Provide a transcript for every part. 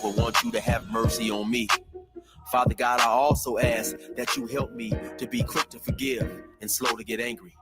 but want you to have mercy on me. Father God, I also ask that you help me to be quick to forgive and slow to get angry.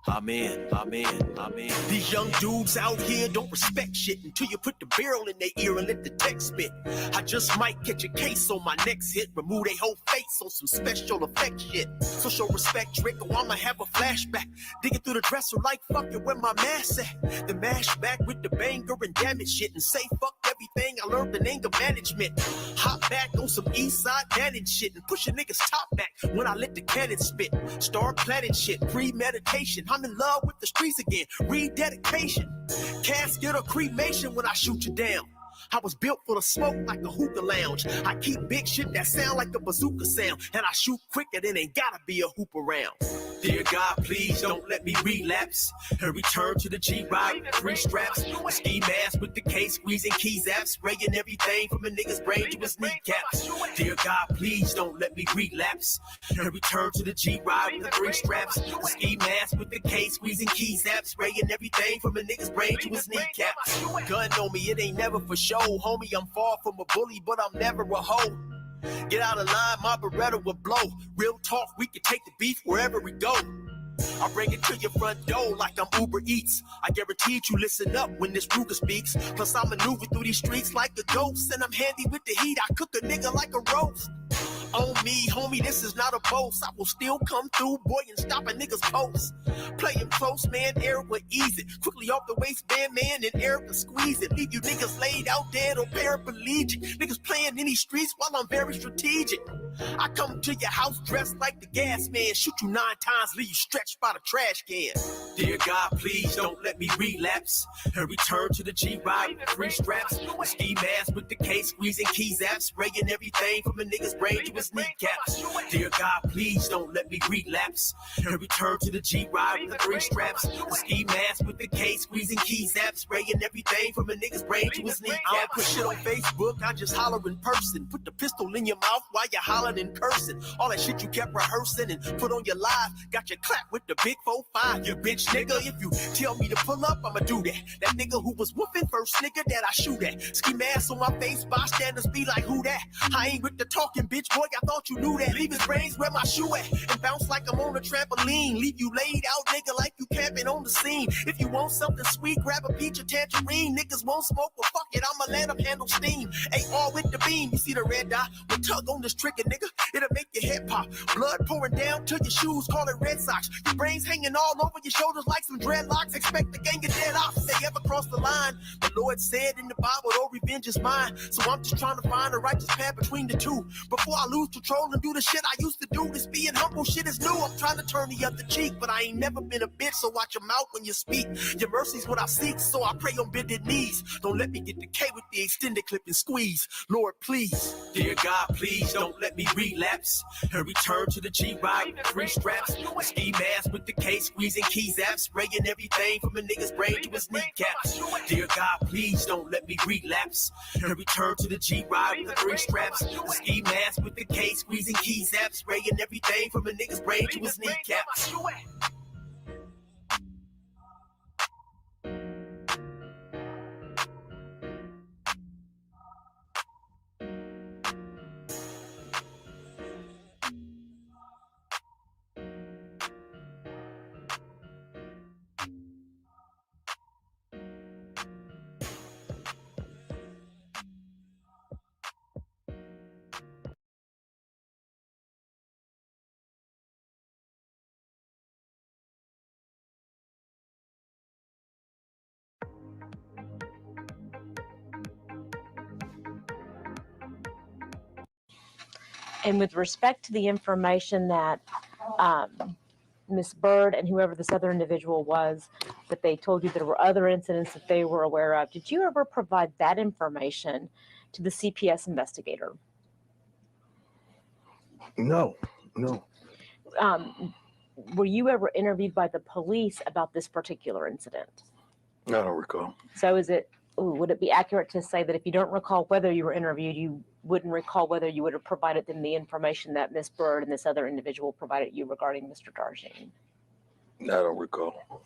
Amen, amen, amen. These young dudes out here don't respect shit until you put the barrel in their ear and let the text spit. I just might catch a case on my next hit, remove their whole face on some special effect shit. So show respect, Drake, or I'ma have a flashback. Digging through the dresser like fuck it, where my mask at? The mash back with the banger and damage shit and say fuck everything I learned in anger management. Hop back on some east side manage shit and push a nigga's top back when I let the cannon spit. Start planning shit, premeditation. I'm in love with the streets again, rededication. Casket or cremation when I shoot you down. I was built for the smoke like a hookah lounge. I keep big shit that sound like a bazooka sound, and I shoot quicker than ain't gotta be a hoop around. Dear God, please don't let me relapse and return to the G-Ride with 3 straps. A ski mask with the case, squeezing keys apps, spraying everything from a nigga's brain to his kneecaps. Dear God, please don't let me relapse and return to the G-Ride with the 3 straps. A ski mask with the case, squeezing keys apps, spraying everything from a nigga's brain to his kneecaps. Gun on me, it ain't never for show, homie. I'm far from a bully, but I'm never a hoe. Get out of line, my Beretta will blow. Real talk, we can take the beef wherever we go. I bring it to your front door like I'm Uber Eats. I guarantee you listen up when this Ruger speaks. Plus I maneuver through these streets like a ghost, and I'm handy with the heat. I cook a nigga like a roast. On me, homie, this is not a boast. I will still come through, boy, and stop a nigga's post. Playing close, man, Eric will ease it. Quickly off the waistband, man, and Eric will squeeze it. Leave you niggas laid out dead or paraplegic. Niggas playing in these streets while I'm very strategic. I come to your house dressed like the gas man. Shoot you 9 times, leave you stretched by the trash can. Dear God, please don't let me relapse and return to the G-Ride with 3 straps. A ski mask with the case, squeezing keys apps, spraying everything from a nigga's brain to his kneecaps. Dear God, please don't let me relapse and return to the G-Ride with the 3 straps. A ski mask with the case, squeezing keys apps, spraying everything from a nigga's brain to his kneecaps. I don't put shit on Facebook, I just holler in person. Put the pistol in your mouth while you holler in cursing. All that shit you kept rehearsing and put on your live, got your clap with the big 4-5. You bitch nigga, if you tell me to pull up, I'ma do that. That nigga who was whooping first nigga that I shoot at. Ski mask on my face, bystanders be like, who that? I ain't with the talking, bitch boy, I thought you knew that. Leave his brains where my shoe at and bounce like I'm on a trampoline. Leave you laid out, nigga, like you camping on the scene. If you want something sweet, grab a peach or tangerine. Niggas won't smoke, well fuck it, I'ma let them handle steam. AR with the beam, you see the red dot? We tug on this trigger, nigga. It'll make your head pop. Blood pouring down to your shoes, call it Red Sox. Your brains hanging all over your shoulders like some dreadlocks. Expect the gang of dead ops if they ever cross the line. The Lord said in the Bible, oh, revenge is mine. So I'm just trying to find a righteous path between the two. Before I lose control and do the shit I used to do. This being humble shit is new. I'm trying to turn the other cheek, but I ain't never been a bitch, so watch your mouth when you speak. Your mercy's what I seek, so I pray on bended knees. Don't let me get the K with the extended clip and squeeze. Lord, please. Dear God, please don't let me relapse and return to the G-Ride with 3 straps. A ski mask with the case, squeezing keys apps, spraying everything from a nigga's brain to his kneecaps. Dear God, please don't let me relapse and return to the G-Ride with 3 straps. A ski mask with the case, squeezing keys apps, spraying everything from a nigga's brain to his kneecaps. And with respect to the information that Ms. Bird and whoever this other individual was, that they told you there were other incidents that they were aware of, did you ever provide that information to the CPS investigator? No. Were you ever interviewed by the police about this particular incident? I don't recall. So would it be accurate to say that if you don't recall whether you were interviewed, you wouldn't recall whether you would have provided them the information that Ms. Bird and this other individual provided you regarding Mr. Darjean? I don't recall.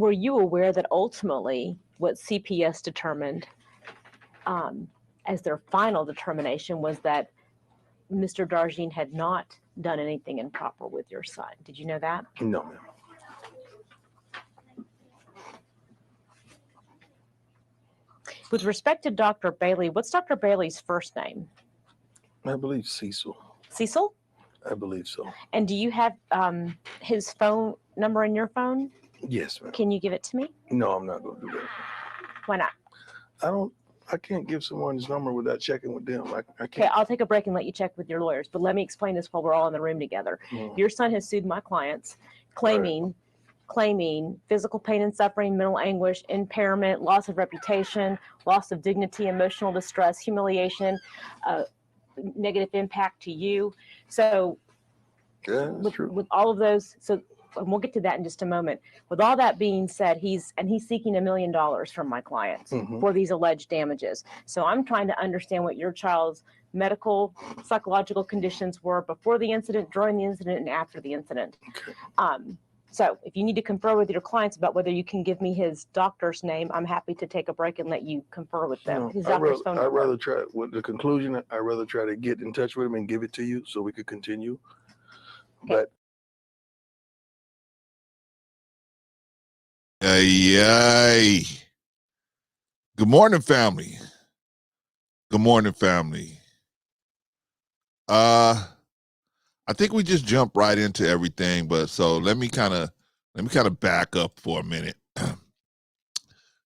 Were you aware that ultimately what CPS determined as their final determination was that Mr. Darjean had not done anything improper with your son? Did you know that? No, ma'am. With respect to Dr. Bailey, what's Dr. Bailey's first name? I believe Cecil. Cecil? I believe so. And do you have his phone number in your phone? Yes, ma'am. Can you give it to me? No, I'm not going to do that. Why not? I can't give someone his number without checking with them. I Okay, can't. I'll take a break and let you check with your lawyers, but let me explain this while we're all in the room together. Your son has sued my clients, claiming physical pain and suffering, mental anguish, impairment, loss of reputation, loss of dignity, emotional distress, humiliation, negative impact to you. So Yeah, that's true. with all of those, and we'll get to that in just a moment. With all that being said, he's seeking $1 million from my clients for these alleged damages. So I'm trying to understand what your child's medical, psychological conditions were before the incident, during the incident, and after the incident. Okay. So if you need to confer with your clients about whether you can give me his doctor's name, I'm happy to take a break and let you confer with them. His doctor's phone number. I'd rather try, with the conclusion, I'd rather try to get in touch with him and give it to you so we could continue. Okay. But Yay. Good morning, family. Good morning, family. I think we just jump right into everything, but so let me kind of back up for a minute.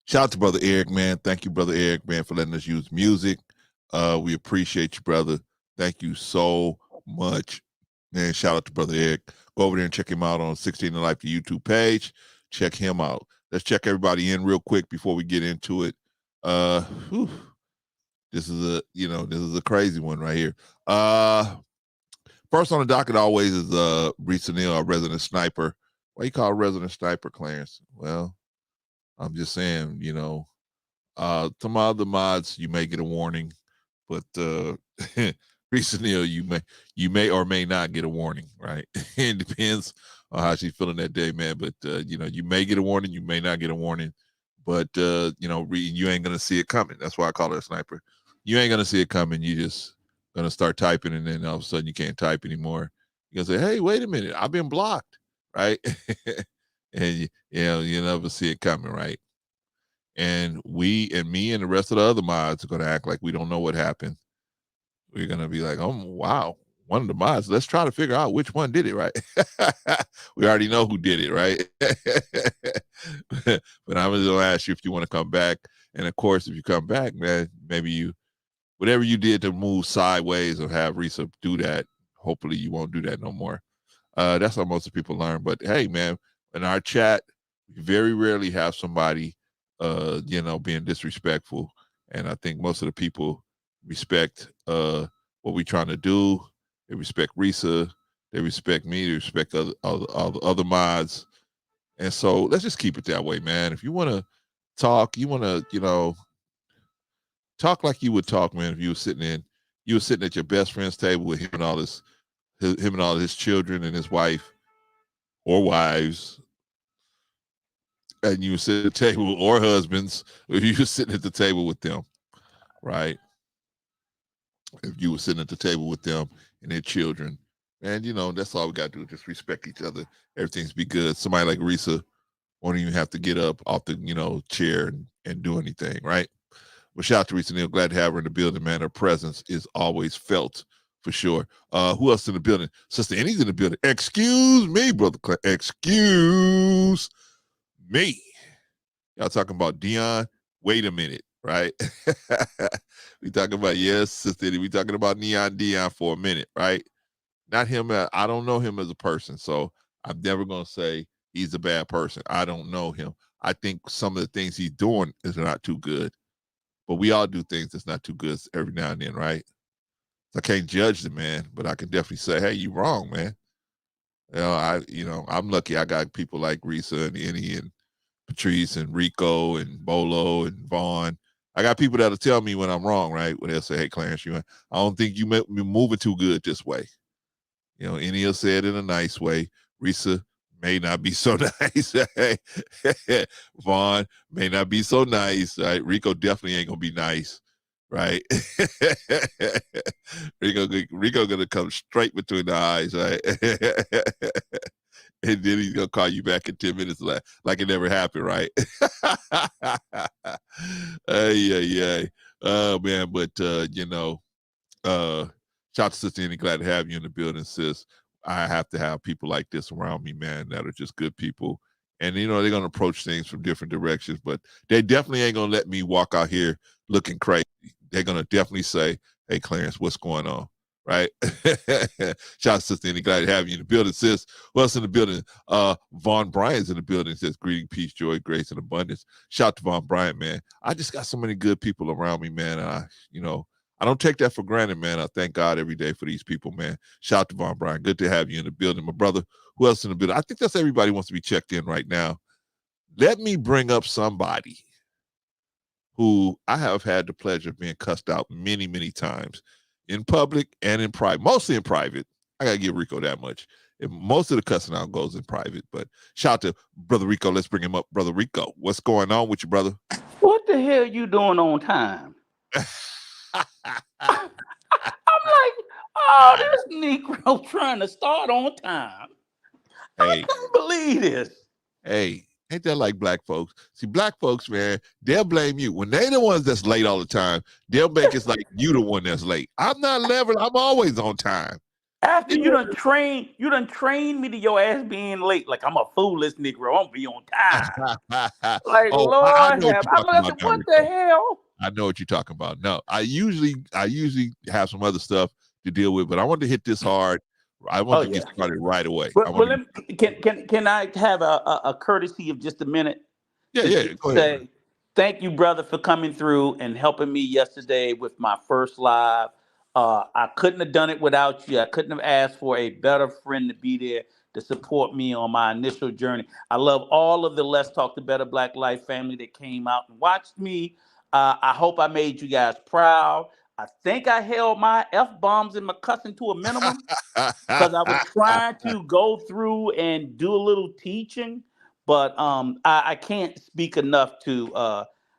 Shout out to Brother Eric, man. Thank you, Brother Eric, man, for letting us use music. We appreciate you, brother. Thank you so much. Man, shout out to Brother Eric. Go over there and check him out on 16 to Life, the YouTube page. Check him out. Let's check everybody in real quick before we get into it. This is a crazy one right here. First on the docket always is Risa Neal, our resident sniper. Why you call a resident sniper, Clarence? Well, I'm just saying, some other mods you may get a warning, but Risa Neal, you may or may not get a warning, right? It depends on how she's feeling that day, man. But you may get a warning, you may not get a warning, but you ain't gonna see it coming. That's why I call her a sniper. You ain't gonna see it coming. You just gonna start typing, and then all of a sudden you can't type anymore. You're gonna say, "Hey, wait a minute, I've been blocked," right? And you never see it coming, right? And me and the rest of the other mods are gonna act like we don't know what happened. We're gonna be like, "Oh wow, one of the mods. Let's try to figure out which one did it, right?" We already know who did it, right? But I'm just gonna ask you if you want to come back. And of course, if you come back, man, maybe whatever you did to move sideways or have Risa do that, hopefully you won't do that no more. That's how most of people learn. But hey, man, in our chat, we very rarely have somebody, being disrespectful. And I think most of the people respect what we're trying to do. They respect Risa. They respect me. They respect other mods. And so let's just keep it that way, man. If you want to talk, you want to, talk like you would talk, man. If you were sitting at your best friend's table with him and all his children and his wife or wives, and you were sitting at the table, or husbands, if you were sitting at the table with them, right? If you were sitting at the table with them and their children, man, that's all we got to do. Just respect each other. Everything's be good. Somebody like Risa won't even have to get up off the, chair and do anything, right? Well, shout out to Risa Neal. Glad to have her in the building, man. Her presence is always felt for sure. Who else in the building? Sister Annie's in the building. Excuse me, Brother Clay. Excuse me. Y'all talking about Deion? Wait a minute, right? We talking about, yes, Sister Annie. We talking about Deion for a minute, right? Not him. I don't know him as a person, so I'm never going to say he's a bad person. I don't know him. I think some of the things he's doing is not too good. But we all do things that's not too good every now and then, right? So I can't judge the man, but I can definitely say, hey, you wrong, man. I'm lucky I got people like Risa and Annie and Patrice and Rico and Bolo and Vaughn. I got people that'll tell me when I'm wrong, right? When they'll say, hey, Clarence, I don't think you're moving too good this way. Annie will say it in a nice way. Risa may not be so nice. Vaughn may not be so nice. Right? Rico definitely ain't gonna be nice, right? Rico gonna come straight between the eyes, right? And then he's gonna call you back in 10 minutes like it never happened, right? Yeah. Oh man, but shout out to Sister Annie, glad to have you in the building, sis. I have to have people like this around me, man, that are just good people. And they're gonna approach things from different directions, but they definitely ain't gonna let me walk out here looking crazy. They're gonna definitely say, "Hey, Clarence, what's going on?" Right? Shout out to Sister Annie, glad to have you in the building, sis. Who else in the building? Vaughn Bryant's in the building. Says greeting, peace, joy, grace, and abundance. Shout out to Vaughn Bryant, man. I just got so many good people around me, man. I don't take that for granted, man. I thank God every day for these people, man. Shout out to Vaughn Bryant. Good to have you in the building, my brother. Who else in the building? I think that's everybody wants to be checked in right now. Let me bring up somebody who I have had the pleasure of being cussed out many, many times in public and in private, mostly in private. I got to give Rico that much. And most of the cussing out goes in private, but shout out to Brother Rico. Let's bring him up. Brother Rico, what's going on with you, brother? What the hell you doing on time? I'm like, oh, this Negro trying to start on time. Hey, I can't believe this. Hey, ain't that like black folks? See, black folks, man, they'll blame you. When they the ones that's late all the time, they'll make it like you the one that's late. I'm not level. I'm always on time. After you done trained me to your ass being late. Like I'm a foolish Negro. I'm be on time. Like, Oh, Lord I know have. what I'm you're like, talking about, what Rico. the hell? I know what you're talking about. No, I usually have some other stuff to deal with, but I want to hit this hard. I want to get started right away. Can I have a courtesy of just a minute? Yeah. Go ahead. Say, thank you, brother, for coming through and helping me yesterday with my first live. I couldn't have done it without you. I couldn't have asked for a better friend to be there to support me on my initial journey. I love all of the Let's Talk the Better Black Life family that came out and watched me. I hope I made you guys proud. I think I held my F-bombs and my cussing to a minimum because I was trying to go through and do a little teaching. But I can't speak enough to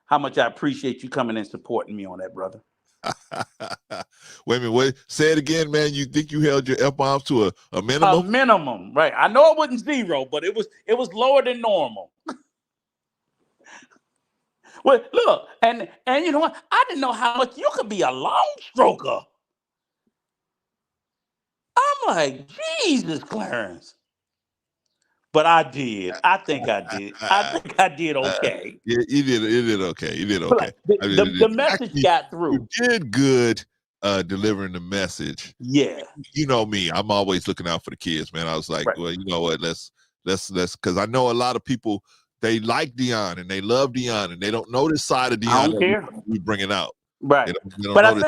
how much I appreciate you coming and supporting me on that, brother. Wait a minute. Wait, say it again, man. You think you held your F-bombs to a minimum? A minimum, right? I know it wasn't zero, but it was lower than normal. Well, look, and you know what? I didn't know how much you could be a long stroker. I'm like, Jesus, Clarence. But I did. I think I did. I think I did okay. Yeah, you did okay. You did okay. The message got through. You did good delivering the message. Yeah. You know me. I'm always looking out for the kids, man. I was like, well, you know what? Let's because I know a lot of people, they like Deion and they love Deion and they don't know this side of Deion I don't care. we bringing out. Right. They don't But know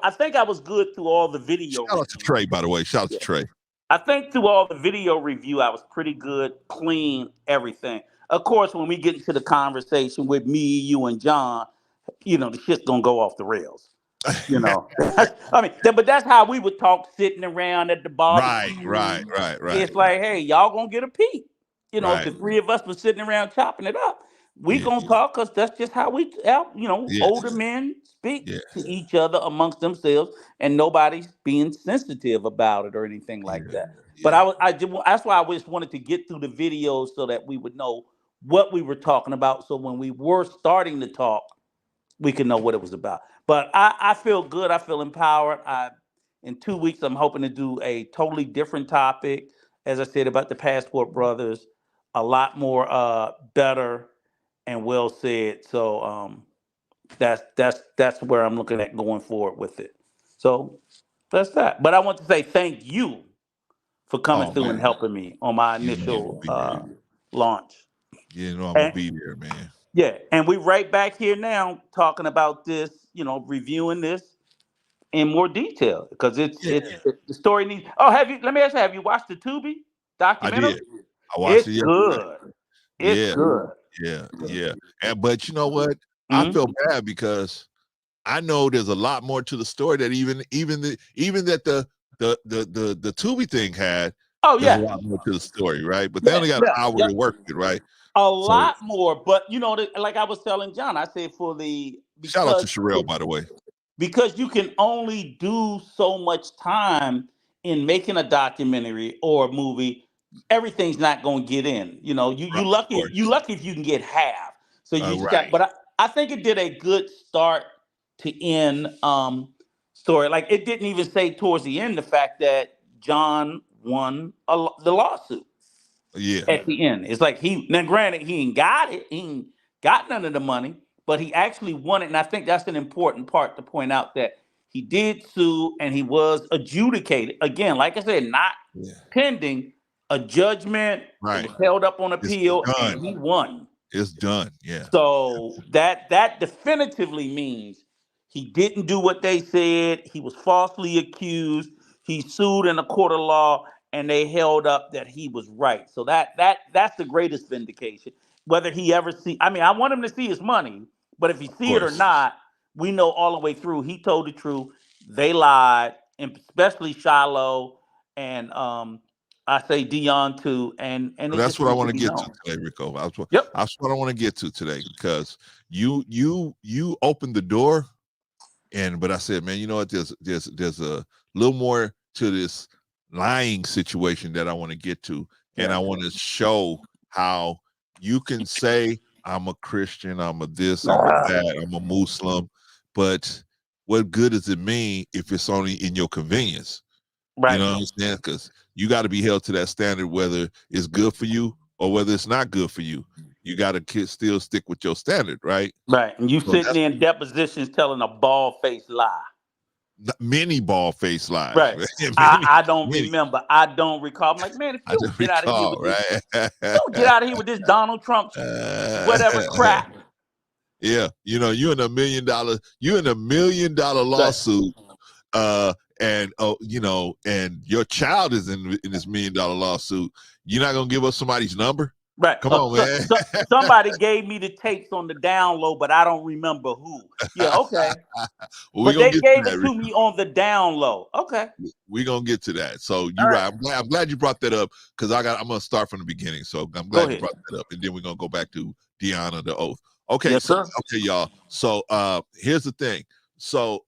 I think I was good through all the video. Shout out to Trey, by the way. Shout out to Trey. I think through all the video review, I was pretty good, clean, everything. Of course, when we get into the conversation with me, you, and John, the shit's gonna go off the rails. I mean, but that's how we would talk sitting around at the barbecue. Right. It's like, hey, y'all gonna get a peek. Right. The three of us were sitting around chopping it up. We gonna talk because that's just how we, older men speak to each other amongst themselves, and nobody's being sensitive about it or anything like that. But that's why I just wanted to get through the videos so that we would know what we were talking about. So when we were starting to talk, we could know what it was about. But I feel good. I feel empowered. In 2 weeks, I'm hoping to do a totally different topic. As I said about the Passport Brothers, a lot more better and well said. So that's where I'm looking at going forward with it. So that's that. But I want to say thank you for coming through and helping me on my initial launch. I'm gonna be there, man. Yeah, and we right back here now talking about this, reviewing this in more detail because it's the story needs. Oh, let me ask you, have you watched the Tubi documentary? I did. I watched it. Good. It's good. Yeah. But you know what? I feel bad because I know there's a lot more to the story that even that the Tubi thing had Oh There's a yeah, lot more to the story, right? But they yeah, only got an yeah, hour yeah. to work with, right? A So lot more, but like I was telling John, I said shout out to Sherelle, by the way. because you can only do so much time in making a documentary or a movie. Everything's not going to get in. Right, You of lucky course. if you can get half. So you just got. Right. But I think it did a good start to end story. Like it didn't even say towards the end the fact that John won the lawsuit Yeah. at the end. It's like now granted, he ain't got it. He ain't got none of the money, but he actually won it. And I think that's an important part to point out that he did sue and he was adjudicated. Again, like I said, not Yeah. pending a judgment. It Right. was held up on It's appeal done. and he won. It's done. Yeah. So that definitively means he didn't do what they said. He was falsely accused. He sued in a court of law, and they held up that he was right. So that's the greatest vindication. Whether he ever I mean, I want him to see his money, but if he Of see it or course. not, we know all the way through he told the truth. They lied, and especially Shilo and I say Deion too, and So it that's just what I needs to want to be get to known. today, Rico. Yep. That's what I want to get to today because you opened the door, but I said, man, you know what? There's a little more to this lying situation that I want to get to, and I want to show how you can say I'm a Christian, I'm a this, I'm a that, I'm a Muslim, but what good does it mean if it's only in your convenience? Right. You know what I'm saying? Because you got to be held to that standard, whether it's good for you or whether it's not good for you. You got to still stick with your standard, right? Right. And you So sitting that's there in depositions telling a bald-faced lie. many ball-faced lies. Right. many, I don't many. remember. I don't recall. I'm like, man, if I you don't don't get out of here recall, with this, right? you don't get out of here with this Donald Trump whatever crap. Yeah, you're in $1 million, lawsuit, and and your child is in this $1 million lawsuit. You're not gonna give us somebody's number? Right. Come on, man. Somebody gave me the tapes on the down low, but I don't remember who. Yeah, okay. Well, But they gave it to me on the down low. Okay. We're gonna get to that. So you're right. I'm glad you brought that up because I'm gonna start from the beginning. So I'm glad you brought that up, and then we're gonna go back to Deanna the oath. Okay, yes, sir. Okay, y'all. So here's the thing. So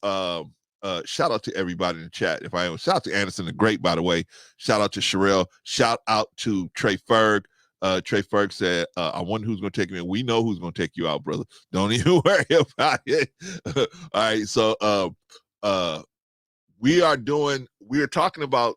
shout out to everybody in the chat. Shout out to Anderson the Great, by the way. Shout out to Sherelle. Shout out to Trey Ferg. Trey Ferg said, I wonder who's going to take me. We know who's going to take you out, brother. Don't even worry about it. All right. So we are talking about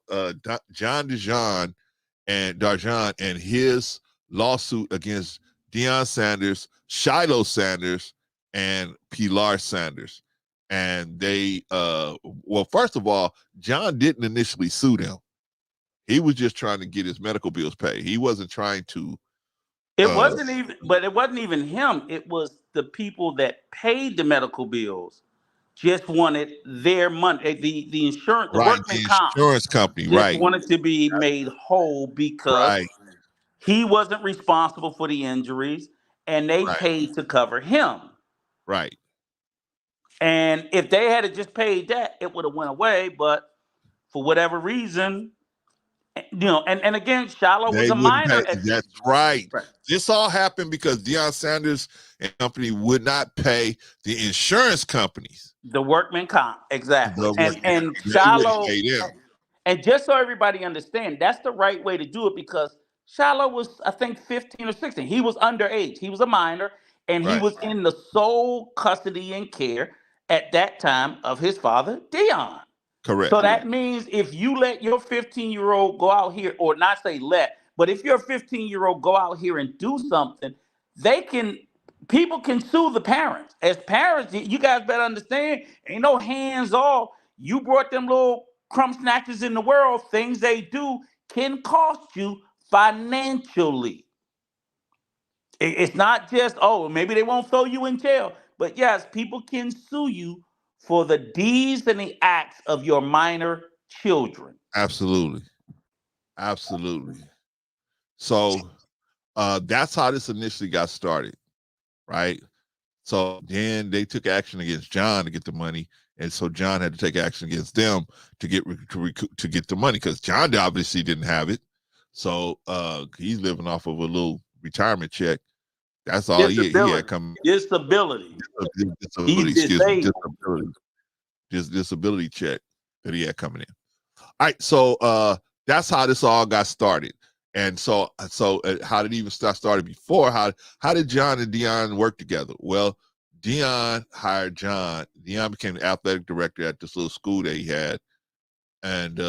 John Darjean and his lawsuit against Deion Sanders, Shilo Sanders, and Pilar Sanders. And they, first of all, John didn't initially sue them. He was just trying to get his medical bills paid. He wasn't trying to. It wasn't even him. It was the people that paid the medical bills just wanted their money. The insurance, the workman comp, insurance company, just wanted to be made whole because he wasn't responsible for the injuries, and they paid to cover him. Right. And if they had just paid that, it would have went away. But for whatever reason, and again, Shilo was a minor. That's right. This all happened because Deion Sanders and company would not pay the insurance companies. The workman comp, exactly. And Shilo, and just so everybody understand, that's the right way to do it because Shilo was, I think, 15 or 16. He was underage. He was a minor, and he was in the sole custody and care at that time of his father, Deion. Correct. So that means if you let your 15-year-old go out here, or not say let, but if your 15-year-old go out here and do something, people can sue the parents. As parents, you guys better understand, ain't no hands off. You brought them little crumb snatchers in the world. Things they do can cost you financially. It's not just, maybe they won't throw you in jail. But yes, people can sue you for the deeds and the acts of your minor children. Absolutely. So that's how this initially got started, right? So then they took action against John to get the money, and so John had to take action against them to get the money because John obviously didn't have it. So he's living off of a little retirement check. That's all he had coming. Disability. Disability, He's excuse me, disabled. disability check that he had coming in. All right, so that's how this all got started. And so how did it even started before? How did John and Deion work together? Well, Deion hired John. Deion became the athletic director at this little school that he had, and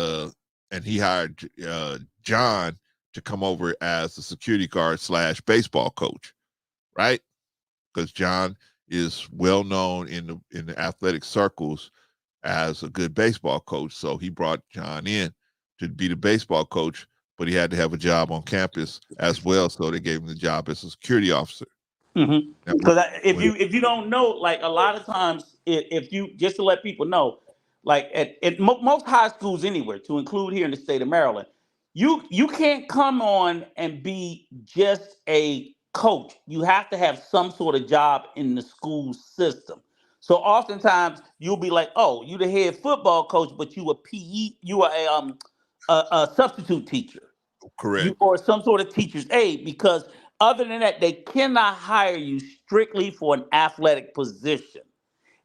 he hired John to come over as a security guard / baseball coach, right? Because John is well known in the athletic circles as a good baseball coach. So he brought John in to be the baseball coach, but he had to have a job on campus as well. So they gave him the job as a security officer. Because if you don't know, like a lot of times, if you just to let people know, like at most high schools anywhere, to include here in the state of Maryland, you can't come on and be just a coach. You have to have some sort of job in the school system. So oftentimes you'll be like, oh, you the head football coach, but you a PE, you are a substitute teacher. Correct. Or some sort of teacher's aide, because other than that, they cannot hire you strictly for an athletic position.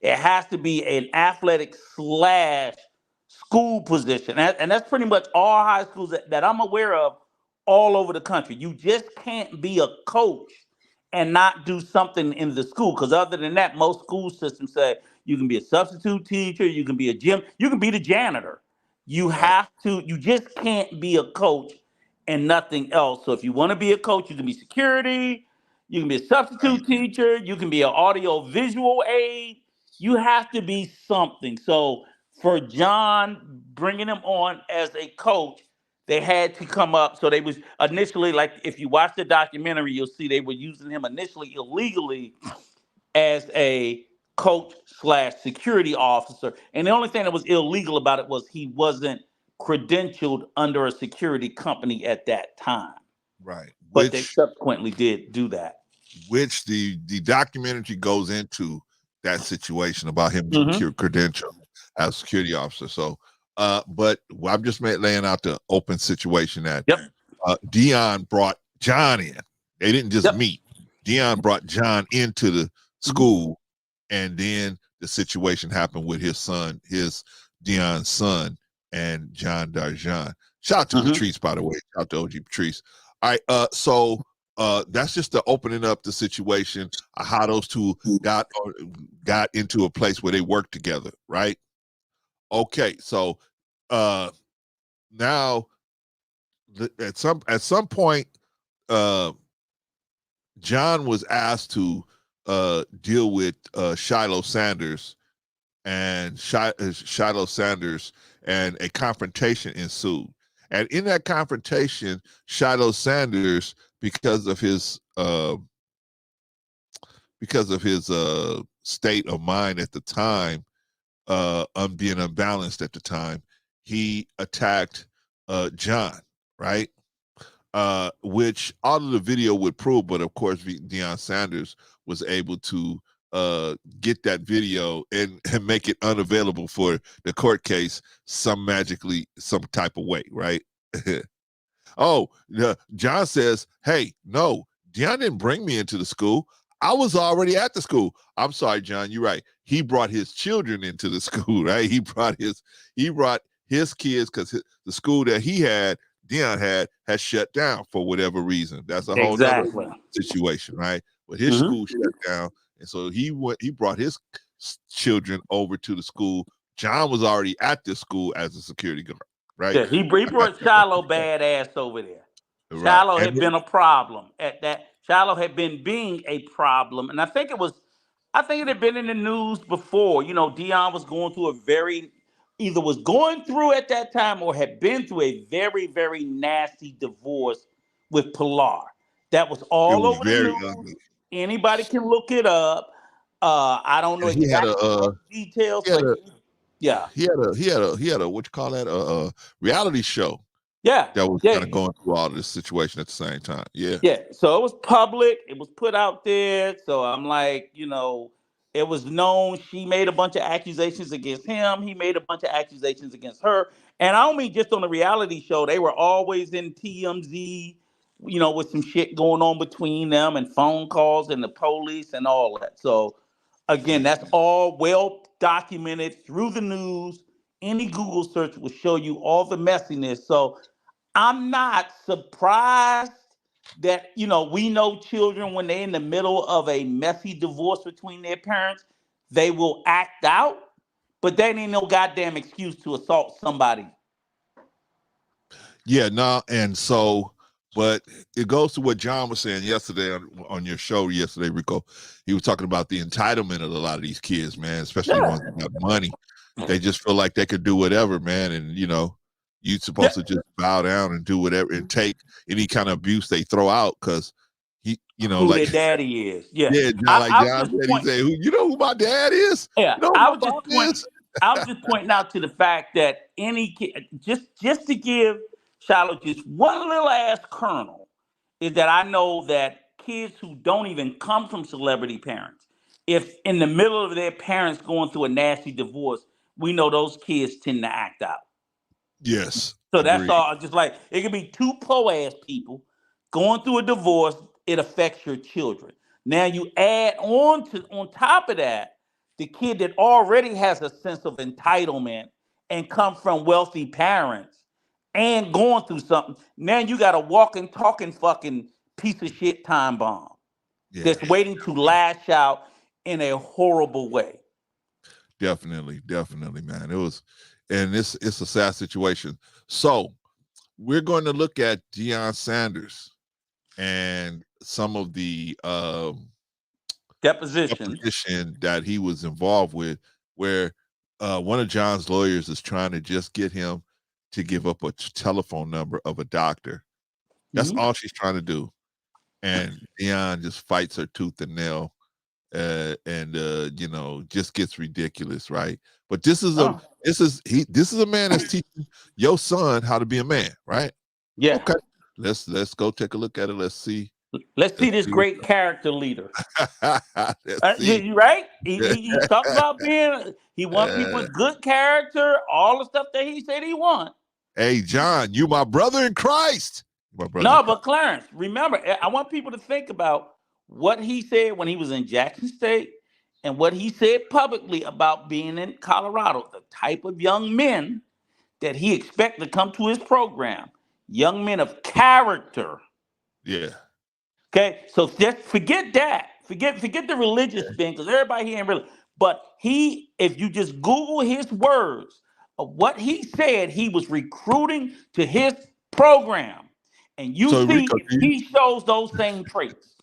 It has to be an athletic / school position. And that's pretty much all high schools that I'm aware of all over the country. You just can't be a coach and not do something in the school. Because other than that, most school systems say you can be a substitute teacher, you can be a gym, you can be the janitor. You just can't be a coach and nothing else. So if you want to be a coach, you can be security, you can be a substitute teacher, you can be an audio visual aide. You have to be something. So for John bringing him on as a coach, they had to come up. So they was initially, like, if you watch the documentary, you'll see they were using him initially illegally as a coach / security officer. And the only thing that was illegal about it was he wasn't credentialed under a security company at that time. Right. But they subsequently did do that. Which the documentary goes into that situation about him being credentialed as a security officer. So, but I'm just laying out the open situation that Deion brought John in. They didn't just meet. Deion brought John into the school, and then the situation happened with his son, Deion's son, and John Darjean. Shout out to Patrice, by the way. Shout out to OG Patrice. All right, so that's just the opening up the situation, how those two got into a place where they worked together, right? Okay, so now at some point, John was asked to deal with Shilo Sanders, and Shilo Sanders, and a confrontation ensued. And in that confrontation, Shilo Sanders, because of his state of mind at the time, being unbalanced at the time, he attacked John, right? Which all of the video would prove, but of course Deion Sanders was able to get that video and make it unavailable for the court case some type of way, right? John says, hey, no, Deion didn't bring me into the school. I was already at the school. I'm sorry, John, you're right. He brought his children into the school, right? He brought his kids, because the school that Deion had shut down for whatever reason. That's a whole other situation, right? But his school shut down, and so he brought his children over to the school. John was already at this school as a security guard, right? Yeah, he brought Shilo badass over there. Right. Shilo had been a problem at that. Shilo had been being a problem, and I think it had been in the news before. You know, Deion was going through either was going through at that time or had been through a very, very nasty divorce with Pilar. That was all over the news. Ugly. Anybody can look it up. I don't know exactly details. He had a what you call that, a reality show. Yeah, that was kind of going through all of this situation at the same time. Yeah. So it was public. It was put out there. So I'm like, It was known she made a bunch of accusations against him. He made a bunch of accusations against her. And I don't mean just on the reality show. They were always in TMZ, with some shit going on between them and phone calls and the police and all that. So, again, that's all well documented through the news. Any Google search will show you all the messiness. So, I'm not surprised that we know children when they're in the middle of a messy divorce between their parents, they will act out, but that ain't no goddamn excuse to assault somebody. Yeah, no, and so, but it goes to what John was saying yesterday on your show yesterday, Rico. He was talking about the entitlement of a lot of these kids, man, especially ones that got money. They just feel like they could do whatever, man, and you're supposed to just bow down and do whatever and take any kind of abuse they throw out because who like their daddy is. Yeah, John said, he said, who my dad is? Yeah, I was just pointing out to the fact that any kid, just to give Shilo just one little ass kernel, is that I know that kids who don't even come from celebrity parents, if in the middle of their parents going through a nasty divorce, we know those kids tend to act out. Yes. So that's all. Just like it could be two po-ass people going through a divorce, it affects your children. Now you add on top of that, the kid that already has a sense of entitlement and come from wealthy parents and going through something. Now you got a walking, talking fucking piece of shit time bomb that's waiting to lash out in a horrible way. Definitely, man. It was, and it's a sad situation. So we're going to look at Deion Sanders and some of the deposition that he was involved with, where one of John's lawyers is trying to just get him to give up a telephone number of a doctor. That's all she's trying to do. And Deion just fights her tooth and nail. Just gets ridiculous, right? But this is a man that's teaching your son how to be a man, right? Yeah. Okay. Let's go take a look at it. Let's see this great character leader. You right? He talked about he wants people with good character, all the stuff that he said he wants. Hey, John, you my brother in Christ. My brother. No, but Clarence, remember, I want people to think about what he said when he was in Jackson State and what he said publicly about being in Colorado, the type of young men that he expected to come to his program, young men of character. Yeah. Okay, so just forget that. Forget the religious thing, because everybody here ain't really. But if you just Google his words of what he said, he was recruiting to his program, and you see Rico, he shows those same traits.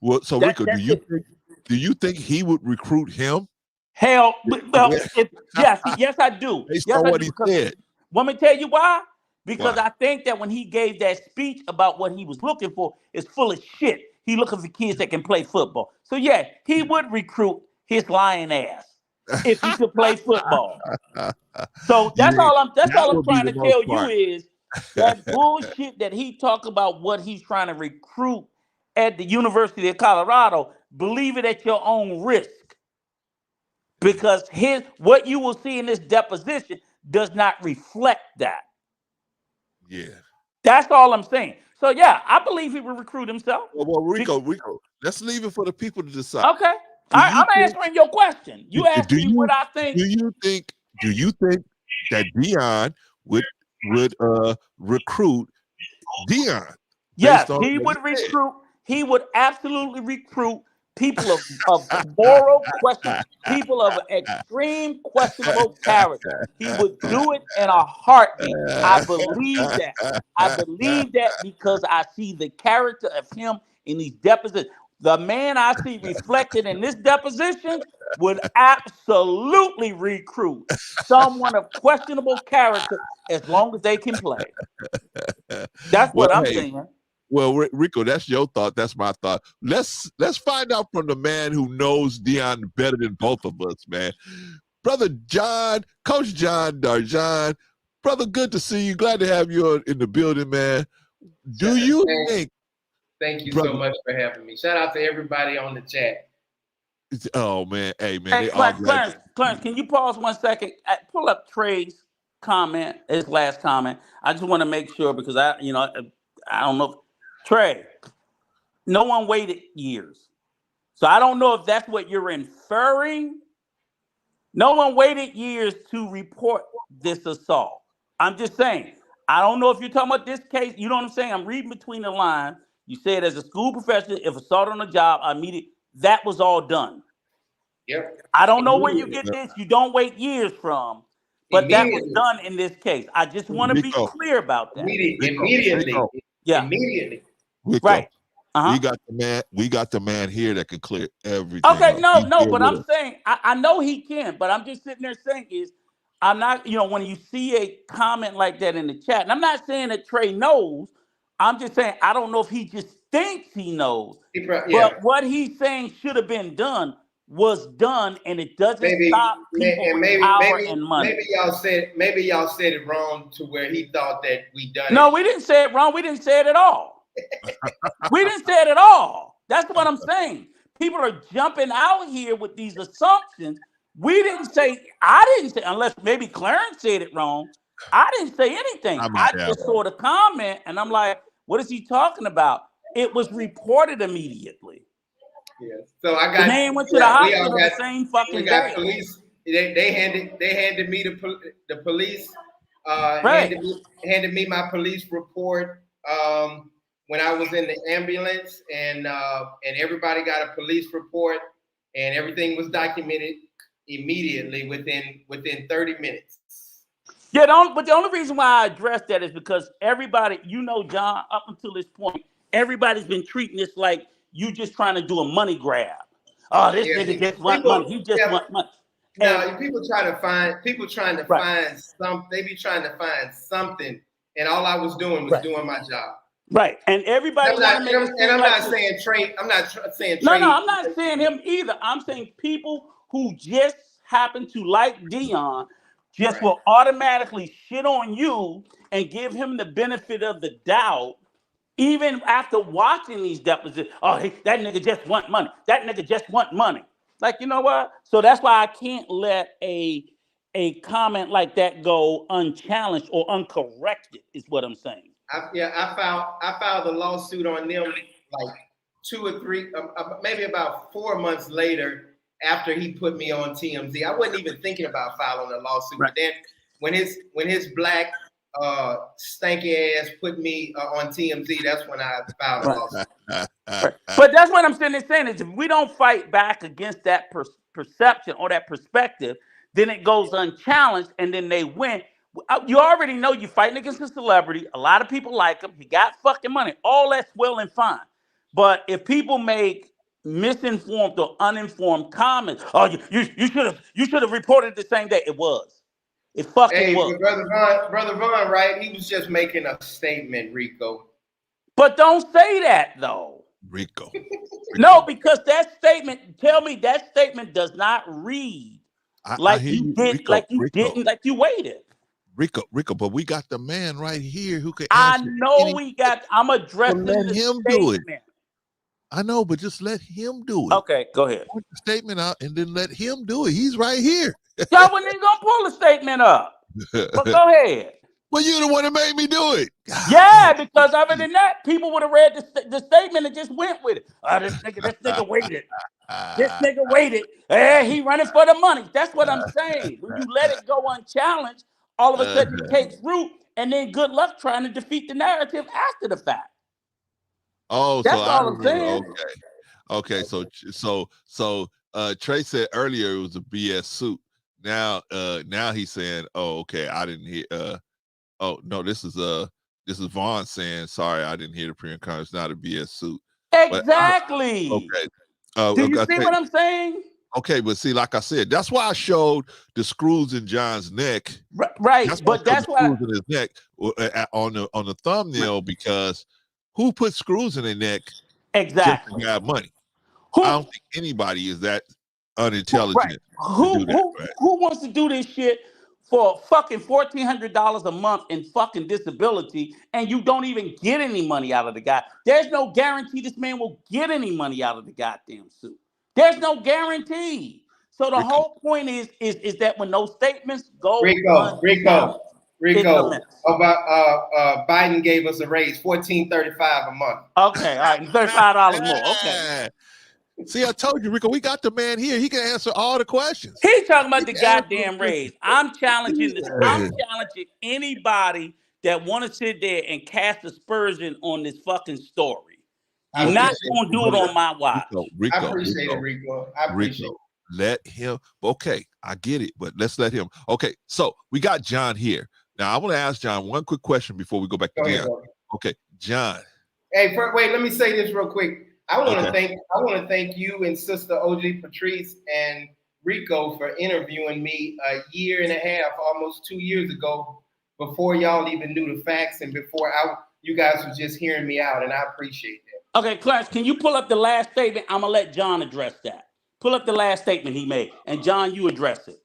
Well, so Rico, do you think he would recruit him? Hell, yes, I do. Based on what he said. Want me to tell you why? Because I think that when he gave that speech about what he was looking for, it's full of shit. He looking for kids that can play football. So yeah, he would recruit his lying ass if he could play football. So that's all I'm trying to tell you is that bullshit that he talk about what he's trying to recruit at the University of Colorado. Believe it at your own risk, because what you will see in this deposition does not reflect that. Yeah. That's all I'm saying. So yeah, I believe he will recruit himself. Well, Rico, let's leave it for the people to decide. Okay. I'm answering your question. You asked me what I think. Do you think that Deion would recruit Deion? Yes, he would recruit. He would absolutely recruit people of moral question, people of extreme questionable character. He would do it in a heartbeat. I believe that. I believe that because I see the character of him in these depositions. The man I see reflected in this deposition would absolutely recruit someone of questionable character as long as they can play. That's what I'm saying. Well, Rico, that's your thought. That's my thought. Let's find out from the man who knows Deion better than both of us, man. Brother John, Coach John Darjean. Brother, good to see you. Glad to have you in the building, man. Do you think? Thank you so much for having me. Shout out to everybody on the chat. Oh man, hey man, Hey, they all Clarence, can you pause 1 second? Pull up Trey's comment, his last comment. I just want to make sure because I don't know. Trey, no one waited years. So I don't know if that's what you're inferring. No one waited years to report this assault. I'm just saying. I don't know if you're talking about this case. You know what I'm saying? I'm reading between the lines. You said as a school professor, if assault on the job, that was all done. Yep. I don't know where you get this. You don't wait years from, but that was done in this case. I just want to be clear about that. Immediately. Yeah. Immediately. Right. We got the man here that can clear everything. Okay, no, but I'm saying I know he can, but I'm just sitting there saying I'm not, when you see a comment like that in the chat, and I'm not saying that Trey knows, I'm just saying I don't know if he just thinks he knows. But what he's saying should have been done was done, and it doesn't stop people with power and money. Maybe y'all said it wrong to where he thought that we done it. No, we didn't say it wrong. We didn't say it at all. We didn't say it at all. That's what I'm saying. People are jumping out here with these assumptions. I didn't say, unless maybe Clarence said it wrong. I didn't say anything. I just saw the comment and I'm like, what is he talking about? It was reported immediately. Yeah. So I got the man went to the hospital the same fucking day. Police. They handed me the police. Handed me my police report when I was in the ambulance, and everybody got a police report, and everything was documented immediately within 30 minutes. Yeah, but the only reason why I addressed that is because everybody, John, up until this point, everybody's been treating this like you just trying to do a money grab. Oh, this nigga just want money. He just want money. Now, people trying to find something. They be trying to find something, and all I was doing was doing my job. Right, and everybody. I'm not saying Trey. I'm not saying Trey. No, I'm not saying him either. I'm saying people who just happen to like Deion just will automatically shit on you and give him the benefit of the doubt. Even after watching these depositions, that nigga just want money. That nigga just want money. Like, you know what? So that's why I can't let a comment like that go unchallenged or uncorrected, is what I'm saying. I filed a lawsuit on them like 2 or 3, maybe about 4 months later after he put me on TMZ. I wasn't even thinking about filing a lawsuit. But then when his black stanky ass put me on TMZ, that's when I filed a lawsuit. But that's what I'm saying is if we don't fight back against that perception or that perspective, then it goes unchallenged and then they win. You already know you're fighting against a celebrity. A lot of people like him. He got fucking money. All that's well and fine. But if people make misinformed or uninformed comments, you should have reported the same day. It was. It fucking was. Brother Vaughn, right? He was just making a statement, Rico. But don't say that though. Rico. No, because that statement, that statement does not read like you did, like you didn't, like you waited. Rico, but we got the man right here who can answer. I know I'm addressing let him do it. I know, but just let him do it. Okay, go ahead. Put the statement out and then let him do it. He's right here. Y'all wasn't even gonna pull the statement up. But go ahead. Well, you're the one that made me do it. Yeah, because other than that, people would have read the statement and just went with it. This nigga waited. This nigga waited. He running for the money. That's what I'm saying. When you let it go unchallenged, all of a sudden it takes root, and then good luck trying to defeat the narrative after the fact. Oh, that's all I'm saying. Okay. So Trey said earlier it was a BS suit. Now he's saying, oh, okay, I didn't hear. Oh no, this is Vaughn saying, sorry, I didn't hear the pre-con. It's not a BS suit. Exactly. Okay. Do you see what I'm saying? Okay, but see, like I said, that's why I showed the screws in John's neck. Right, that's why screws in his neck on the thumbnail, because who put screws in their neck? Exactly. Just to have money. I don't think anybody is that unintelligent. Who wants to do this shit for fucking $1,400 a month in fucking disability, and you don't even get any money out of the guy? There's no guarantee this man will get any money out of the goddamn suit. There's no guarantee. So the whole point is that when those statements go Rico, unannounced, it's a mess. About Biden gave us a raise, $14.35 a month. Okay, all right, $35 more. Okay. See, I told you, Rico, we got the man here. He can answer all the questions. He's talking about the goddamn raise. I'm challenging this. I'm challenging anybody that want to sit there and cast aspersion on this fucking story. You're not going to do it on my watch. I appreciate it, Rico. I appreciate it. Let him. Okay, I get it, but let's let him. Okay, so we got John here. Now, I want to ask John one quick question before we go back to Deion. Okay, John. Hey, wait, let me say this real quick. I want to thank you and Sister OG Patrice and Rico for interviewing me a year and a half, almost 2 years ago, before y'all even knew the facts and before you guys were just hearing me out, and I appreciate that. Okay, Clarence, can you pull up the last statement? I'm gonna let John address that. Pull up the last statement he made, and John, you address it.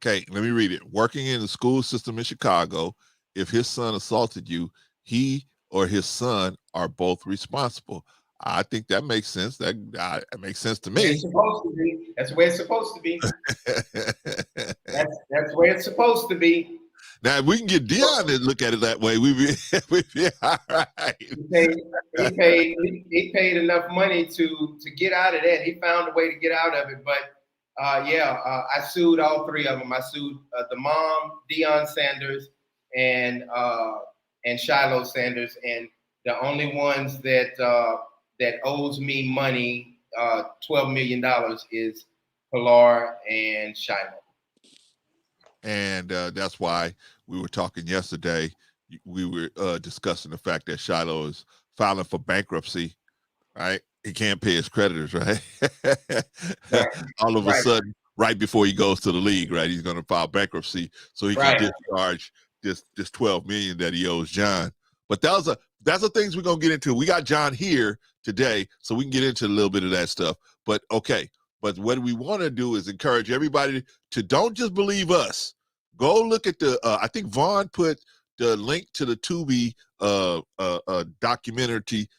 Okay, let me read it. Working in the school system in Chicago, if his son assaulted you, he or his son are both responsible. I think that makes sense. That makes sense to me. It's supposed to be. That's the way it's supposed to be. That's the way it's supposed to be. Now, if we can get Deion to look at it that way, we'd be all right. He paid enough money to get out of that. He found a way to get out of it. But I sued all three of them. I sued the mom, Deion Sanders, and Shilo Sanders, and the only ones that owes me money, $12 million, is Pilar and Shilo. And that's why we were talking yesterday. We were discussing the fact that Shilo is filing for bankruptcy, right? He can't pay his creditors, right? Right. All of a sudden, right before he goes to the league, right? He's going to file bankruptcy so he can discharge this $12 million that he owes John. But that's the things we're going to get into. We got John here today, so we can get into a little bit of that stuff. But okay. But what we want to do is encourage everybody to don't just believe us. Go look at the, I think Vaughn put the link to the Tubi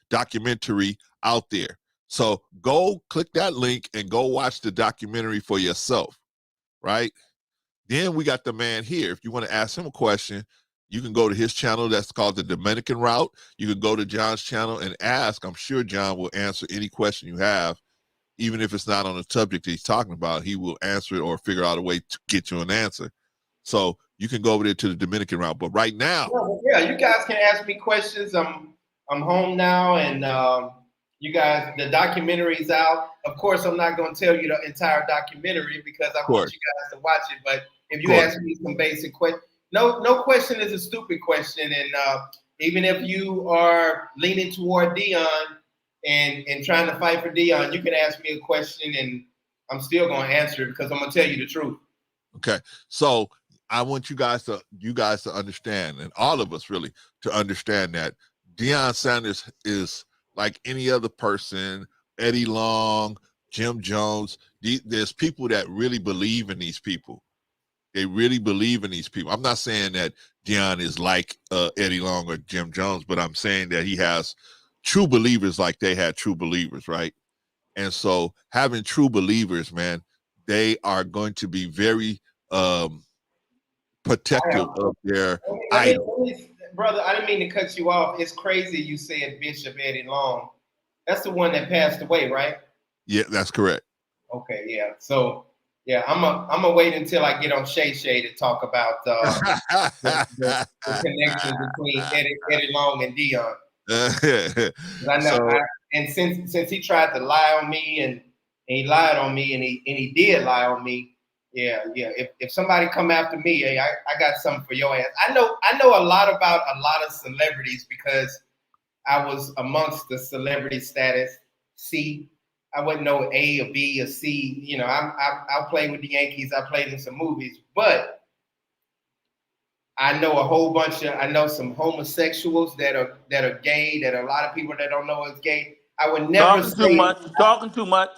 documentary out there. So go click that link and go watch the documentary for yourself, right? Then we got the man here. If you want to ask him a question, you can go to his channel. That's called the Dominican Route. You can go to John's channel and ask. I'm sure John will answer any question you have. Even if it's not on the subject he's talking about, he will answer it or figure out a way to get you an answer. So you can go over there to the Dominican Route. But right now, yeah, you guys can ask me questions. I'm home now, and you guys, the documentary's out. Of course, I'm not going to tell you the entire documentary because I want you guys to watch it. But if you ask me some basic questions, no question is a stupid question. And even if you are leaning toward Deion and trying to fight for Deion, you can ask me a question and I'm still going to answer it because I'm going to tell you the truth. Okay. So I want you guys to understand, and all of us really to understand, that Deion Sanders is like any other person, Eddie Long, Jim Jones. There's people that really believe in these people. They really believe in these people. I'm not saying that Deion is like Eddie Long or Jim Jones, but I'm saying that he has true believers like they had true believers, right? And so having true believers, man, they are going to be very protective of their idol. Brother, I didn't mean to cut you off. It's crazy you said Bishop Eddie Long. That's the one that passed away, right? Yeah, that's correct. Okay, yeah. So, yeah, I'm gonna wait until I get on Shay to talk about the connection between Eddie Long and Deion. I know, and since he tried to lie on me and he lied on me and he did lie on me, yeah. If somebody come after me, hey, I got something for your ass. I know a lot about a lot of celebrities because I was amongst the celebrity status C. I wouldn't know A or B or C. You know, I played with the Yankees. I played in some movies, but I know some homosexuals that are gay, that are a lot of people that don't know is gay. I would never talking too much.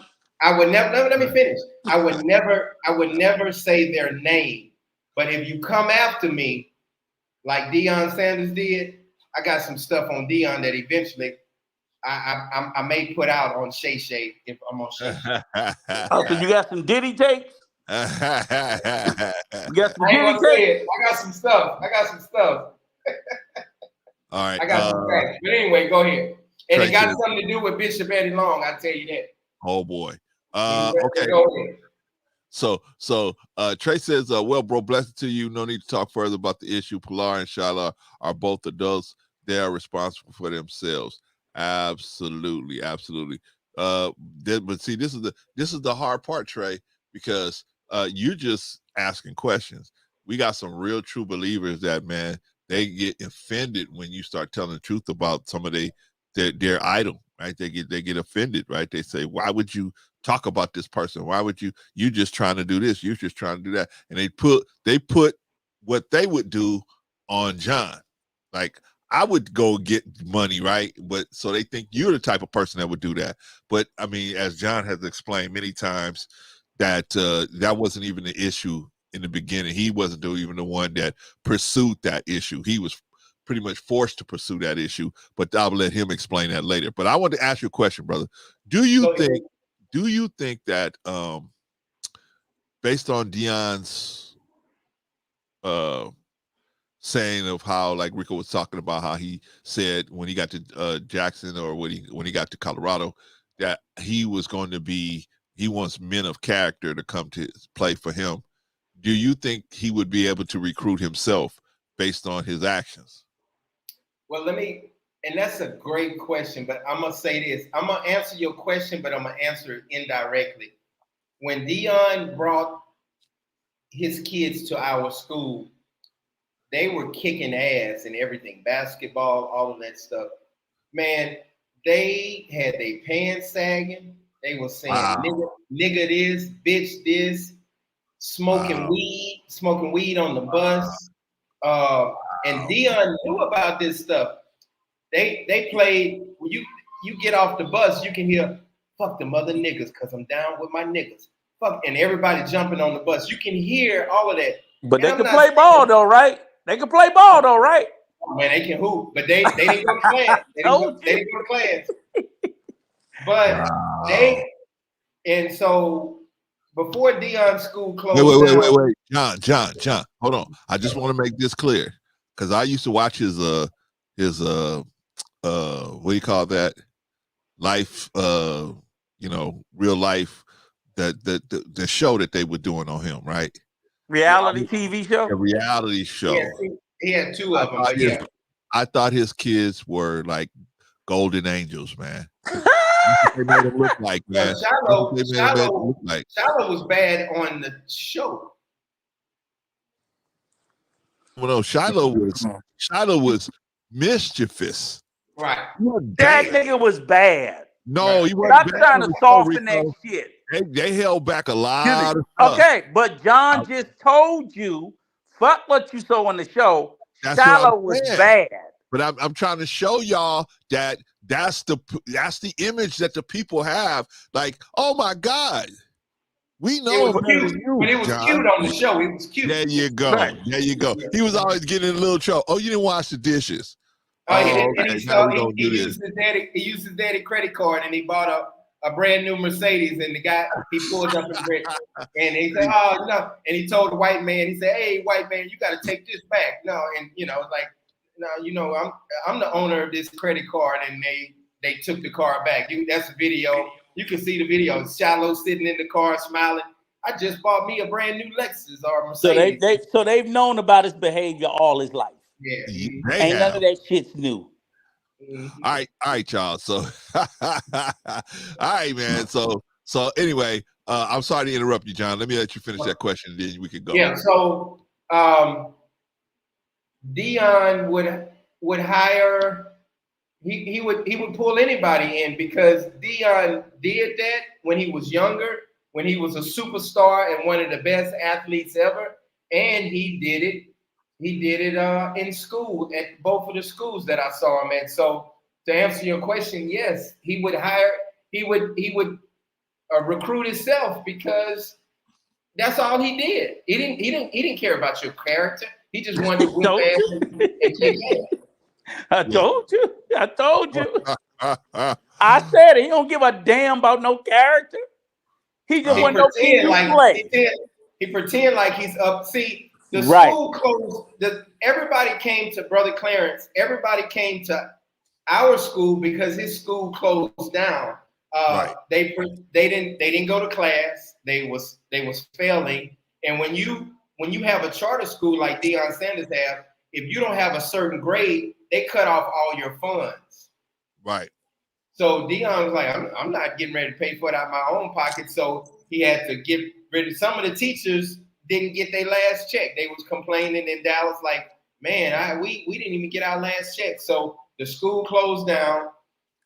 I would never, let me finish. I would never say their name. But if you come after me, like Deion Sanders did, I got some stuff on Deion that eventually I may put out on Shay Shay if I'm on Shay Shay. Oh, so you got some Diddy tapes? You got some I ain't Diddy gonna say tapes? it. I got some stuff. All right. I got some facts. But anyway, go ahead. And Trey it got says, something to do with Bishop Eddie Long, I tell you that. oh boy. Okay. Okay. Go ahead. So Trey says, well, bro, blessed to you. No need to talk further about the issue. Pilar and Shilo are both adults. They are responsible for themselves. Absolutely. But see, this is the hard part, Trey, because you're just asking questions. We got some real true believers that, man, they get offended when you start telling the truth about some of their idol, right? They get offended, right? They say, why would you talk about this person? Why would you just trying to do this? You're just trying to do that. And they put what they would do on John. Like, I would go get money, right? But so they think you're the type of person that would do that. But I mean, as John has explained many times, that that wasn't even the issue in the beginning. He wasn't even the one that pursued that issue. He was pretty much forced to pursue that issue, but I'll let him explain that later. But I want to ask you a question, brother. Do you think that based on Deion's saying of how, like Rico was talking about, how he said when he got to Jackson, or when he got to Colorado, that he wants men of character to come to play for him. Do you think he would be able to recruit himself based on his actions? Well, and that's a great question, but I'm going to say this. I'm going to answer your question, but I'm going to answer it indirectly. When Deion brought his kids to our school, they were kicking ass and everything, basketball, all of that stuff. Man, they had their pants sagging. They were saying, nigga this, bitch this, smoking weed on the bus. And Deion knew about this stuff. They played, when you get off the bus, you can hear, fuck the mother niggas, because I'm down with my niggas. Fuck, and everybody jumping on the bus. You can hear all of that. But they can play ball though, right? They can play ball though, right? Man, they can hoop, but they didn't go to class. They didn't go to class. But and so before Deion's school closed Wait. John, hold on. I just want to make this clear, because I used to watch his what do you call that? Life, real life, the show that they were doing on him, right? Reality TV show? A reality show. Yeah, he had two of them. I thought his kids were like golden angels, man. They made him look like, man. Shilo was bad on the show. Well, no, Shilo was mischievous. Right. That nigga was bad. No, he wasn't. Stop trying to soften that shit. They held back a lot of stuff. Okay, but John just told you, fuck what you saw on the show. Shilo was bad. But I'm trying to show y'all that that's the image that the people have. Like, oh my God, we know it was cute. When it was cute on the show, it was cute. There you go. Right. There you go. He was always getting in a little trouble. Oh, you didn't wash the dishes. He used his daddy credit card, and he bought a brand new Mercedes, and the guy, he pulled up his credit, and he said, oh, no, and he told the white man, he said, hey, white man, you got to take this back. No, and I'm the owner of this credit card, and they took the car back. That's a video. You can see the video. Shilo sitting in the car smiling. I just bought me a brand new Lexus or Mercedes. So they've known about his behavior all his life. Yeah. Ain't none of that shit's new. Mm-hmm. All right, y'all. So, all right, man. So anyway, I'm sorry to interrupt you, John. Let me let you finish that question, then we can go. Yeah. So, Deion would hire. He would pull anybody in, because Deion did that when he was younger, when he was a superstar and one of the best athletes ever, and he did it. He did it in school, at both of the schools that I saw him at. So to answer your question, yes, he would recruit himself, because that's all he did. He didn't care about your character. He just wanted to whoop ass and kick ass. I told you. I said it. He don't give a damn about no character. He just want no kid to play. He pretend like he's up. See, the Right. school closed. Everybody came to Brother Clarence. Everybody came to our school because his school closed down. Right. They didn't go to class. They was failing. And when you have a charter school like Deion Sanders have, if you don't have a certain grade, they cut off all your funds. Right. So Deion was like, I'm not getting ready to pay for it out of my own pocket. So he had to get rid of some of the teachers didn't get their last check. They was complaining in Dallas like, man, we didn't even get our last check. So the school closed down,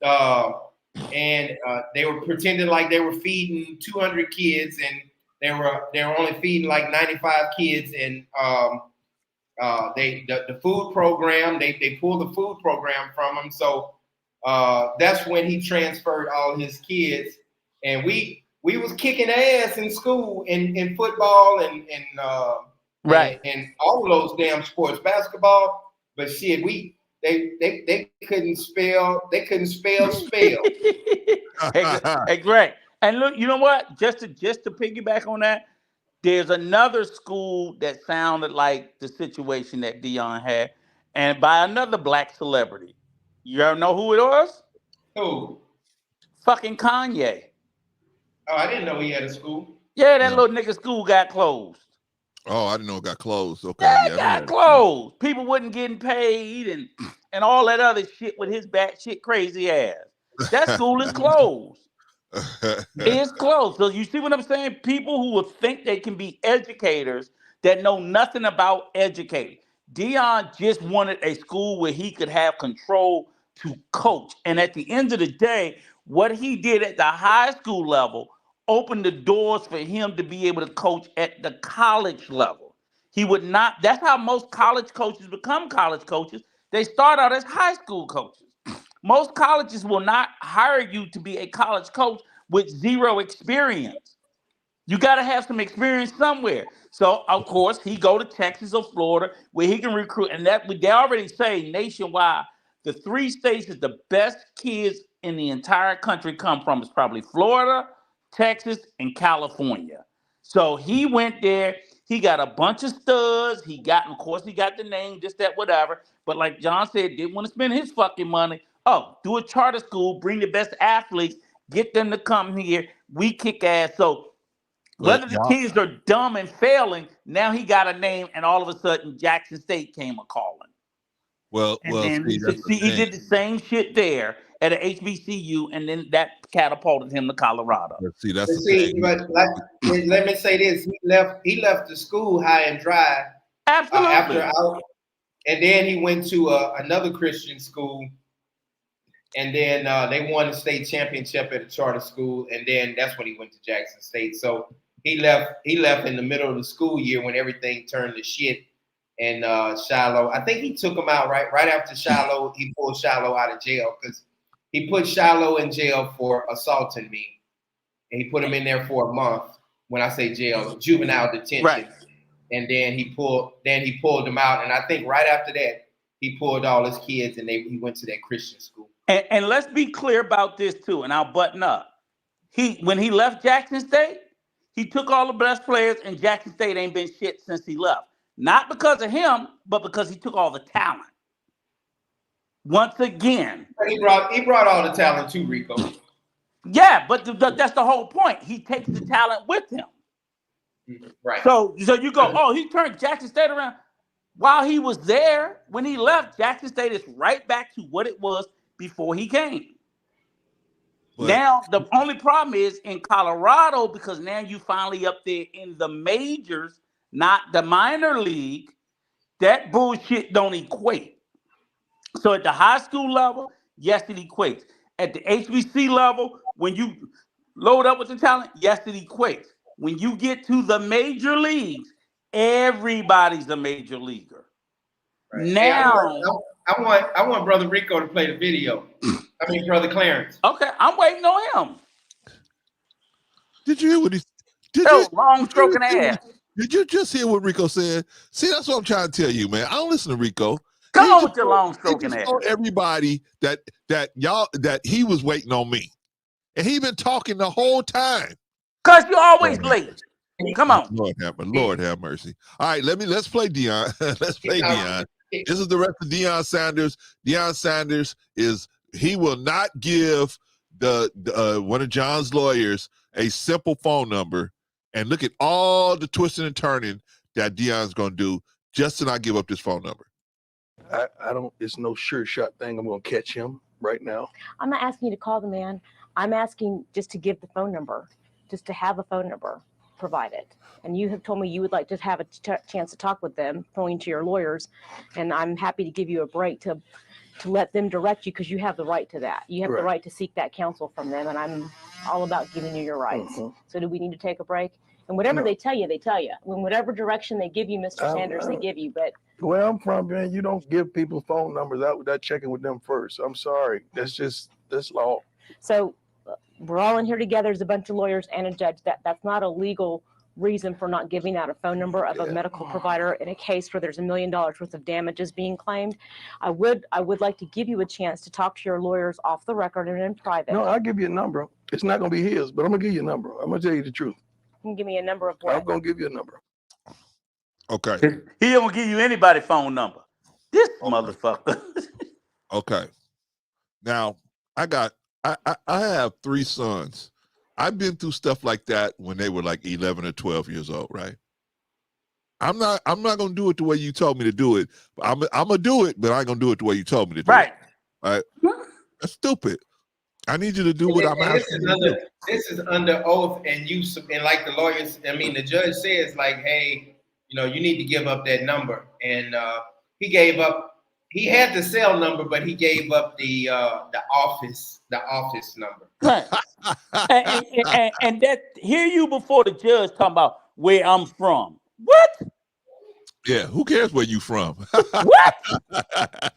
and they were pretending like they were feeding 200 kids, and they were only feeding like 95 kids. And the food program, they pulled the food program from them. So that's when he transferred all his kids, and we was kicking ass in school in football and right and all of those damn sports, basketball. But shit, they couldn't spell. They couldn't spell. Hey, Greg. And look, you know what? Just to piggyback on that, there's another school that sounded like the situation that Deion had, and by another black celebrity. You ever know who it was? Who? Fucking Kanye. Oh, I didn't know he had a school. Yeah, that little nigga school got closed. Oh, I didn't know it got closed. Okay, Yeah, it got closed. People wasn't getting paid and all that other shit with his batshit crazy ass. That school is closed. It's closed. So you see what I'm saying? People who would think they can be educators that know nothing about educating. Deion just wanted a school where he could have control to coach. And at the end of the day, what he did at the high school level opened the doors for him to be able to coach at the college level. He would not, that's how most college coaches become college coaches. They start out as high school coaches. Most colleges will not hire you to be a college coach with zero experience. You got to have some experience somewhere. So, of course, he go to Texas or Florida where he can recruit. And that they already say nationwide, the 3 states that the best kids in the entire country come from is probably Florida, Texas, and California. So he went there. He got a bunch of studs. Of course, he got the name, this, that, whatever. But like John said, didn't want to spend his fucking money. Oh, do a charter school, bring the best athletes, get them to come here. We kick ass. So whether the kids are dumb and failing, now he got a name, and all of a sudden Jackson State came a calling. He did the same shit there at an HBCU, and then that catapulted him to Colorado. But let me say this: he left the school high and dry. Absolutely. And then he went to another Christian school, and then they won the state championship at a charter school, and then that's when he went to Jackson State. So he left in the middle of the school year when everything turned to shit. And Shilo, I think he took him out right after Shilo. He pulled Shilo out of jail because he put Shilo in jail for assaulting me, and he put him in there for a month. When I say jail, juvenile detention. Right. And then he pulled him out, and I think right after that he pulled all his kids, and he went to that Christian school. And let's be clear about this too, and I'll button up. When he left Jackson State, he took all the best players, and Jackson State ain't been shit since he left. Not because of him, but because he took all the talent. Once again, he brought all the talent too, Rico. Yeah, but that's the whole point. He takes the talent with him. Right. So you go, oh, he turned Jackson State around. While he was there, when he left, Jackson State is right back to what it was before he came. But now, the only problem is in Colorado, because now you finally up there in the majors, not the minor league, that bullshit don't equate. So at the high school level, yes, it equates. At the HBC level, when you load up with the talent, yes, it equates. When you get to the major leagues, everybody's a major leaguer. Right. Now, I want Brother Rico to play the video. I mean, Brother Clarence. Okay, I'm waiting on him. Did you hear what he? Long stroking ass. Did you just hear what Rico said? See, that's what I'm trying to tell you, man. I don't listen to Rico. Come He on just with your told- long He stroking just ass. told everybody that he was waiting on me, and he been talking the whole time. Cause you're always Lord have late. Come on. Lord have mercy. All right, let's play Deion. Let's play Deion. This is the rest of Deion Sanders. Deion Sanders he will not give the one of John's lawyers a simple phone number, and look at all the twisting and turning that Deion's gonna do just to not give up this phone number. I don't, it's no sure shot thing. I'm going to catch him right now. I'm not asking you to call the man. I'm asking just to give the phone number, just to have a phone number provided. And you have told me you would like to have a chance to talk with them, pointing to your lawyers. And I'm happy to give you a break to let them direct you, because you have the right to that. You have the right to seek that counsel from them. And I'm all about giving you your rights. So do we need to take a break? And whatever they tell you, they tell you. When whatever direction they give you, Mr. Sanders, they give you. But where I'm from, man, you don't give people phone numbers out without checking with them first. I'm sorry. That's law. So we're all in here together as a bunch of lawyers and a judge. That's not a legal reason for not giving out a phone number of a medical provider in a case where there's $1 million worth of damages being claimed. I would like to give you a chance to talk to your lawyers off the record and in private. No, I'll give you a number. It's not going to be his, but I'm going to give you a number. I'm going to tell you the truth. You can give me a number of what? I'm going to give you a number. Okay. He don't give you anybody's phone number. This motherfucker. Okay. Now I have 3 sons. I've been through stuff like that when they were like 11 or 12 years old, right? I'm not gonna do it the way you told me to do it. I'm gonna do it, but I ain't gonna do it the way you told me to do it. Right? That's stupid. I need you to do what I'm asking you to do. This is under oath, and like the lawyers, I mean, the judge says like, hey, you need to give up that number. And he gave up, he had the cell number, but he gave up the office number. Right. and that, hear you before the judge talking about where I'm from. What? Yeah, who cares where you from? What?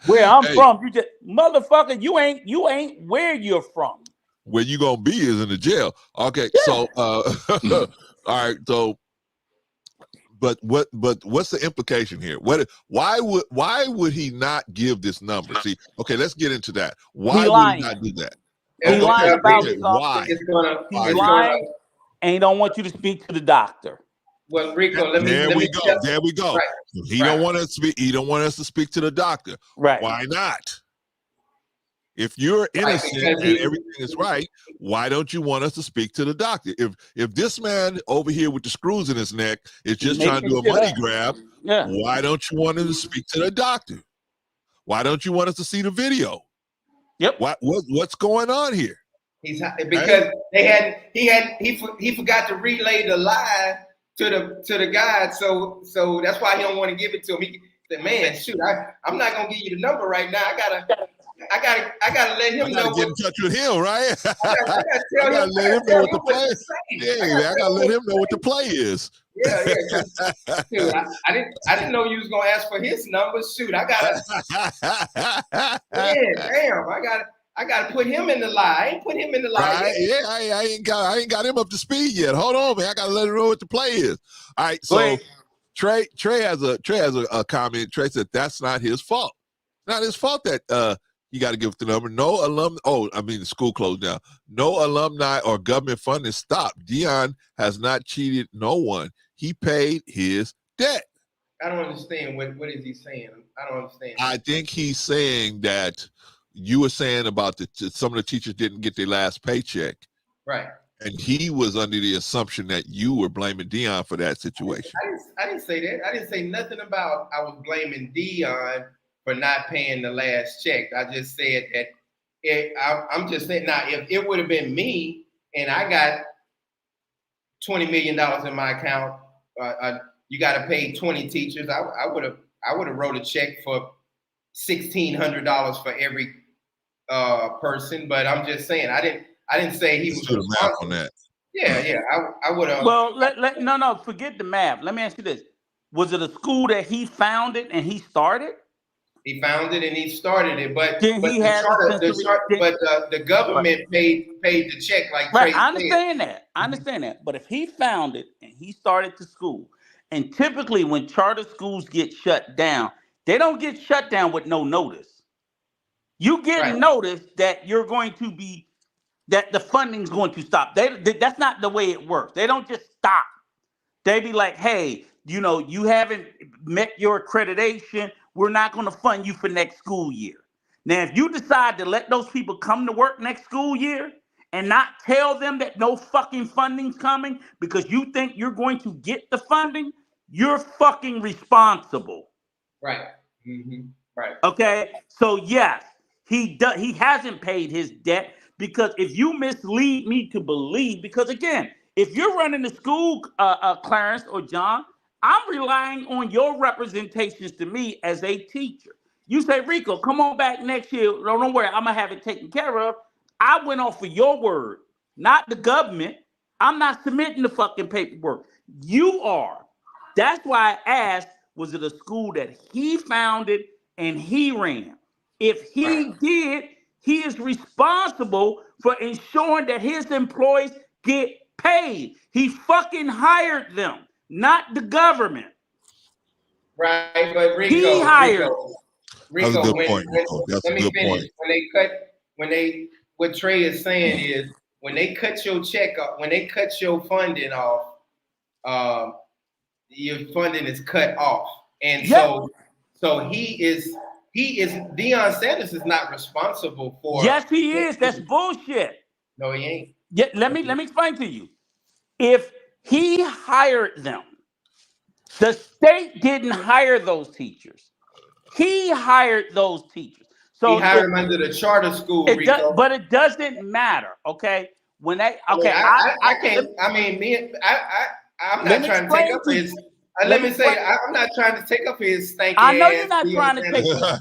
Where I'm from, you just motherfucker, you ain't where you're from. Where you gonna be is in the jail. Okay, so all right, so but what's the implication here? Why would he not give this number? See, okay, let's get into that. Why would he not do that? He lying about why? He's lying and he don't want you to speak to the doctor. Well, Rico, There we go. Right. He don't want us to speak. He don't want us to speak to the doctor. Right? Why not? If you're innocent and everything is right, why don't you want us to speak to the doctor? If this man over here with the screws in his neck is just trying to do a money grab, why don't you want him to speak to the doctor? Why don't you want us to see the video? Yep. What's going on here? Because he forgot to relay the lie to the guy, so that's why he don't want to give it to him. He said, "Man, shoot, I'm not gonna give you the number right now. I gotta let him know. Get in touch with him, right? I gotta let him know what the play is. Yeah, I gotta let him know what the play is. Yeah. Dude, I didn't know you was gonna ask for his number. Shoot, I gotta. Damn, I gotta put him in the lie. I ain't put him in the lie. Right? Yeah, I ain't got him up to speed yet. Hold on, man. I gotta let him know what the play is. All right, so Trey has a comment. Trey said that's not his fault. Not his fault that you got to give the number. No the school closed down. No alumni or government funding stopped. Deion has not cheated no one. He paid his debt. I don't understand. What is he saying? I don't understand. I think he's saying that you were saying about some of the teachers didn't get their last paycheck. Right. And he was under the assumption that you were blaming Deion for that situation. I didn't say that. I didn't say nothing about I was blaming Deion for not paying the last check. I just said that I'm just saying now, if it would have been me and I got $20 million in my account, you got to pay 20 teachers. I would have wrote a check for $1,600 for every person. But I'm just saying I didn't say he was do the math on that. Yeah. I would have. Well, no, forget the math. Let me ask you this: was it a school that he founded and he started? He founded and he started it, but the government paid the check. Like right, I understand that. But if he founded and he started the school, and typically when charter schools get shut down, They don't get shut down with no notice. You get notice that you're going to be, that the funding's going to stop. That's not the way it works. They don't just stop. They be like, hey, you know, you haven't met your accreditation. We're not going to fund you for next school year. Now, if you decide to let those people come to work next school year and not tell them that no fucking funding's coming because you think you're going to get the funding, you're fucking responsible. Right. Mm-hmm. Right. Okay. So yes, he hasn't paid his debt, because if you mislead me to believe, because again, if you're running the school, Clarence or John, I'm relying on your representations to me as a teacher. You say, Rico, come on back next year. Don't worry, I'm gonna have it taken care of. I went off of your word, not the government. I'm not submitting the fucking paperwork. You are. That's why I asked, was it a school that he founded and he ran? If he did, he is responsible for ensuring that his employees get paid. He fucking hired them, not the government. Right, but Rico, he hired. Rico, that's a good point, Rico. That's a good point. What Trey is saying is, when they cut your check off, when they cut your funding off, your funding is cut off, and so he is Deion Sanders is not responsible for. Yes, he is. That's bullshit. No, he ain't. Yeah, let me explain to you. If he hired them, the state didn't hire those teachers. He hired those teachers. So he hired them under the charter school, Rico. But it doesn't matter, okay? When they I'm not trying to take up his. Let me say, I'm not trying to take up his stanky. I know you're not trying to take up.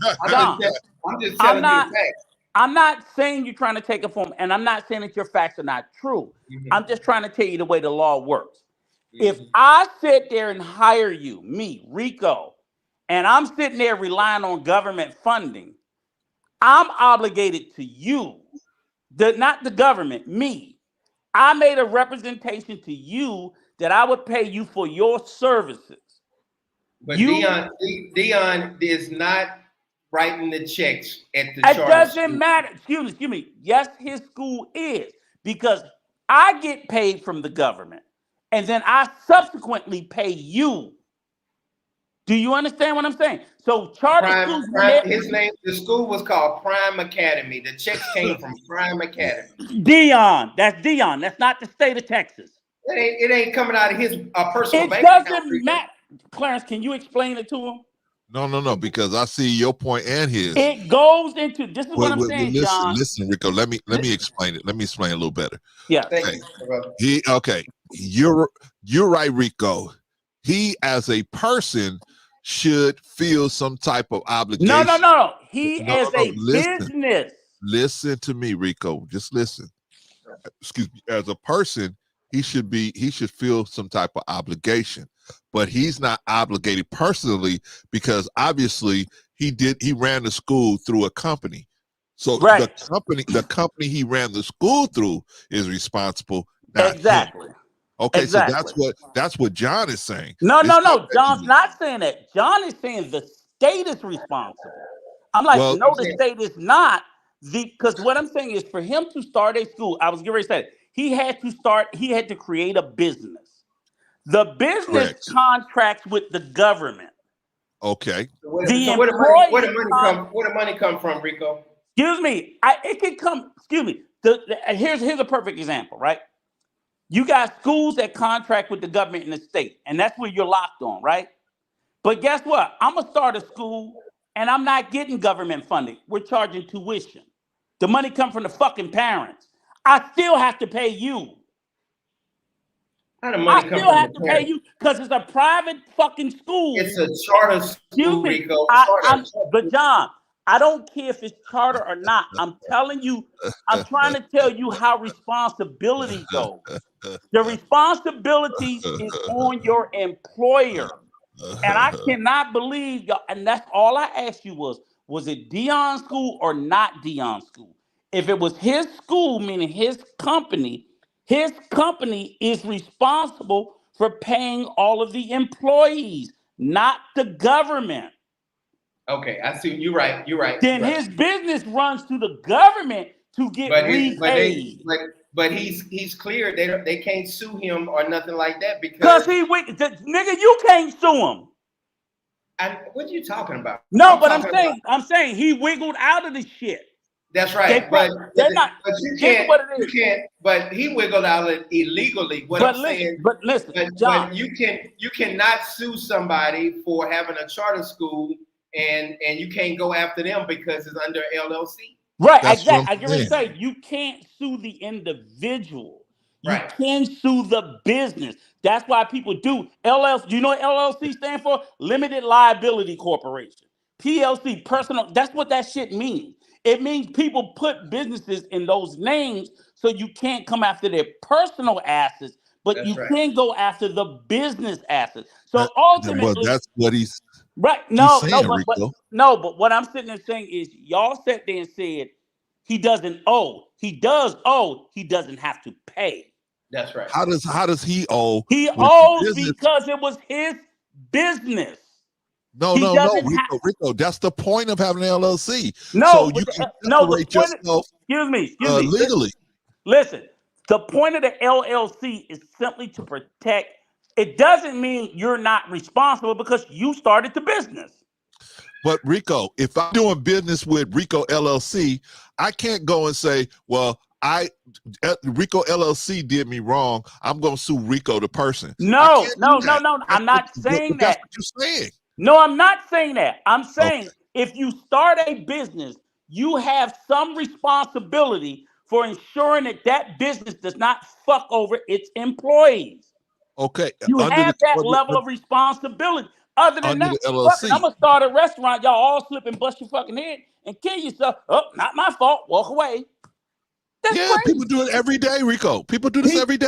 I'm just telling you facts. I'm not saying you're trying to take a form, and I'm not saying that your facts are not true. Mm-hmm. I'm just trying to tell you the way the law works. Mm-hmm. If I sit there and hire you, me, Rico, and I'm sitting there relying on government funding, I'm obligated to you, not the government, me. I made a representation to you that I would pay you for your services. But Deion is not writing the checks at the charter. It doesn't matter. Excuse me. Yes, his school is, because I get paid from the government, and then I subsequently pay you. Do you understand what I'm saying? So charter schools. The school was called Prime Academy. The checks came from Prime Academy. Deion. That's Deion. That's not the state of Texas. It ain't coming out of his personal bank account. It doesn't matter. Clarence, can you explain it to him? No, because I see your point and his. It goes into, this is what I'm saying, John. Listen, Rico, let me explain it. Let me explain it a little better. Yeah. Okay. You're right, Rico. He as a person should feel some type of obligation. No. Business. Listen to me, Rico. Just listen. Excuse me. As a person, he should feel some type of obligation, but he's not obligated personally, because obviously he ran the school through a company. So the company he ran the school through is responsible. Exactly. Him. Okay, exactly. So that's what John is saying. No. John's not saying that. John is saying the state is responsible. I'm like, no, the state is not. Because what I'm saying is, for him to start a school, I was getting ready to say it, he had to create a business. The business contracts with the government. Okay. Where the money come from, Rico? Excuse me. It can come. Excuse me. Here's a perfect example, right? You got schools that contract with the government in the state, and that's where you're locked on, right? But guess what? I'm gonna start a school, and I'm not getting government funding. We're charging tuition. The money comes from the fucking parents. I still have to pay you. How the money I still have to pay you because it's a private fucking school. It's a charter school, Rico. But John, I don't care if it's charter or not. I'm telling you, I'm trying to tell you how responsibility goes. The responsibility is on your employer. And I cannot believe y'all. And that's all I asked you was it Deion school or not Deion school? If it was his school, meaning his company is responsible for paying all of the employees, not the government. But what money come from, Rico? Excuse me. What money come from, Rico? Excuse me. Here's a perfect example, right? You got schools that contract with the government in the state, and that's where you're locked on, right? But guess what? I'm gonna start a school, and I'm not getting government funding. We're charging tuition. The money comes from the fucking parents. I still have to pay you. How the money come from the parents? Okay, I see. You're right. You're right. Then his business runs to the government to get repaid. But he's clear. They can't sue him or nothing like that Because because nigga, you can't sue him. what are you talking about? No, but I'm saying he wiggled out of the shit. That's right. They're not. But you This is what it you is. can't. But he wiggled out illegally. But listen, John. But you cannot sue somebody for having a charter school and you can't go after them because it's under LLC. Right, exactly. I was going to say you can't sue the individual. You can sue the business. That's why people do LLC. Do you know what LLC stands for? Limited Liability Corporation. PLC, personal. That's what that shit means. It means people put businesses in those names so you can't come after their personal assets, but you can go after the business assets. So ultimately, well, that's what he's right. But what I'm sitting there saying is y'all sat there and said he doesn't owe. He does owe. He doesn't have to pay. That's right. How does he owe? He owes because it was his business. No, Rico. That's the point of having an LLC. No, so you can separate yourself. Excuse me. Legally. Listen, the point of the LLC is simply to protect. It doesn't mean you're not responsible because you started the business. But Rico, if I'm doing business with Rico LLC, I can't go and say, well, Rico LLC did me wrong. I'm going to sue Rico the person. No. I'm not saying that. That's what you're saying. No, I'm not saying that. I'm saying if you start a business, you have some responsibility for ensuring that business does not fuck over its employees. Okay. You have that level of responsibility. Other than that, I'm going to start a restaurant. Y'all all slip and bust your fucking head and kill yourself. Oh, not my fault. Walk away. That's crazy. People do it every day, Rico. People do this every day.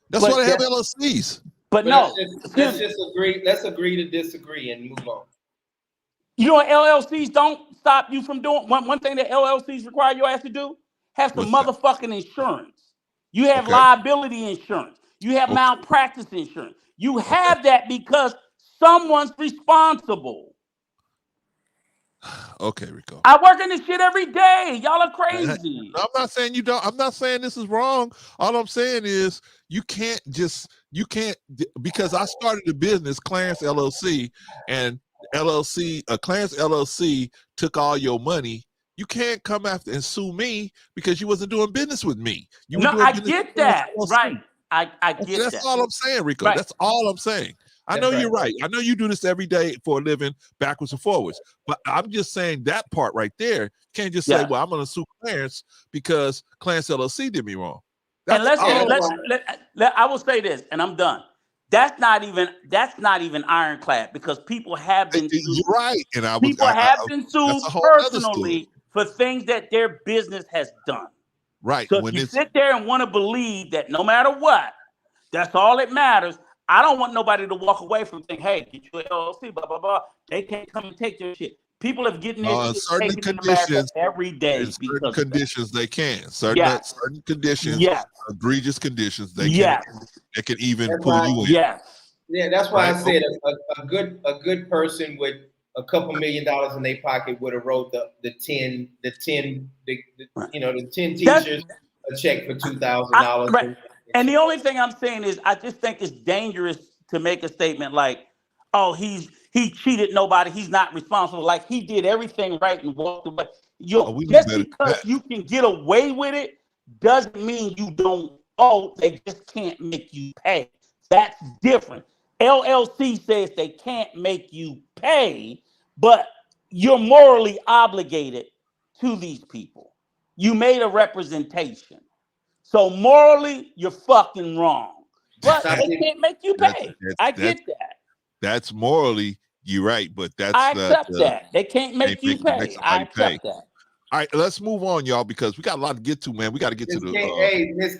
That's why they have LLCs. But no, let's just agree. Let's agree to disagree and move on. You know what LLCs don't stop you from doing? One thing that LLCs require your ass to do? Have some motherfucking insurance. You have liability insurance. You have malpractice insurance. You have that because someone's responsible. Okay, Rico. I work in this shit every day. Y'all are crazy. I'm not saying you don't. I'm not saying this is wrong. All I'm saying is you can't because I started a business, Clarence LLC, and Clarence LLC took all your money. You can't come after and sue me because you wasn't doing business with me. I get that. Right. I get that. That's all I'm saying, Rico. Right. That's all I'm saying. I know you're right. I know you do this every day for a living, backwards and forwards. But I'm just saying that part right there. You can't just say, well, I'm going to sue Clarence because Clarence LLC did me wrong. And I will say this, and I'm done. That's not even ironclad because people have been sued. You're right. And people have been sued personally for things that their business has done. Right. So if you sit there and want to believe that no matter what, that's all that matters. I don't want nobody to walk away from saying, hey, get you an LLC, blah, blah, blah. They can't come and take your shit. People have getting their shit taken in America every day. Certain conditions they can. Certain conditions, egregious conditions, they can even pull you in. Yeah, that's why I said a good person with a couple $1 million in their pocket would have wrote the 10 teachers a check for $2,000. Right. And the only thing I'm saying is I just think it's dangerous to make a statement like, oh, he cheated nobody, he's not responsible. Like he did everything right and walked away. Just because you can get away with it doesn't mean you don't owe. They just can't make you pay. That's different. LLC says they can't make you pay, but you're morally obligated to these people. You made a representation. So morally, you're fucking wrong. But they can't make you pay. I get that. That's morally, you're right, but that's I accept that. They can't make you pay. I accept that. All right, let's move on, y'all, because we got a lot to get to, man. We got to get to the. Hey, Miss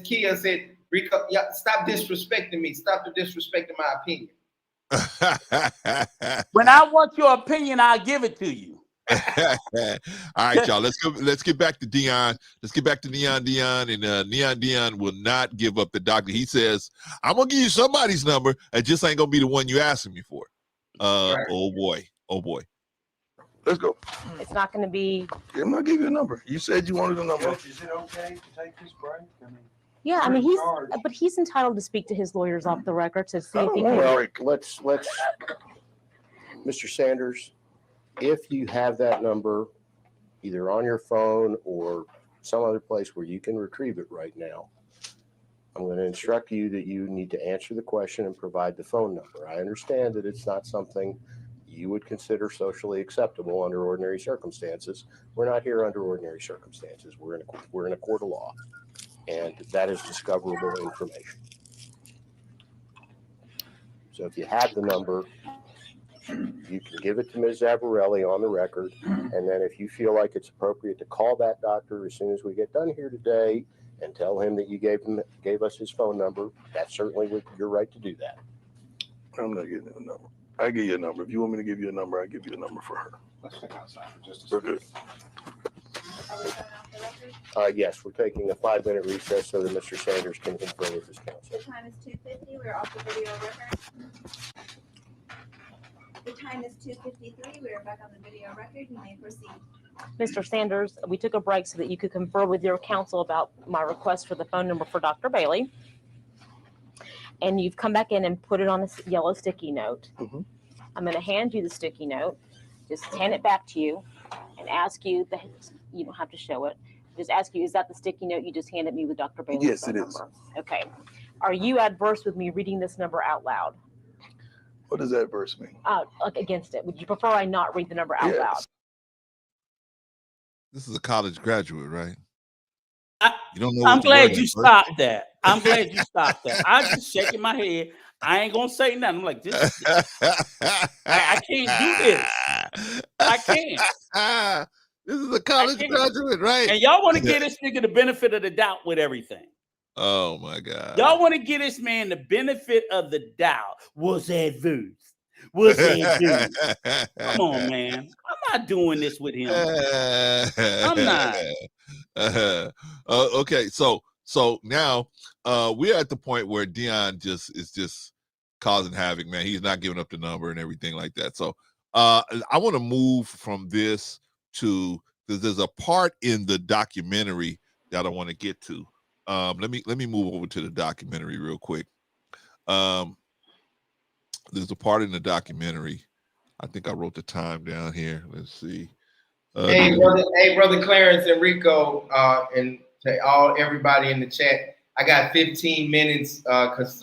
Kia said, Rico, stop disrespecting me. Stop disrespecting my opinion. When I want your opinion, I'll give it to you. All right, y'all. Let's get back to Deion. Let's get back to Deion. And Deion will not give up the doctor. He says, "I'm gonna give you somebody's number. It just ain't gonna be the one you asking me for." Oh boy. Let's go. It's not going to be. I'm gonna give you a number. You said you wanted a number. Judge, is it okay to take this break? I mean, Yeah, I mean, he's entitled to speak to his lawyers off the record to see if he can. Well, let's, Mr. Sanders, if you have that number either on your phone or some other place where you can retrieve it right now, I'm going to instruct you that you need to answer the question and provide the phone number. I understand that it's not something you would consider socially acceptable under ordinary circumstances. We're not here under ordinary circumstances. We're in a court of law, and that is discoverable information. So if you have the number, you can give it to Ms. Zavarelli on the record, and then if you feel like it's appropriate to call that doctor as soon as we get done here today and tell him that you gave us his phone number, that's certainly your right to do that. I'm not getting a number. I give you a number. If you want me to give you a number, I give you a number for her. let's step outside for just a We're second. good. Yes, we're taking a 5-minute recess so that Mr. Sanders can confer with his counsel. The time is 2:50. We're off the video record. The time is 2:53. We are back on the video record. You may proceed. Mr. Sanders, we took a break so that you could confer with your counsel about my request for the phone number for Dr. Bailey. And you've come back in and put it on a yellow sticky note. Mhm. I'm going to hand you the sticky note. Just hand it back to you and ask you, you don't have to show it. Just ask you, is that the sticky note you just handed me with Dr. Bailey's Yes, phone it is. number? Okay. Are you adverse with me reading this number out loud? What does that verse mean? Like against it? Would you prefer I not read the number out loud? Yes. This is a college graduate, right? I- You don't know. I'm what the glad word you is, right? stopped that. I'm glad you stopped that. I'm just shaking my head. I ain't gonna say nothing. I'm like, this. I can't do this. I can't. This is a college can't. graduate, right? And y'all want to give this nigga the benefit of the doubt with everything. Oh my God. Y'all want to give this man the benefit of the doubt. Was adverse. Was adverse. Come on, man. I'm not doing this with him. I'm not. Okay, so now we're at the point where Deion is just causing havoc, man. He's not giving up the number and everything like that. So I want to move from this to there's a part in the documentary that I want to get to. Let me move over to the documentary real quick. There's a part in the documentary. I think I wrote the time down here. Let's see. Hey, brother Clarence and Rico, and to everybody in the chat. I got 15 minutes because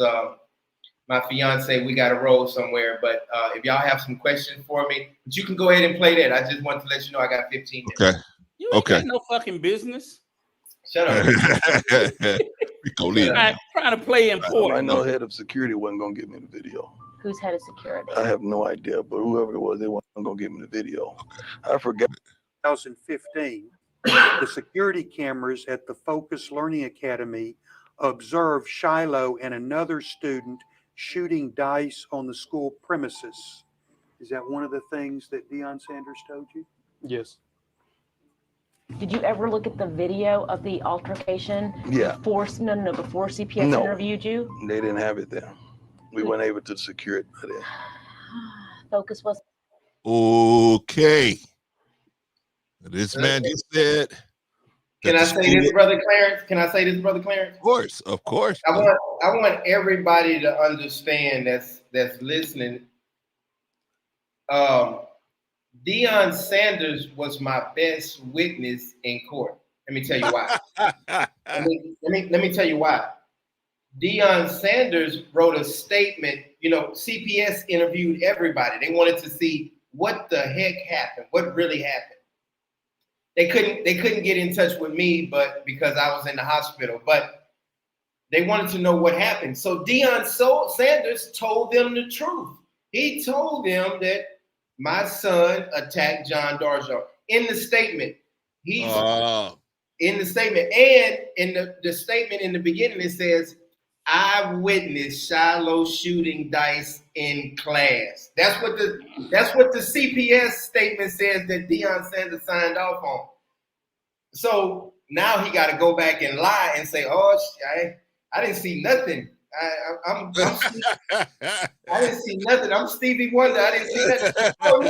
my fiance, we got to roll somewhere. But if y'all have some questions for me, but you can go ahead and play that. I just want to let you know I got 15 minutes. Okay. You ain't got no fucking business. Shut up. Rico, leave. Trying to play I important. know head of security wasn't gonna give me the video. Who's head of security? I have no idea, but whoever it was, they weren't gonna give me the video. I forgot. 2015, the security cameras at the Focus Learning Academy observed Shilo and another student shooting dice on the school premises. Is that one of the things that Deion Sanders told you? Yes. Did you ever look at the video of the altercation? Yeah. Before CPS No. interviewed you? They didn't have it there. We weren't able to secure it by then. Focus was. Okay. This man just said. Can I say this, brother Clarence? Can I say this, brother Clarence? Of course. I want everybody to understand that's listening. Deion Sanders was my best witness in court. Let me tell you why. let me tell you why. Deion Sanders wrote a statement. You know, CPS interviewed everybody. They wanted to see what the heck happened, what really happened. They couldn't get in touch with me, but because I was in the hospital, but they wanted to know what happened. So Deion Sanders told them the truth. He told them that my son attacked John Darjean in the statement. He's in the statement, and in the statement in the beginning it says, "I witnessed Shilo shooting dice in class." That's what the CPS statement says that Deion Sanders signed off on. So now he got to go back and lie and say, "Oh, I didn't see nothing. I didn't see nothing. I'm Stevie Wonder. I didn't see nothing." Oh,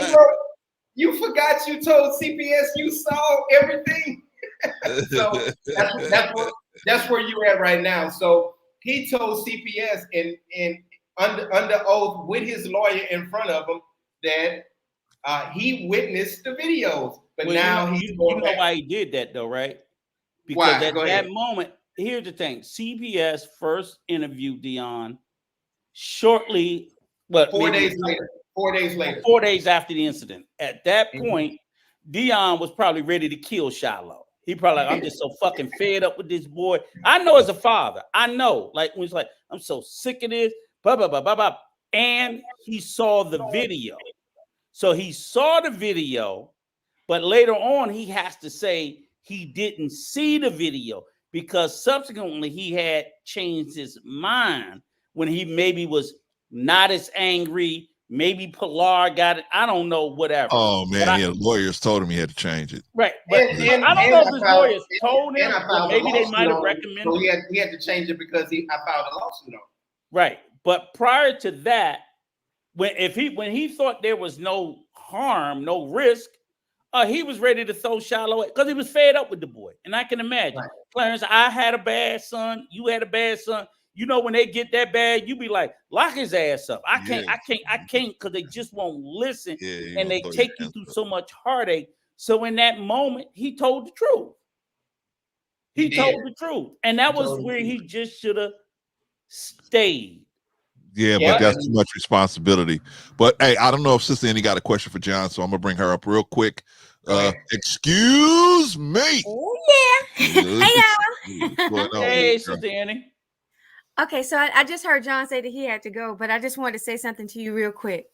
You forgot you told CPS you saw everything. So that's where you're at right now. So he told CPS and under oath with his lawyer in front of him that he witnessed the videos. But Well, now you know why he did that though, right? Because Why? at Go that ahead. moment, here's the thing: CPS first interviewed Deion shortly, what 4 maybe days later. 4 days later. 4 days after the incident. At that point, Deion was probably ready to kill Shilo. He probably like, I'm just so fucking fed up with this boy. I know as a father, I know, like when it's like, I'm so sick of this, blah, blah, blah, blah, blah. And he saw the video. So he saw the video, but later on, he has to say he didn't see the video because subsequently he had changed his mind when he maybe was not as angry. Maybe Pilar got it. I don't know, whatever. Oh man, yeah, the lawyers told him he had to change it. Right, but I don't know if his lawyers told him, or maybe they might have recommended. So he had to change it because I filed a lawsuit on him. Right, but prior to that, when he thought there was no harm, no risk, he was ready to throw Shilo because he was fed up with the boy. And I can imagine, right. Clarence, I had a bad son. You had a bad son. You know, when they get that bad, you be like, lock his ass up. I can't, because they just won't listen. Yeah, and they take you through so much heartache. So in that moment, he told the truth. He told the truth. And that was where he just should have stayed. Yeah, but that's too much responsibility. But hey, I don't know if Sister Annie got a question for John, so I'm gonna bring her up real quick. Excuse me. Oh yeah. Hey y'all. Hey, Sister Annie. Okay, so I just heard John say that he had to go, but I just wanted to say something to you real quick.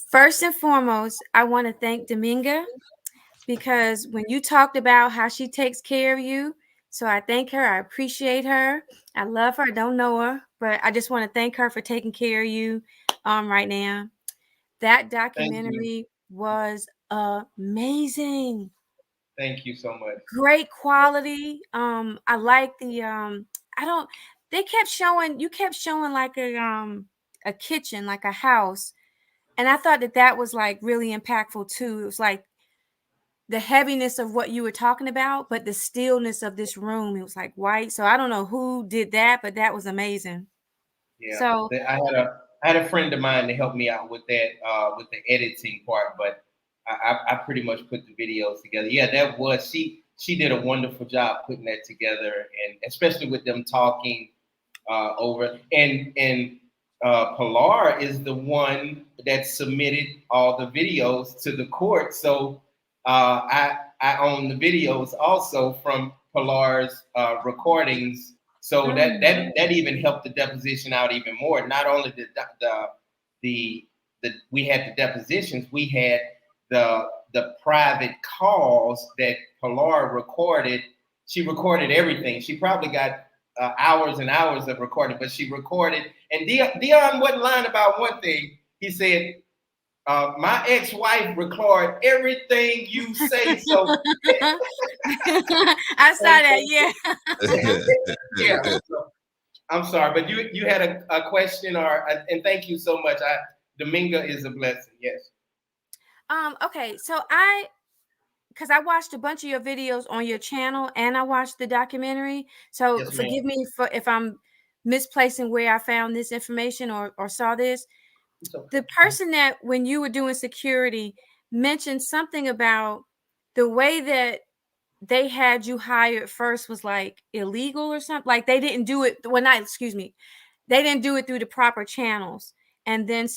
First and foremost, I want to thank Dominga because when you talked about how she takes care of you, so I thank her. I appreciate her. I love her. I don't know her, but I just want to thank her for taking care of you right now. That documentary was amazing. Thank you so much. Great quality. I like the you kept showing like a kitchen, like a house. And I thought that was like really impactful too. It was like the heaviness of what you were talking about, but the stillness of this room. It was like white. So I don't know who did that, but that was amazing. Yeah. So I had a friend of mine to help me out with that, with the editing part, but I pretty much put the videos together. Yeah, that was she did a wonderful job putting that together, and especially with them talking over and Pilar is the one that submitted all the videos to the court. So I own the videos also from Pilar's recordings. So that even helped the deposition out even more. Not only the we had the depositions, we had the private calls that Pilar recorded. She recorded everything. She probably got hours and hours of recording, but she recorded. And Deion wasn't lying about one thing. He said, my ex-wife record everything you say. So I saw that, yeah. Yeah. So, I'm sorry, but you had a question and thank you so much. Dominga is a blessing. Yes. Okay, so because I watched a bunch of your videos on your channel and I watched the documentary. So yes, forgive me if I'm misplacing where I found this information or saw this. Okay. The person that when you were doing security mentioned something about the way that they had you hired first was like illegal or something. Like they didn't do it. Well, they didn't do it through the proper channels. And then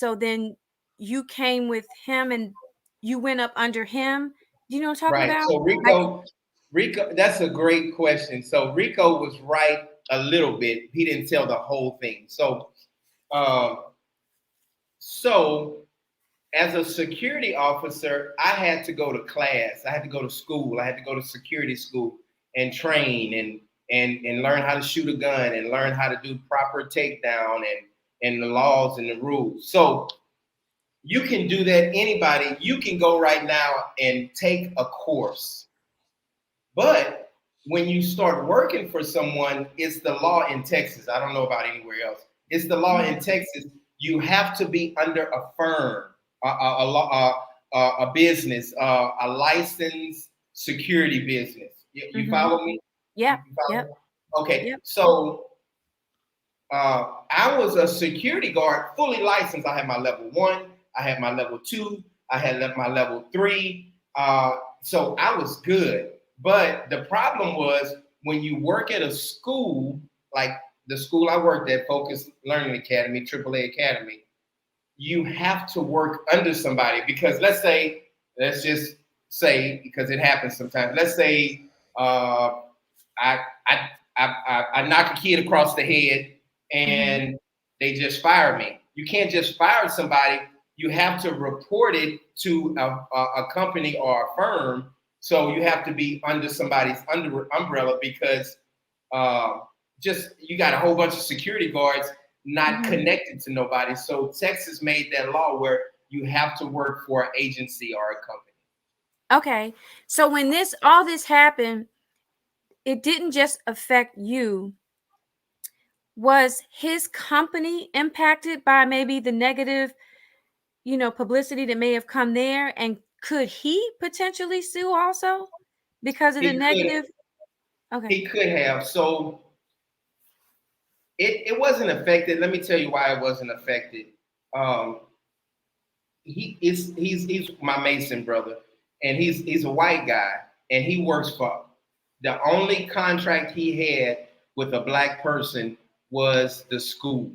you came with him and you went up under him. Do you know what I'm talking about? So Rico, that's a great question. So Rico was right a little bit. He didn't tell the whole thing. So, as a security officer, I had to go to class. I had to go to school. I had to go to security school and train and learn how to shoot a gun and learn how to do proper takedown and the laws and the rules. So you can do that. Anybody, you can go right now and take a course. But when you start working for someone, it's the law in Texas. I don't know about anywhere else. It's the law in Texas. You have to be under a firm, a business, a licensed security business. You follow me? Yeah. Yep. Okay. Yep. So I was a security guard, fully licensed. I had my level 1, I had my level 2, I had my level 3. So I was good. But the problem was when you work at a school, like the school I worked at, Focus Learning Academy, AAA Academy, you have to work under somebody because let's just say, because it happens sometimes. Let's say I knock a kid across the head and they just fire me. You can't just fire somebody. You have to report it to a company or a firm. So you have to be under somebody's umbrella because you got a whole bunch of security guards not connected to nobody. So Texas made that law where you have to work for an agency or a company. Okay. So when all this happened, it didn't just affect you. Was his company impacted by maybe the negative, publicity that may have come there? And could he potentially sue also because of the negative? Okay. He could have. So it wasn't affected. Let me tell you why it wasn't affected. He's my Mason brother, and he's a white guy, and he works for the only contract he had with a black person was the school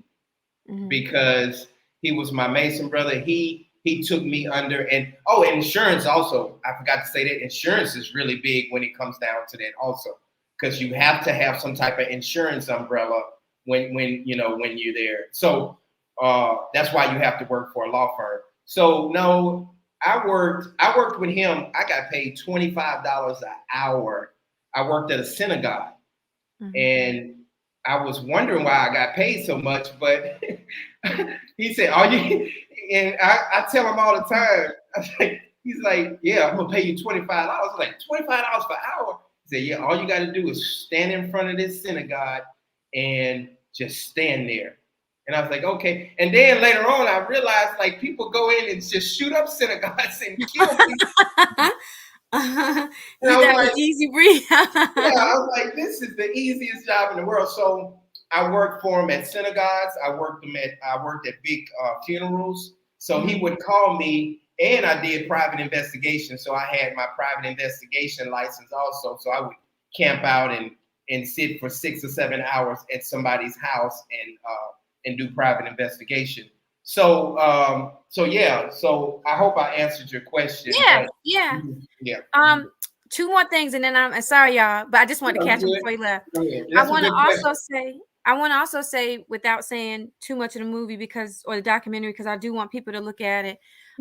because he was my Mason brother. He took me under, and insurance also. I forgot to say that insurance is really big when it comes down to that also, because you have to have some type of insurance umbrella when you're there. So that's why you have to work for a law firm. So no, I worked with him. I got paid $25 an hour. I worked at a synagogue, and I was wondering why I got paid so much, but he said, and I tell him all the time, he's like, yeah, I'm gonna pay you $25. I was like, $25 per hour? He said, yeah, all you gotta do is stand in front of this synagogue and just stand there. And I was like, okay. And then later on, I realized like people go in and just shoot up synagogues and kill people. That was easy breathe. I was like, this is the easiest job in the world. So I worked for him at synagogues. I worked at big funerals. So he would call me, and I did private investigation. So I had my private investigation license also. So I would camp out and sit for 6 or 7 hours at somebody's house and do private investigation. So So I hope I answered your question. Yeah. Two more things, and then I'm sorry, y'all, but I just want to catch him before he left. I want to also say, without saying too much of the movie or the documentary, because I do want people to look at it.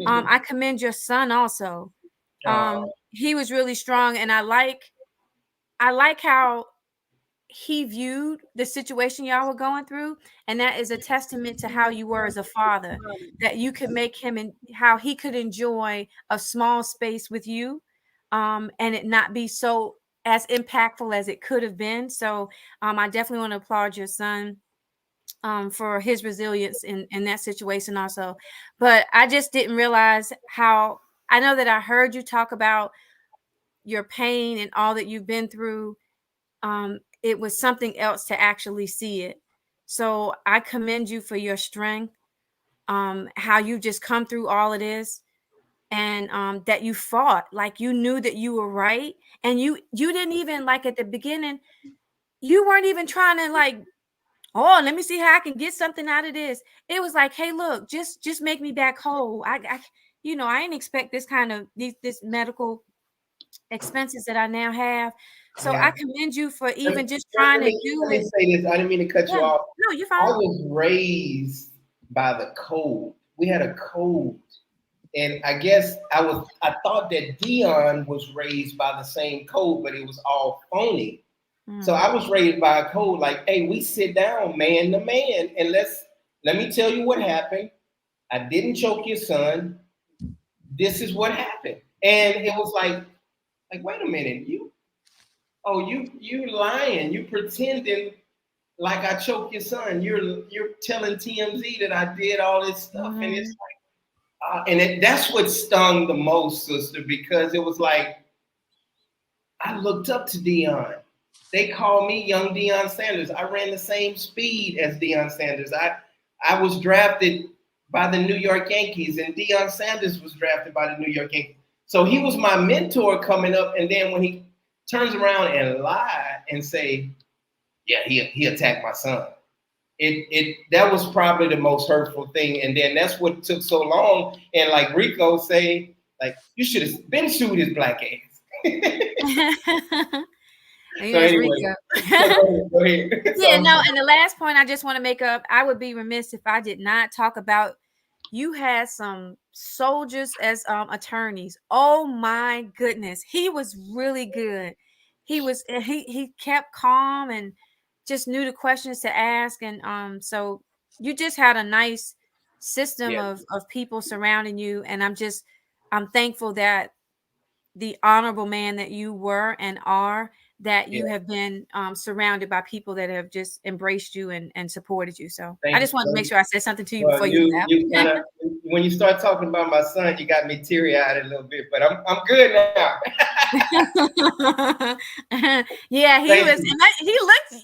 I commend your son also. He was really strong, and I like how he viewed the situation y'all were going through, and that is a testament to how you were as a father, that you could make him and how he could enjoy a small space with you, and it not be so as impactful as it could have been. So I definitely want to applaud your son for his resilience in that situation also. But I just didn't realize how, I know that I heard you talk about your pain and all that you've been through. It was something else to actually see it. So I commend you for your strength, how you just come through all of this, and that you fought, like you knew that you were right, and you didn't even, like at the beginning, you weren't even trying to like, oh, let me see how I can get something out of this. It was like, hey, look, just make me back whole. I didn't expect this kind of this medical expenses that I now have. So I commend you for even just trying to do it. Let me say this. I didn't mean to cut you off. No, you're fine. I was raised by the code. We had a code. And I guess I thought that Deion was raised by the same code, but it was all phony. So I was raised by a code like, hey, we sit down man to man, and let me tell you what happened. I didn't choke your son. This is what happened. And it was like, wait a minute, you lying, you pretending like I choked your son. You're telling TMZ that I did all this stuff, and it's like, And that's what stung the most, sister, because it was like, I looked up to Deion. They called me young Deion Sanders. I ran the same speed as Deion Sanders. I was drafted by the New York Yankees, and Deion Sanders was drafted by the New York Yankees. So he was my mentor coming up, and then when he turns around and lie and say, yeah, he attacked my son. That was probably the most hurtful thing. And then that's what took so long. And like Rico say, like, you should have been sued his black ass. So anyway, go ahead. Yeah, no, and the last point I just want to make up, I would be remiss if I did not talk about, you had some soldiers as attorneys. Oh my goodness. He was really good. He kept calm and just knew the questions to ask. And so you just had a nice system of people surrounding you. And I'm thankful that the honorable man that you were and are, that you have been surrounded by people that have just embraced you and supported you. So I just wanted to make sure I said something to you before you left. When you start talking about my son, you got me teary-eyed a little bit, but I'm good now. Yeah, he was.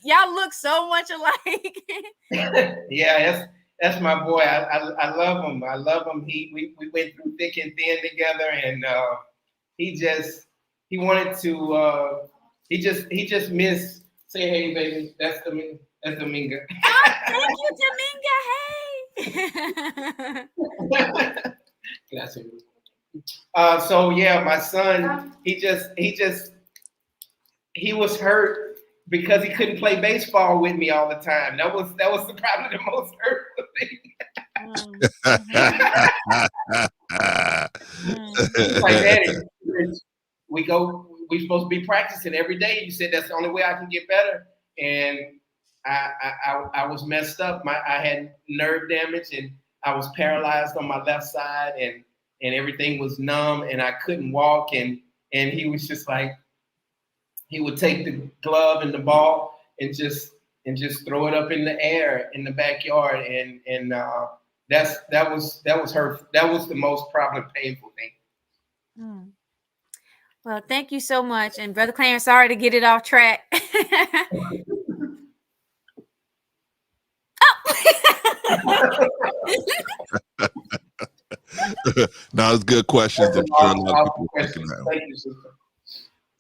Y'all look so much alike. Yeah, that's my boy. I love him. I love him. We went through thick and thin together, and he just missed. Say hey, baby. That's Dominga. Oh, thank you, Dominga. Hey. So yeah, my son, he was hurt because he couldn't play baseball with me all the time. That was probably the most hurtful thing. Like, Daddy, we supposed to be practicing every day. You said that's the only way I can get better. And I was messed up. I had nerve damage, and I was paralyzed on my left side, and everything was numb, and I couldn't walk. And he was just like, he would take the glove and the ball and just throw it up in the air in the backyard, and that was hurtful. That was the most probably painful thing. Well, thank you so much. And Brother Clarence, sorry to get it off track. No, it's good questions. I'm sure a lot of people are thinking that. Thank you, sister.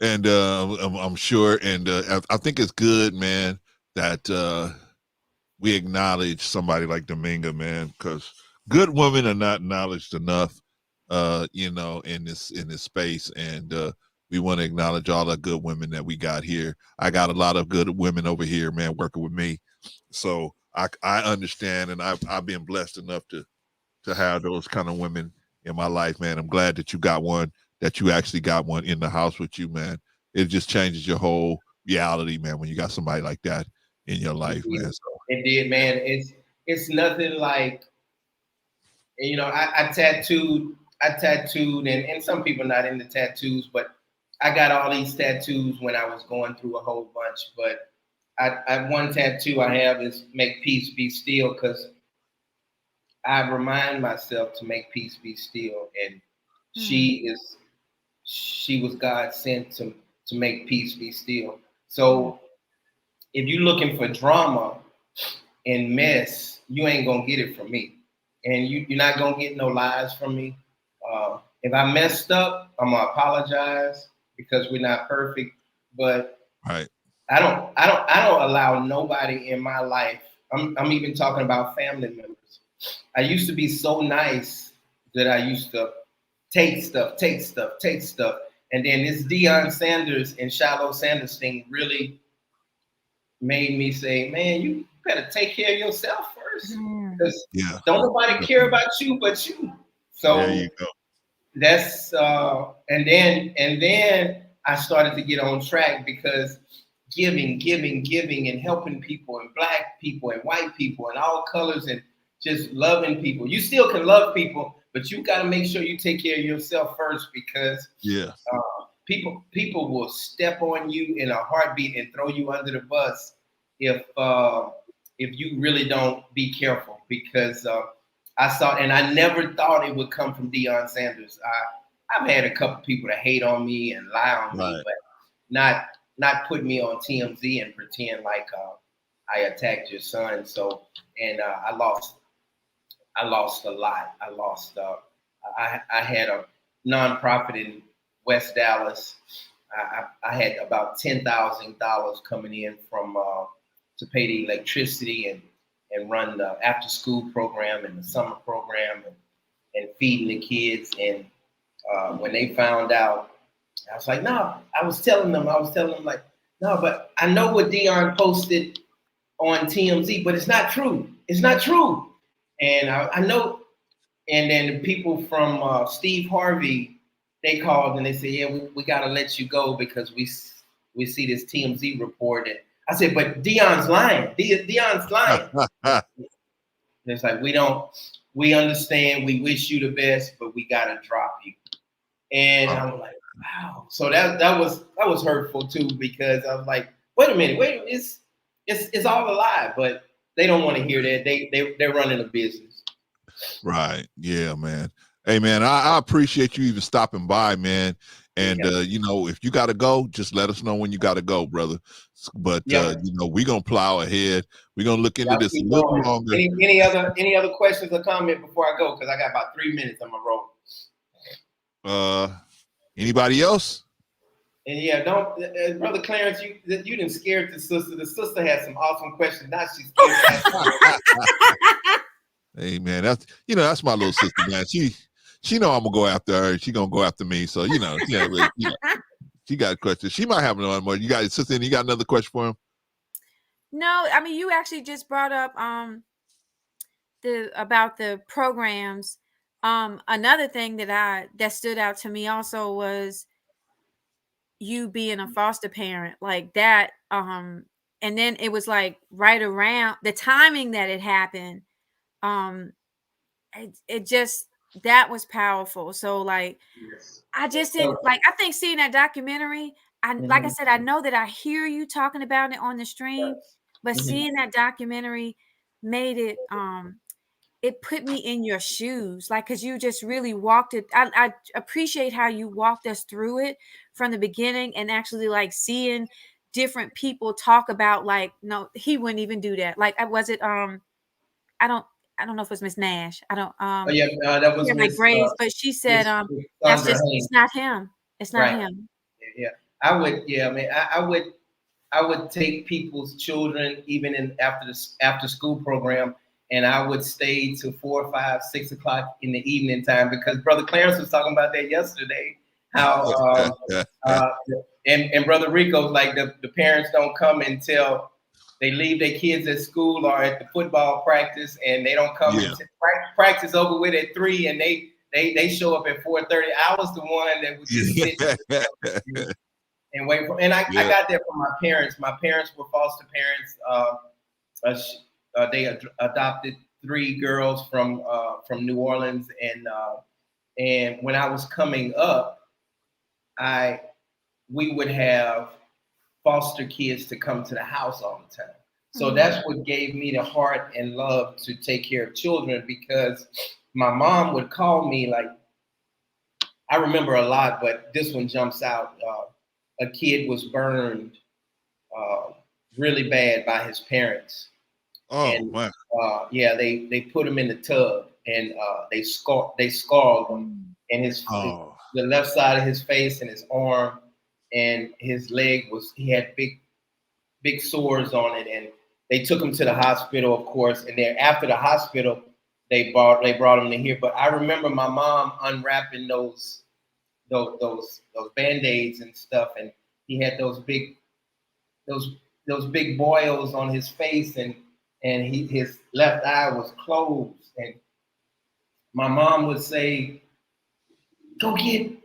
And I'm sure, and I think it's good, man, that we acknowledge somebody like Dominga, man, because good women are not acknowledged enough, in this space, and we want to acknowledge all the good women that we got here. I got a lot of good women over here, man, working with me, so I understand, and I've been blessed enough to have those kind of women in my life, man. I'm glad that you got one. That you actually got one in the house with you, man. It just changes your whole reality, man, when you got somebody like that in your life, man. So. It did, man. It's nothing like, I tattooed, and some people not into tattoos, but I got all these tattoos when I was going through a whole bunch. But one tattoo I have is "Make Peace Be Still," because I remind myself to make peace be still, and she was God sent to make peace be still. So if you're looking for drama and mess, you ain't gonna get it from me, and you're not gonna get no lies from me. If I messed up, I'm gonna apologize because we're not perfect. But right. I don't allow nobody in my life. I'm even talking about family members. I used to be so nice that I used to take stuff. And then this Deion Sanders and Shilo Sanders thing really made me say, man, you better take care of yourself first. Because don't nobody care about you but you. So there you go. That's and then I started to get on track because giving and helping people, and black people and white people and all colors, and just loving people. You still can love people, but you got to make sure you take care of yourself first, because people will step on you in a heartbeat and throw you under the bus if you really don't be careful. Because I saw, and I never thought it would come from Deion Sanders. I've had a couple people to hate on me and lie on me, but not put me on TMZ and pretend like I attacked your son. So, and I lost a lot. I had a nonprofit in West Dallas. I had about $10,000 coming in from to pay the electricity and run the after school program and the summer program and feeding the kids. And when they found out, I was like, no, I was telling them like, no, but I know what Deion posted on TMZ, but it's not true. It's not true. And I know. And then the people from Steve Harvey, they called and they said, yeah, we got to let you go because we see this TMZ report. And I said, but Deion's lying. Deion's lying. It's like, we understand, we wish you the best, but we got to drop you. And I'm like, wow. So that was hurtful too, because I was like, wait a minute, it's all a lie, but they don't want to hear that. They're running a business. Right. Yeah, man. Hey, man, I appreciate you even stopping by, man. And, you know, if you got to go, just let us know when you got to go, brother. But, you know, we're going to plow ahead. We're going to look into this a little longer. Any other questions or comment before I go? Because I got about 3 minutes on my roll. Anybody else? And yeah, don't, Brother Clarence, you didn't scare the sister. The sister has some awesome questions. Now she's scared. Hey, man, that's my little sister, man. She know I'm gonna go after her. She gonna go after me. So you know, she got a question. She might have another one. You got sister, you got another question for him? No, I mean, you actually just brought up about the programs. Another thing that stood out to me also was you being a foster parent like that. And then it was like right around the timing that it happened. It just, that was powerful. So like, I just didn't like, I think seeing that documentary, like I said, I know that I hear you talking about it on the stream, but seeing that documentary made it, it put me in your shoes, like, cause you just really walked it. I appreciate how you walked us through it from the beginning and actually like seeing different people talk about like, no, he wouldn't even do that. Like, was it, I don't know if it was Miss Nash. I don't. That was Miss Grace, but she said, "That's just it's not him. It's not him." Yeah, I would. Yeah, I mean, I would take people's children even in after school program, and I would stay till 4, 5, 6 o'clock in the evening time because Brother Clarence was talking about that yesterday. How and Brother Rico's like the parents don't come until they leave their kids at school or at the football practice, and they don't come until practice over with at 3, and they show up at 4:30. I was the one that was just sitting and wait for. And I got that from my parents. My parents were foster parents. They adopted 3 girls from New Orleans, and when I was coming up, we would have foster kids to come to the house all the time. So that's what gave me the heart and love to take care of children, because my mom would call me, like, I remember a lot, but this one jumps out. A kid was burned really bad by his parents. Oh, and, wow. They put him in the tub and they scalded him, and the left side of his face and his arm and his leg he had big sores on it, and they took him to the hospital, of course. And then after the hospital, they brought him to here. But I remember my mom unwrapping those Band-Aids and stuff, and he had those big boils on his face, and his left eye was closed. And my mom would say, go get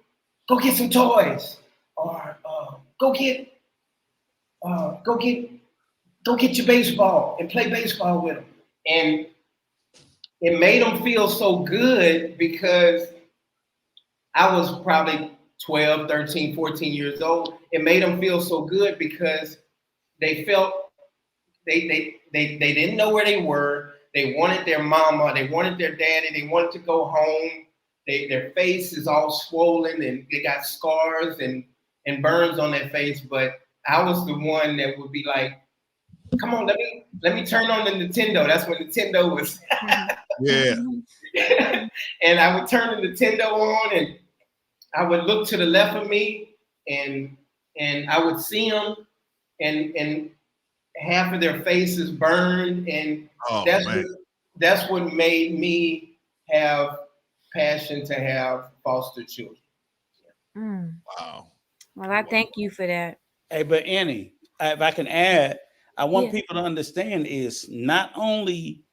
some toys, or go get your baseball and play baseball with him. And it made them feel so good, because I was probably 12, 13, 14 years old. It made them feel so good because they felt they didn't know where they were. they wanted their mama, they wanted their daddy, they wanted to go home. Their face is all swollen and they got scars and burns on their face. But I was the one that would be like, come on, let me turn on the Nintendo. That's when Nintendo was. Yeah. And I would turn the Nintendo on and I would look to the left of me and I would see them and half of their faces burned. And that's what made me have passion to have foster children. Wow. Well, I thank you for that. Hey, but Annie, if I can add, I want people to understand is not only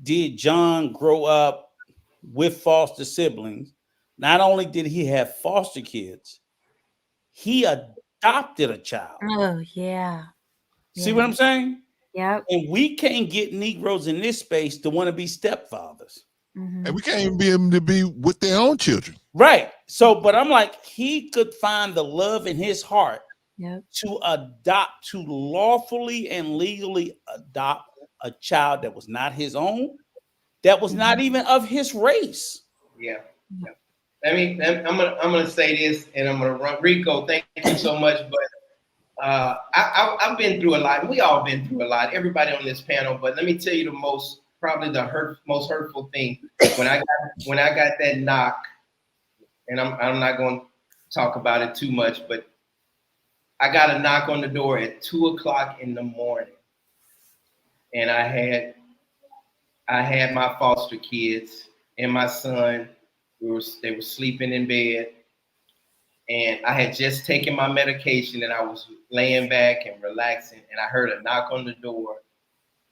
did John grow up with foster siblings, not only did he have foster kids, he adopted a child. Oh, yeah. See what I'm saying? Yep. And we can't get Negroes in this space to want to be stepfathers. And we can't even be able to be with their own children. Right. So, but I'm like, he could find the love in his heart to adopt, to lawfully and legally adopt a child that was not his own, that was not even of his race. Yeah. I'm gonna say this, and I'm gonna run. Rico, thank you so much. But I've been through a lot. We all been through a lot. Everybody on this panel. But let me tell you most hurtful thing when I got that knock, and I'm not going to talk about it too much, but I got a knock on the door at 2:00 in the morning, and I had my foster kids and my son. They were sleeping in bed, and I had just taken my medication, and I was laying back and relaxing, and I heard a knock on the door,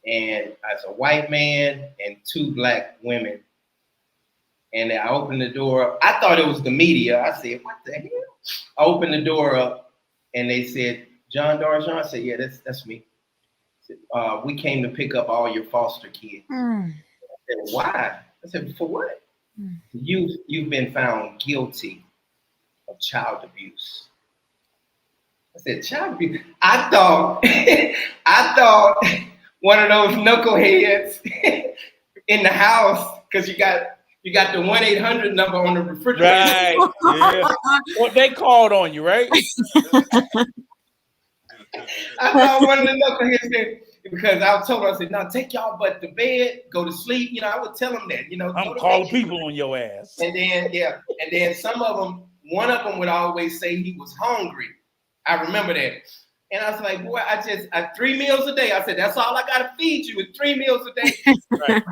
and as a white man and 2 black women, and I opened the door up. I thought it was the media. I said, "What the hell?" I opened the door up, and they said, "John Darjean." I said, "Yeah, that's me." I said, "We came to pick up all your foster kids." I said, "Why?" I said, "For what?" You've been found guilty of child abuse. I said, "Child abuse?" I thought one of those knuckleheads in the house, because you got the 1-800 number on the refrigerator. Right. Yeah. Well, they called on you, right? I thought one of the knuckleheads said, because I told her, I said, "No, take y'all butt to bed, go to sleep." I would tell them that. I'm calling people on your ass. And then some of them, one of them would always say he was hungry. I remember that. And I was like, "Boy, I 3 meals a day." I said, "That's all I got to feed you is 3 meals a day." Right.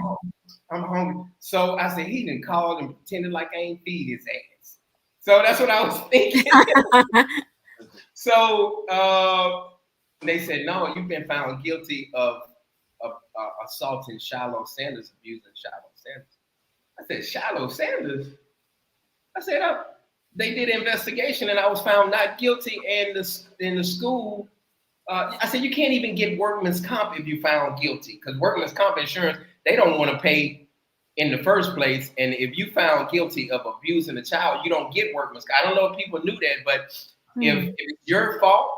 I'm hungry. So I said, he didn't call and pretended like I ain't feed his ass. So that's what I was thinking. So they said, "No, you've been found guilty of assaulting Shilo Sanders, abusing Shilo Sanders." I said, "Shilo Sanders?" I said, "They did an investigation and I was found not guilty." And in the school, I said, "You can't even get workman's comp if you found guilty, because workman's comp insurance, they don't want to pay in the first place. And if you found guilty of abusing a child, you don't get workman's comp." I don't know if people knew that, but if it's your fault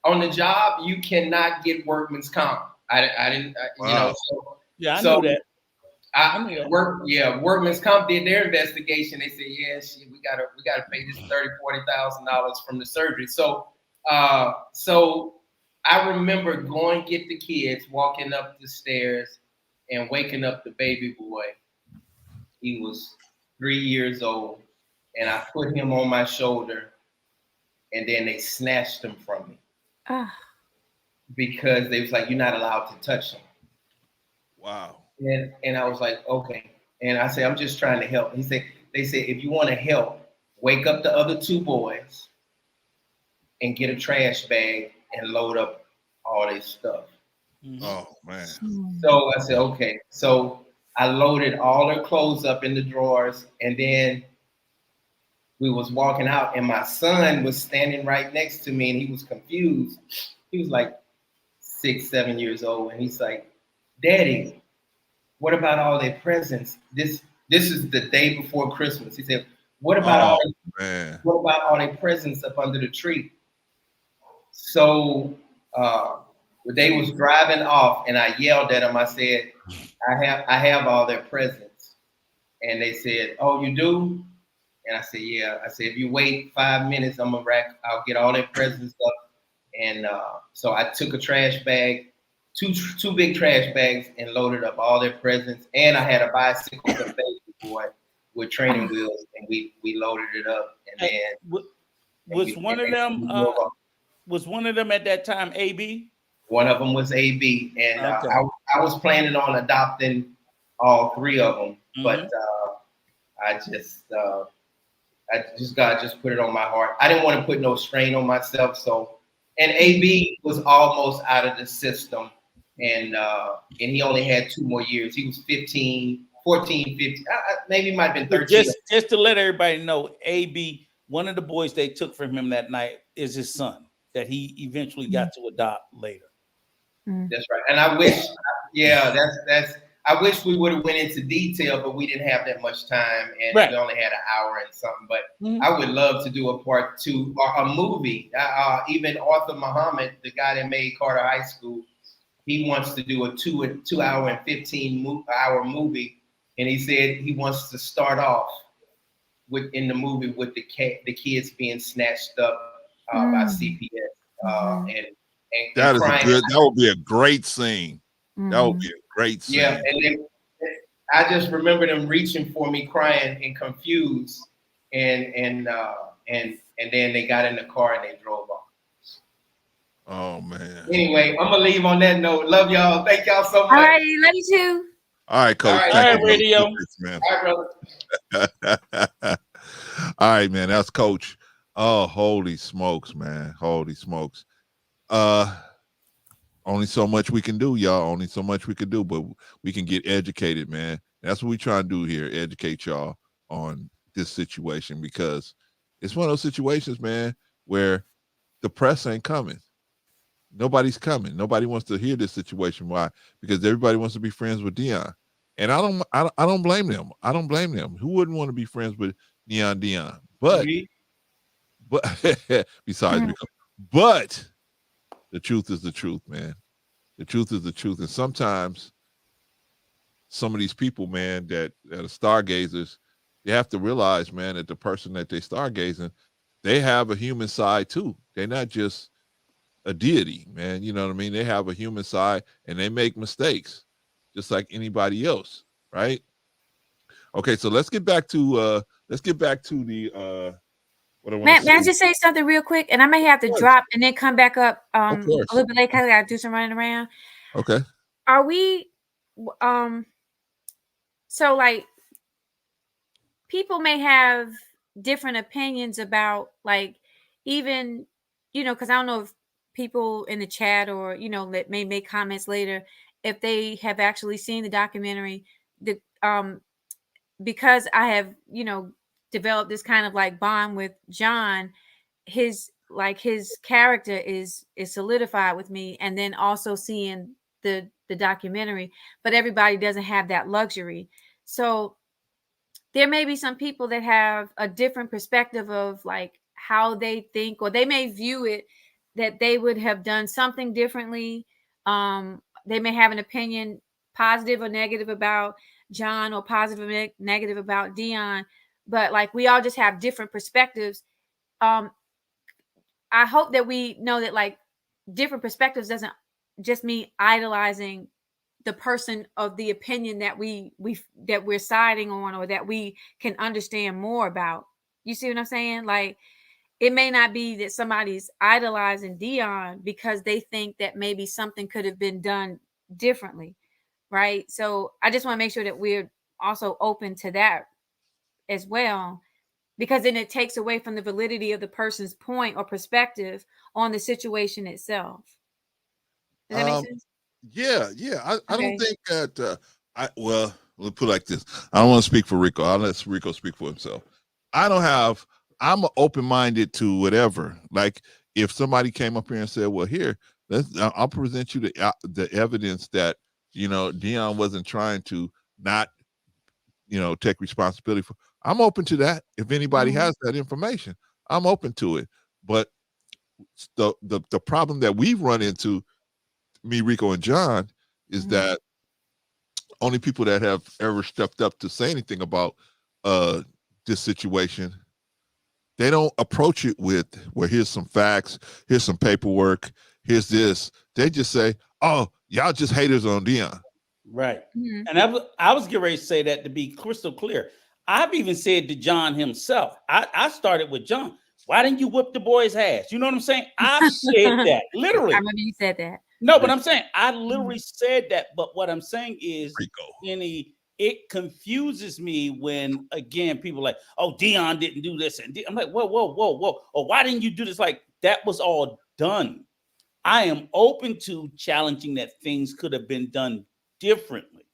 on the job, you cannot get workman's comp. I didn't, Wow. I know that. Workman's comp did their investigation. They said, "Yeah, shit, we gotta pay this $30,000-$40,000 from the surgery." So I remember going to get the kids, walking up the stairs and waking up the baby boy. He was 3 years old, and I put him on my shoulder, and then they snatched him from me. Because they was like, "You're not allowed to touch him." Wow. And I was like, "Okay." And I said, "I'm just trying to help." They said, "If you want to help, wake up the other 2 boys and get a trash bag and load up all their stuff." Oh man. So I said, "Okay." So I loaded all their clothes up in the drawers, and then we was walking out, and my son was standing right next to me, and he was confused. He was like 6, 7 years old, and he's like, "Daddy, what about all their presents? This is the day before Christmas." He said, what about all their presents up under the tree?" So they was driving off, and I yelled at him. I said, I have all their presents. And they said, oh, you do? And I said, yeah. I said, if you wait 5 minutes, I'll get all their presents up. And so I took a trash bag, two big trash bags, and loaded up all their presents. And I had a bicycle for baby boy with training wheels, and we loaded it up. And then was one of them at that time AB? One of them was AB, and okay. I was planning on adopting all three of them, but God just put it on my heart. I didn't want to put no strain on myself, so. And AB was almost out of the system, and he only had 2 more years. He was 15, 14, 15, maybe might have been 13. Just to let everybody know, AB, one of the boys they took from him that night is his son that he eventually got to adopt later. That's right. And I wish, I wish we would have went into detail, but we didn't have that much time, and we only had an hour and something. But I would love to do a part 2 or a movie. Even Arthur Muhammad, the guy that made Carter High School, he wants to do a 2 hour and 15-hour movie, and he said he wants to start off in the movie with the kids being snatched up by CPS and that is crying. that would be a great scene. That would be a great scene. Yeah, and then I just remember them reaching for me, crying and confused, and then they got in the car and they drove off. Oh man. Anyway, I'm gonna leave on that note. Love y'all. Thank y'all so much. All right, love you too. All right, Coach. All right, radio. Man. All right, brother. All right, man. That's Coach. Oh, holy smokes, man. Holy smokes. Only so much we can do, y'all. Only so much we can do, but we can get educated, man. That's what we try to do here, educate y'all on this situation, because it's one of those situations, man, where the press ain't coming. Nobody's coming. Nobody wants to hear this situation. Why? Because everybody wants to be friends with Deion. And I don't blame them. I don't blame them. Who wouldn't want to be friends with Deion? But besides Rico. But the truth is the truth, man. The truth is the truth. And sometimes some of these people, man, that are stargazers, they have to realize, man, that the person that they stargazing, they have a human side too. They're not just a deity, man. You know what I mean? They have a human side and they make mistakes just like anybody else, right? Okay, so let's get back to the May I just say something real quick? And I may have to drop and then come back up a little bit late because I gotta do some running around. Okay. Are we so like people may have different opinions about like even, because I don't know if people in the chat or that may make comments later if they have actually seen the documentary. Because I have, developed this kind of like bond with John, his character is solidified with me, and then also seeing the documentary, but everybody doesn't have that luxury. So there may be some people that have a different perspective of like how they think, or they may view it that they would have done something differently. They may have an opinion, positive or negative, about John, or positive or negative about Deion, but like we all just have different perspectives. I hope that we know that like different perspectives doesn't just mean idolizing the person of the opinion that we're siding on, or that we can understand more about. You see what I'm saying? Like it may not be that somebody's idolizing Deion because they think that maybe something could have been done differently. Right. So I just want to make sure that we're also open to that as well, because then it takes away from the validity of the person's point or perspective on the situation itself. Does that make sense? Yeah. I don't think that we'll put it like this. I don't want to speak for Rico. I'll let Rico speak for himself. I'm open-minded to whatever. Like if somebody came up here and said, well, here, I'll present you the evidence that Deion wasn't trying to not, take responsibility for. I'm open to that. If anybody has that information, I'm open to it. But the problem that we've run into, me, Rico, and John, is that only people that have ever stepped up to say anything about this situation, they don't approach it with, well, here's some facts, here's some paperwork, here's this. They just say, oh, y'all just haters on Deion. Right. And I was getting ready to say that to be crystal clear. I've even said to John himself, I started with John, why didn't you whip the boy's ass? You know what I'm saying? I've said that, literally. I remember you said that. No, but I'm saying, I literally said that. But what I'm saying is, it confuses me when, again, people are like, oh, Deion didn't do this. And I'm like, whoa. Or why didn't you do this? Like, that was all done. I am open to challenging that things could have been done differently.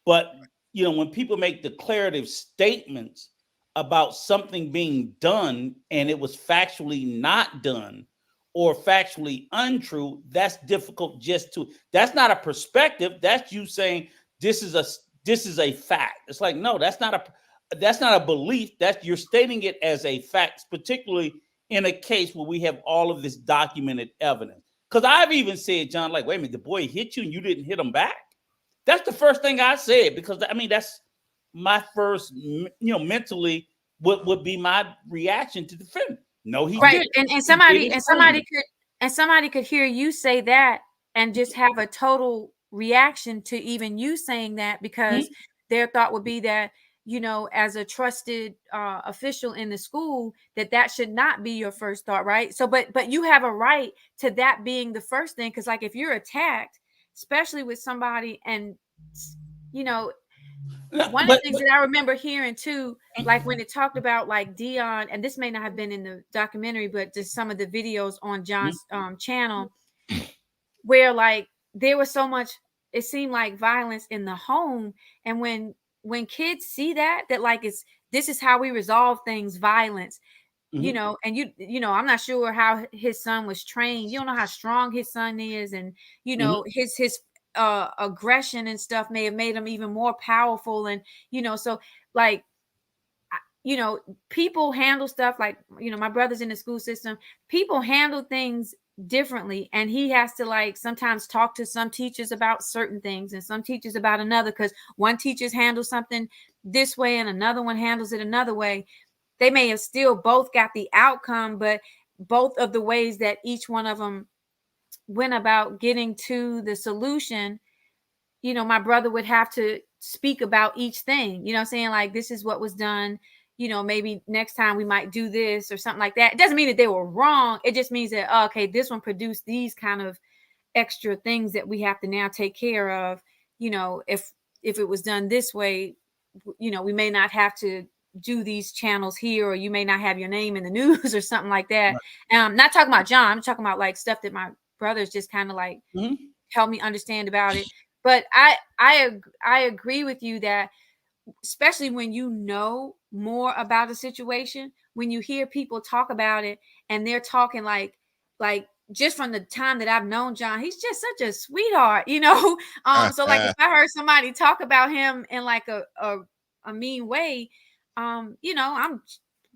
But, you know, when people make declarative statements about something being done and it was factually not done or factually untrue, that's difficult that's not a perspective. That's you saying this is a fact. It's like, no, that's not a belief. You're stating it as a fact, particularly in a case where we have all of this documented evidence. Because I've even said, John, like, wait a minute, the boy hit you and you didn't hit him back. That's the first thing I said, because I mean, that's my first, mentally would be my reaction to defend. No, he right. didn't. And somebody could hear you say that and just have a total reaction to even you saying that, because their thought would be that, you know, as a trusted official in the school, that should not be your first thought, right? So, but you have a right to that being the first thing, because like if you're attacked, especially with somebody, and you know, one of the things that I remember hearing too, like when it talked about like Deion, and this may not have been in the documentary, but just some of the videos on John's channel, where like there was so much, it seemed like violence in the home, and when kids see that like this is how we resolve things, violence, you know, and you know, I'm not sure how his son was trained. You don't know how strong his son is, and you know, his aggression and stuff may have made him even more powerful, and you know, so like, you know, people handle stuff like, you know, my brother's in the school system, people handle things differently, and he has to like sometimes talk to some teachers about certain things and some teachers about another, because one teacher's handle something this way and another one handles it another way. They may have still both got the outcome, but both of the ways that each one of them went about getting to the solution, you know, my brother would have to speak about each thing, you know what I'm saying? Like, this is what was done, you know, maybe next time we might do this or something like that. It doesn't mean that they were wrong. It just means that, oh, okay, this one produced these kind of extra things that we have to now take care of. You know, if it was done this way, you know, we may not have to do these channels here, or you may not have your name in the news or something like that. Right. And I'm not talking about John. I'm talking about like stuff that my brothers just kind of like help me understand about it. But I agree with you that, especially when you know more about a situation, when you hear people talk about it and they're talking like just from the time that I've known John, he's just such a sweetheart, you know. So like if I heard somebody talk about him in like a mean way, you know, I'm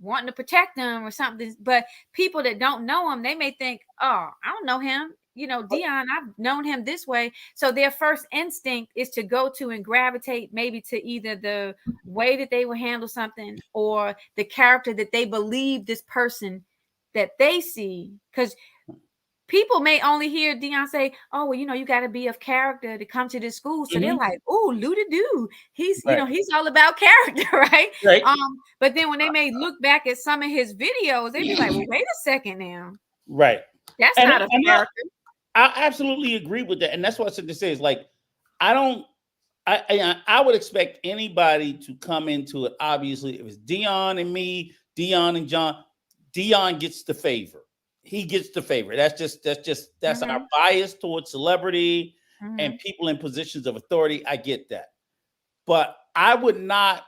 wanting to protect them or something. But people that don't know him, they may think, oh, I don't know him. You know, Deion, I've known him this way. So their first instinct is to go to and gravitate maybe to either the way that they will handle something or the character that they believe this person that they see. Because people may only hear Deion say, oh, well, you know, you got to be of character to come to this school. So they're like, oh, Luda-doo. He's, you know, he's all about character, right? But then when they may look back at some of his videos, they'd be like, well, wait a second now. Right. That's not a character. I absolutely agree with that. And that's what I said to say is like, I would expect anybody to come into it. Obviously, if it's Deion and me, Deion and John, Deion gets the favor. He gets the favor. That's our bias towards celebrity and people in positions of authority. I get that. But I would not,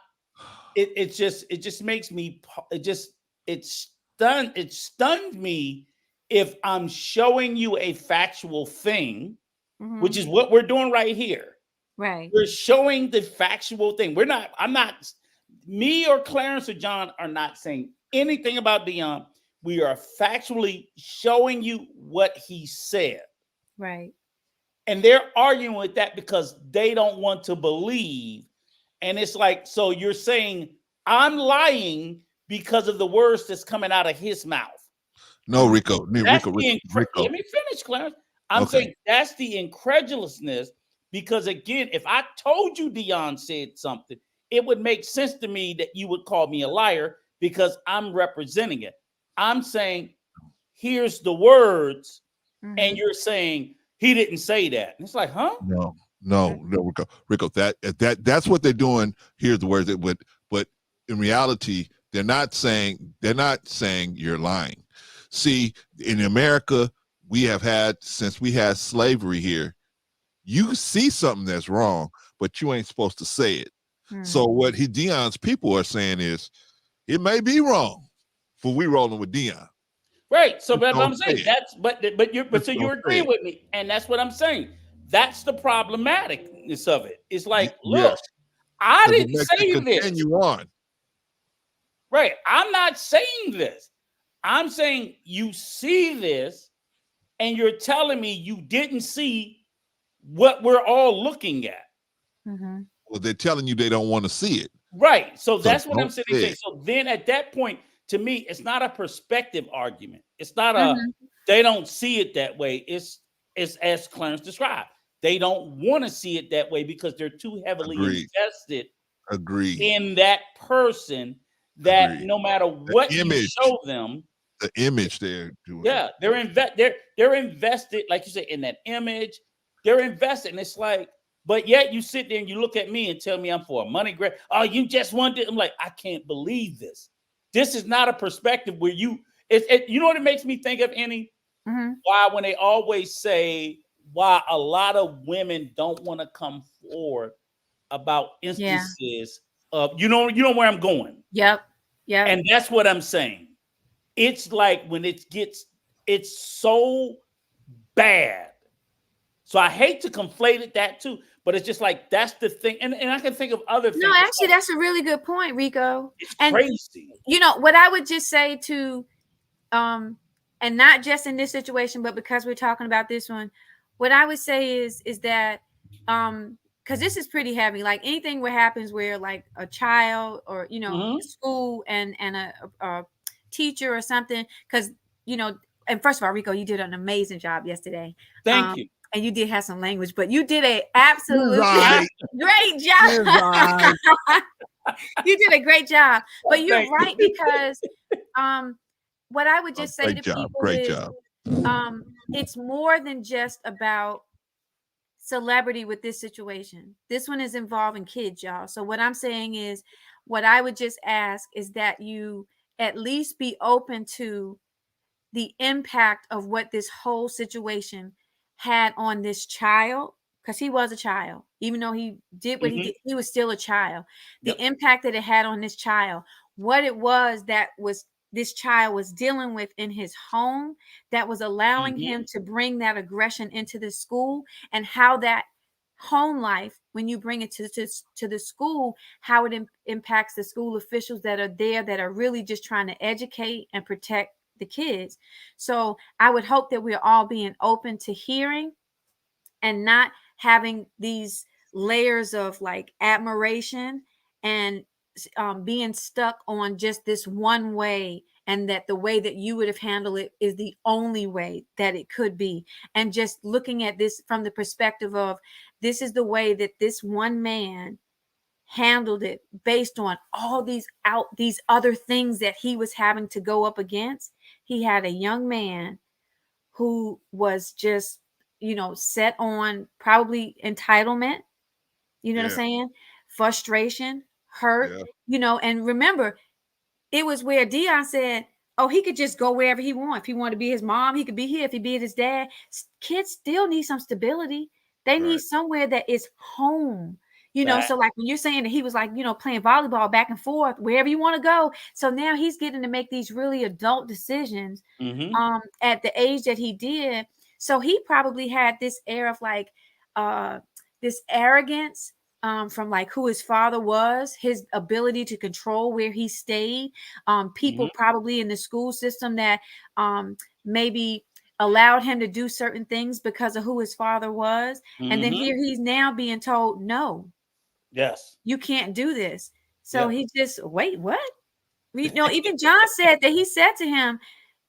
it just makes me, it stunned me if I'm showing you a factual thing, which is what we're doing right here. Right. We're showing the factual thing. Me or Clarence or John are not saying anything about Deion. We are factually showing you what he said. Right. And they're arguing with that because they don't want to believe. And it's like, so you're saying I'm lying because of the words that's coming out of his mouth. No, Rico. Let Rico. me finish, Clarence. I'm saying that's the incredulousness, because again, if I told you Deion said something, it would make sense to me that you would call me a liar because I'm representing it. I'm saying, here's the words, and you're saying he didn't say that. And it's like, huh? No, Rico. That's what they're doing. Here's the words that would, but in reality, they're not saying you're lying. See, in America, we have had, since we had slavery here, you see something that's wrong, but you ain't supposed to say it. So what Deion's people are saying is, it may be wrong, for we rolling with Deion. Right. So, but I'm saying so you're agreeing with me, and that's what I'm saying. That's the problematicness of it. It's like, look, I didn't say this. Continue on. Right. I'm not saying this. I'm saying you see this, and you're telling me you didn't see what we're all looking at. Well, they're telling you they don't want to see it. Right. So that's what I'm saying. So then at that point, to me, it's not a perspective argument. It's not they don't see it that way. It's as Clarence described. They don't want to see it that way because they're too heavily invested in that person that no matter what you show them, the image they're doing. Yeah, they're invested, like you say, in that image. They're invested, and it's like, but yet you sit there and you look at me and tell me I'm for a money grab. Oh, you just wanted. I'm like, I can't believe this. This is not a perspective where you know what it makes me think of, Annie? Why when they always say why a lot of women don't want to come forward about instances of you know where I'm going. Yep. And that's what I'm saying. It's like when it's so bad. So I hate to conflate it that too, but it's just like that's the thing. And I can think of other things. No, actually, that's a really good point, Rico. It's crazy. You know what I would just say to and not just in this situation, but because we're talking about this one, what I would say is that because this is pretty heavy. Like anything where happens where like a child or school and a teacher or something, because and first of all, Rico, you did an amazing job yesterday. Thank you. And you did have some language, but you did a absolutely great job. You did a great job. But you're right, because what I would just say to people is it's more than just about celebrity with this situation. This one is involving kids, y'all. So what I'm saying is, what I would just ask is that you at least be open to the impact of what this whole situation had on this child, because he was a child. Even though he did what he did, he was still a child. The impact that it had on this child, what it was that was this child was dealing with in his home that was allowing him to bring that aggression into the school, and how that home life, when you bring it to the school, how it impacts the school officials that are there, that are really just trying to educate and protect the kids. So I would hope that we're all being open to hearing and not having these layers of like admiration and being stuck on just this one way, and that the way that you would have handled it is the only way that it could be. And just looking at this from the perspective of, this is the way that this one man handled it based on all these other things that he was having to go up against. He had a young man who was just, set on probably entitlement, what I'm saying? Frustration, hurt, and remember, it was where Deion said, oh, he could just go wherever he wants. If he wanted to be his mom, he could be here. If he be his dad, kids still need some stability. They need somewhere that is home. So like when you're saying that he was like, playing volleyball back and forth, wherever you want to go. So now he's getting to make these really adult decisions at the age that he did. So he probably had this air of like this arrogance from like who his father was, his ability to control where he stayed. People probably in the school system that maybe allowed him to do certain things because of who his father was. And then here he's now being told, no, yes, you can't do this. So he just, wait, what? You know, even John said that he said to him,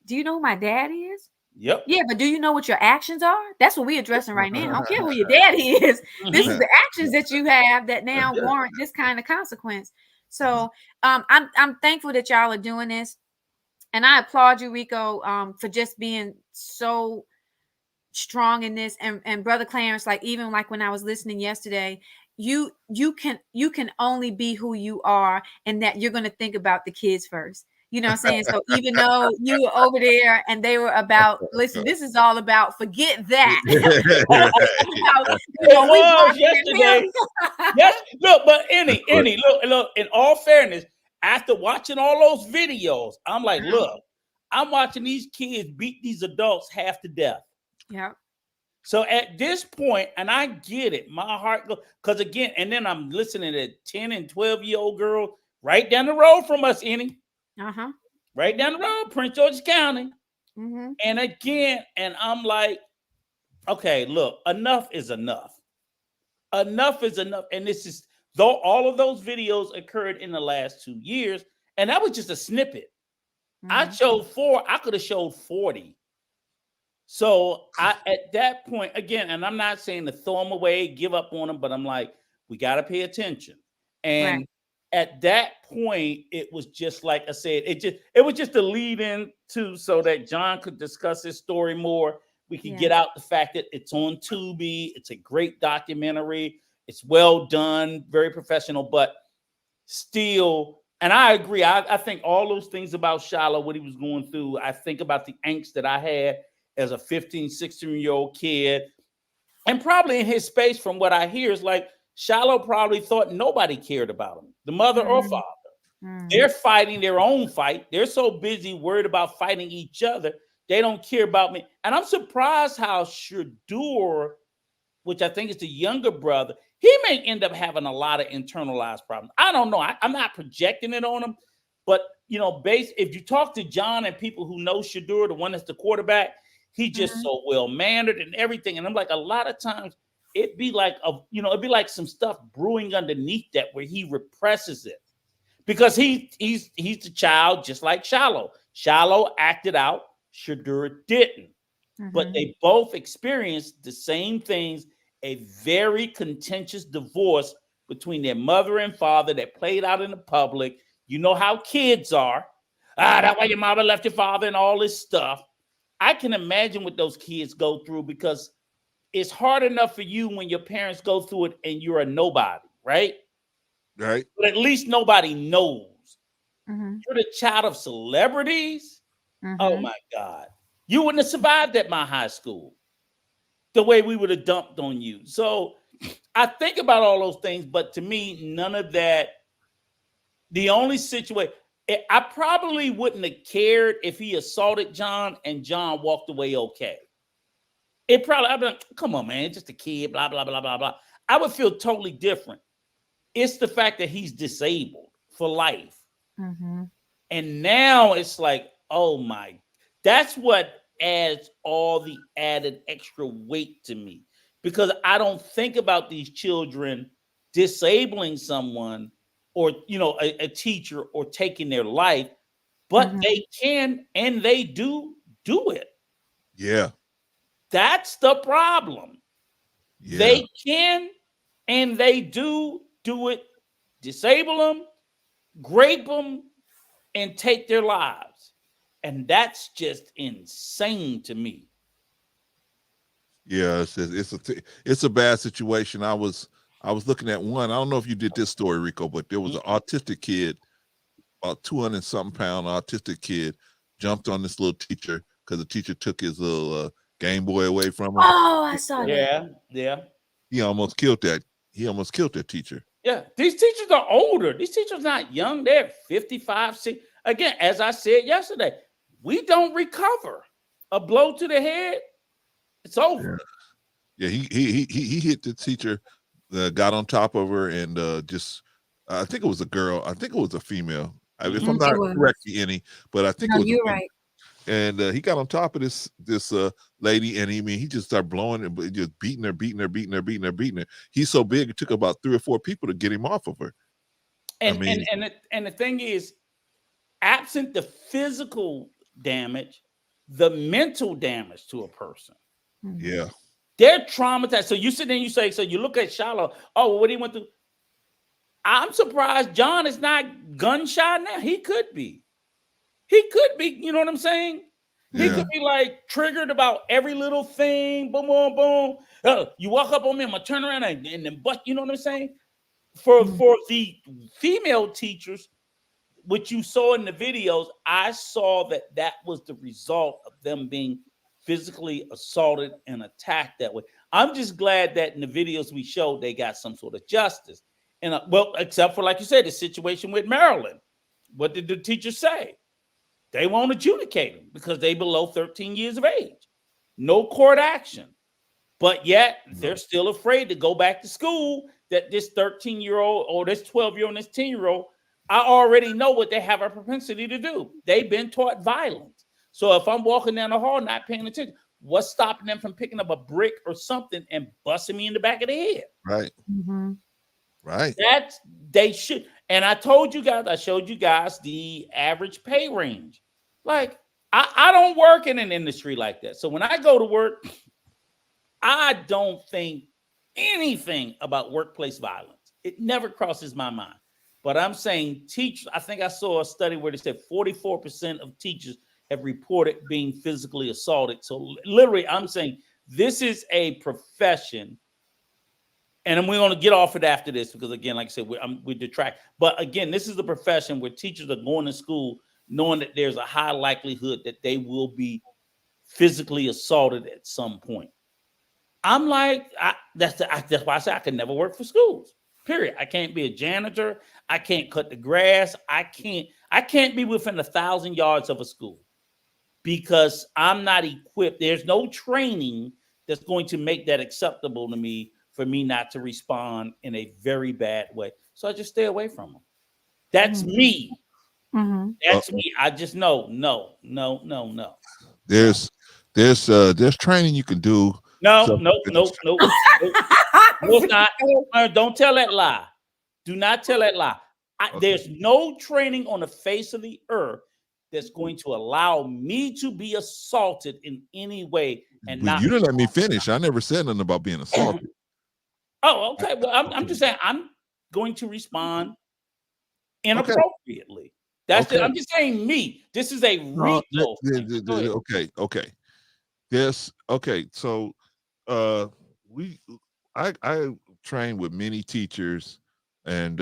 do you know who my dad is? Yep. Yeah, but do you know what your actions are? That's what we're addressing right now. I don't care who your daddy is. This is the actions that you have that now warrant this kind of consequence. So I'm thankful that y'all are doing this. And I applaud you, Rico, for just being so strong in this. And Brother Clarence, like even like when I was listening yesterday, you can only be who you are, and that you're going to think about the kids first. You know what I'm saying? So even though you were over there and they were about, listen, this is all about, forget that. Yesterday. Yes, look, but any, look, in all fairness, after watching all those videos, I'm like, look, I'm watching these kids beat these adults half to death. Yeah. So at this point, and I get it, my heart goes, because again, and then I'm listening to 10 and 12-year-old girls right down the road from us, right down the road, Prince George's County. And again, and I'm like, okay, look, enough is enough. Enough is enough. And this is, though all of those videos occurred in the last 2 years, and that was just a snippet. I showed 4, I could have showed 40. So at that point, again, and I'm not saying to throw them away, give up on them, but I'm like, we got to pay attention. And at that point, it was just like I said, it was just a lead in to so that John could discuss his story more. We could get out the fact that it's on Tubi. It's a great documentary. It's well done, very professional, but still, and I agree. I think all those things about Shilo, what he was going through, I think about the angst that I had as a 15, 16-year-old kid. And probably in his space, from what I hear, is like Shilo probably thought nobody cared about him, the mother or father. They're fighting their own fight. They're so busy worried about fighting each other. They don't care about me. And I'm surprised how Shadur, which I think is the younger brother, he may end up having a lot of internalized problems. I don't know. I'm not projecting it on him. But, you know, if you talk to John and people who know Shadur, the one that's the quarterback, he just so well-mannered and everything. And I'm like, a lot of times it'd be like, it'd be like some stuff brewing underneath that where he represses it. Because he's the child, just like Shilo. Shilo acted out, Shadur didn't. But they both experienced the same things, a very contentious divorce between their mother and father that played out in the public. You know how kids are. That's why your mother left your father and all this stuff. I can imagine what those kids go through, because it's hard enough for you when your parents go through it and you're a nobody, right? Right. But at least nobody knows. You're the child of celebrities. Oh my God. You wouldn't have survived at my high school the way we would have dumped on you. So I think about all those things, but to me, none of that. The only situation, I probably wouldn't have cared if he assaulted John and John walked away okay. I'd be like, come on, man, just a kid, blah, blah, blah, blah, blah. I would feel totally different. It's the fact that he's disabled for life. And now it's like, oh my, that's what adds all the added extra weight to me, because I don't think about these children disabling someone or, a teacher or taking their life, but they can and they do it. Yeah. That's the problem. Yeah. They can and they do it, disable them, grape them, and take their lives. And that's just insane to me. Yeah, it's a bad situation. I was looking at one. I don't know if you did this story, Rico, but there was an autistic kid, about 200-something pound autistic kid, jumped on this little teacher because the teacher took his little Game Boy away from him. Oh, I saw that. Yeah. He almost killed that. He almost killed that teacher. Yeah, these teachers are older. These teachers are not young. They're 55, 60. Again, as I said yesterday, we don't recover. A blow to the head, it's over. Yeah, he hit the teacher, got on top of her, and just I think it was a girl. I think it was a female. If I'm not correct, any, but I think it was. You're right. and he got on top of this lady, and he just started blowing and just beating her. He's so big, it took about 3 or 4 people to get him off of her. And the thing is, absent the physical damage, the mental damage to a person. Yeah. They're traumatized. So you sit there and you say, so you look at Shilo, oh, well, what he went through. I'm surprised John is not gunshot now. He could be. You know what I'm saying? Yeah. He could be like triggered about every little thing. Boom, boom, boom. You walk up on me, I'm gonna turn around and then bust. You know what I'm saying? For the female teachers, what you saw in the videos, I saw that was the result of them being physically assaulted and attacked that way. I'm just glad that in the videos we showed, they got some sort of justice. And well, except for, like you said, the situation with Maryland. What did the teacher say? They won't adjudicate them because they below 13 years of age. No court action. But yet they're still afraid to go back to school, that this 13-year-old or this 12-year-old and this 10-year-old, I already know what they have a propensity to do. They've been taught violence. So if I'm walking down the hall not paying attention, what's stopping them from picking up a brick or something and busting me in the back of the head? Right. Mm-hmm. Right. They should. And I showed you guys the average pay range. Like, I don't work in an industry like that. So when I go to work, I don't think anything about workplace violence. It never crosses my mind. But I'm saying teachers, I think I saw a study where they said 44% of teachers have reported being physically assaulted. So literally, I'm saying this is a profession, and we're going to get off it after this because, again, like I said, we detract. But again, this is the profession where teachers are going to school knowing that there's a high likelihood that they will be physically assaulted at some point. I'm like, that's why I say I can never work for schools. Period. I can't be a janitor. I can't cut the grass. I can't be within 1,000 yards of a school because I'm not equipped. There's no training that's going to make that acceptable to me for me not to respond in a very bad way. So I just stay away from them. That's me. Mm-hmm. That's me. I just know, no. There's training you can do. No. It's not. Don't tell that lie. Do not tell that lie. There's no training on the face of the earth that's going to allow me to be assaulted in any way. And not you didn't let me finish. I never said nothing about being assaulted. Oh, okay. Well, I'm just saying I'm going to respond inappropriately. That's it. I'm just saying me. This is a RICO. Okay. So I train with many teachers and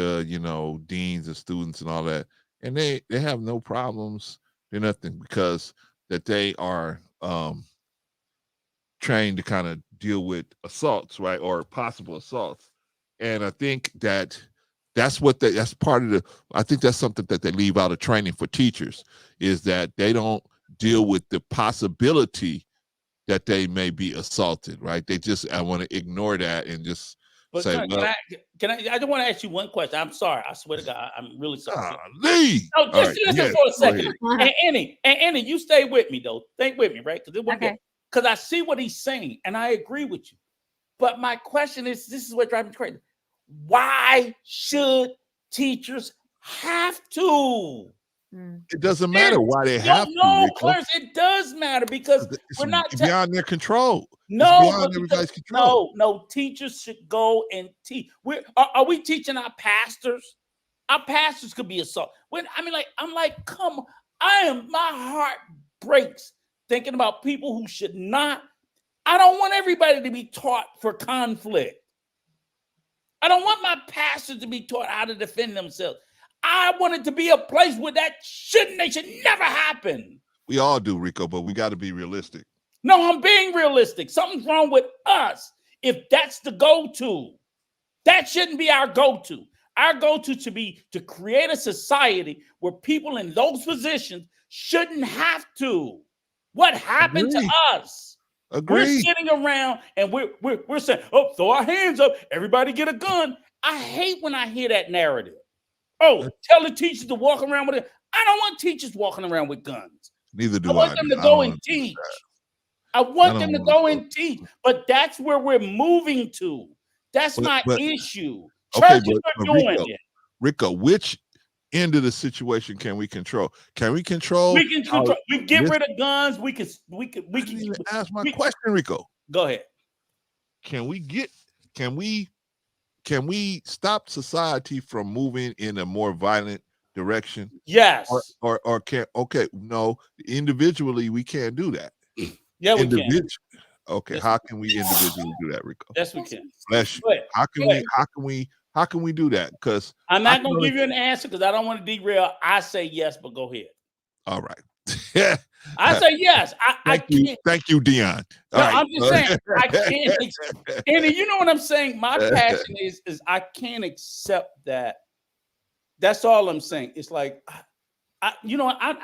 deans and students and all that, and they have no problems. They're nothing because that they are trained to kind of deal with assaults, right, or possible assaults. And I think that's part of I think that's something that they leave out of training for teachers, is that they don't deal with the possibility that they may be assaulted, right? I want to ignore that and just say, I just want to ask you one question. I'm sorry. I swear to God, I'm really sorry. Lee. No, just listen for a second. And Annie, you stay with me, though. Think with me, right? Because I see what he's saying, and I agree with you. But my question is, this is what drives me crazy. Why should teachers have to? It doesn't matter why they have to. No, Clarence, it does matter because we're not beyond their control. No, it's beyond everybody's control. No, teachers should go and teach. Are we teaching our pastors? Our pastors could be assaulted. I'm like, come on. My heart breaks thinking about people who should not. I don't want everybody to be taught for conflict. I don't want my pastors to be taught how to defend themselves. I want it to be a place where that should never happen. We all do, Rico, but we got to be realistic. No, I'm being realistic. Something's wrong with us if that's the go-to. That shouldn't be our go-to. Our go-to to create a society where people in those positions shouldn't have to. What happened to us? Agreed. We're sitting around and we're saying, oh, throw our hands up. Everybody get a gun. I hate when I hear that narrative. Oh, tell the teachers to walk around with it. I don't want teachers walking around with guns. Neither do I want I. them to I go don't and wanna do teach. that. I I want don't them to wanna go go. and teach, but that's where we're moving to. That's my But issue. okay, Churches but are doing it. Rico, which end of the situation can we control? Can we control? We can control. We get this- rid of guns. We can. I didn't even ask my we- question, Rico. Go ahead. Can we stop society from moving in a more violent direction? Yes. Or can no, individually we can't do that. Yeah, we can. Okay, Yes, how can we individually do that, Rico? Yes, we can. Bless you. But How can we do that? Because I'm not going to give you an answer because I don't want to derail. I say yes, but go ahead. all right. I say yes. I can't. Thank you, Deion. No, All right. I'm just saying I can't. And you know what I'm saying? My passion is I can't accept that. That's all I'm saying. It's like, I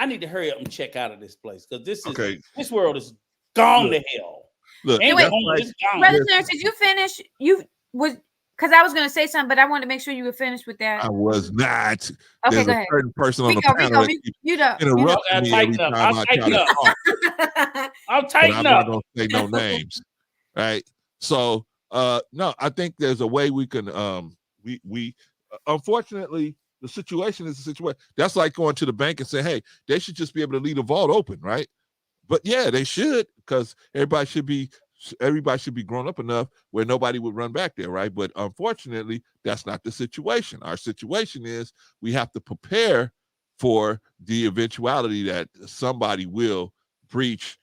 need to hurry up and check out of this place because this world is gone to hell. Look, Brother Terrence, did you finish? Because I was going to say something, but I wanted to make sure you were finished with that. I was not. Okay, There's go a ahead. certain person on the panel that interrupts me every time I try to talk. I'll tighten up. I'm not going to say no names, right? So, no, I think there's a way we can. We unfortunately, the situation is a situation. That's like going to the bank and saying, "Hey, they should just be able to leave the vault open," right? But yeah, they should, because everybody should be grown up enough where nobody would run back there, right? But unfortunately, that's not the situation. Our situation is we have to prepare for the eventuality that somebody will breach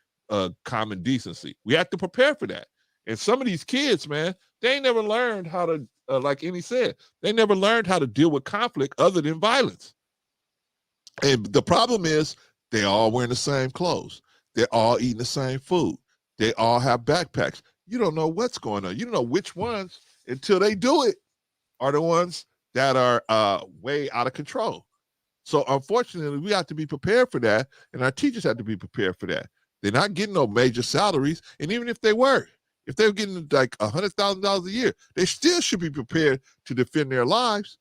common decency. We have to prepare for that. And some of these kids, man, they ain't never learned how to, like Annie said, they never learned how to deal with conflict other than violence. And the problem is they all wearing the same clothes. They're all eating the same food. They all have backpacks. You don't know what's going on. You don't know which ones, until they do it, are the ones that are way out of control. So unfortunately, we have to be prepared for that, and our teachers have to be prepared for that. They're not getting no major salaries, and even if they were getting like $100,000 a year, they still should be prepared to defend their lives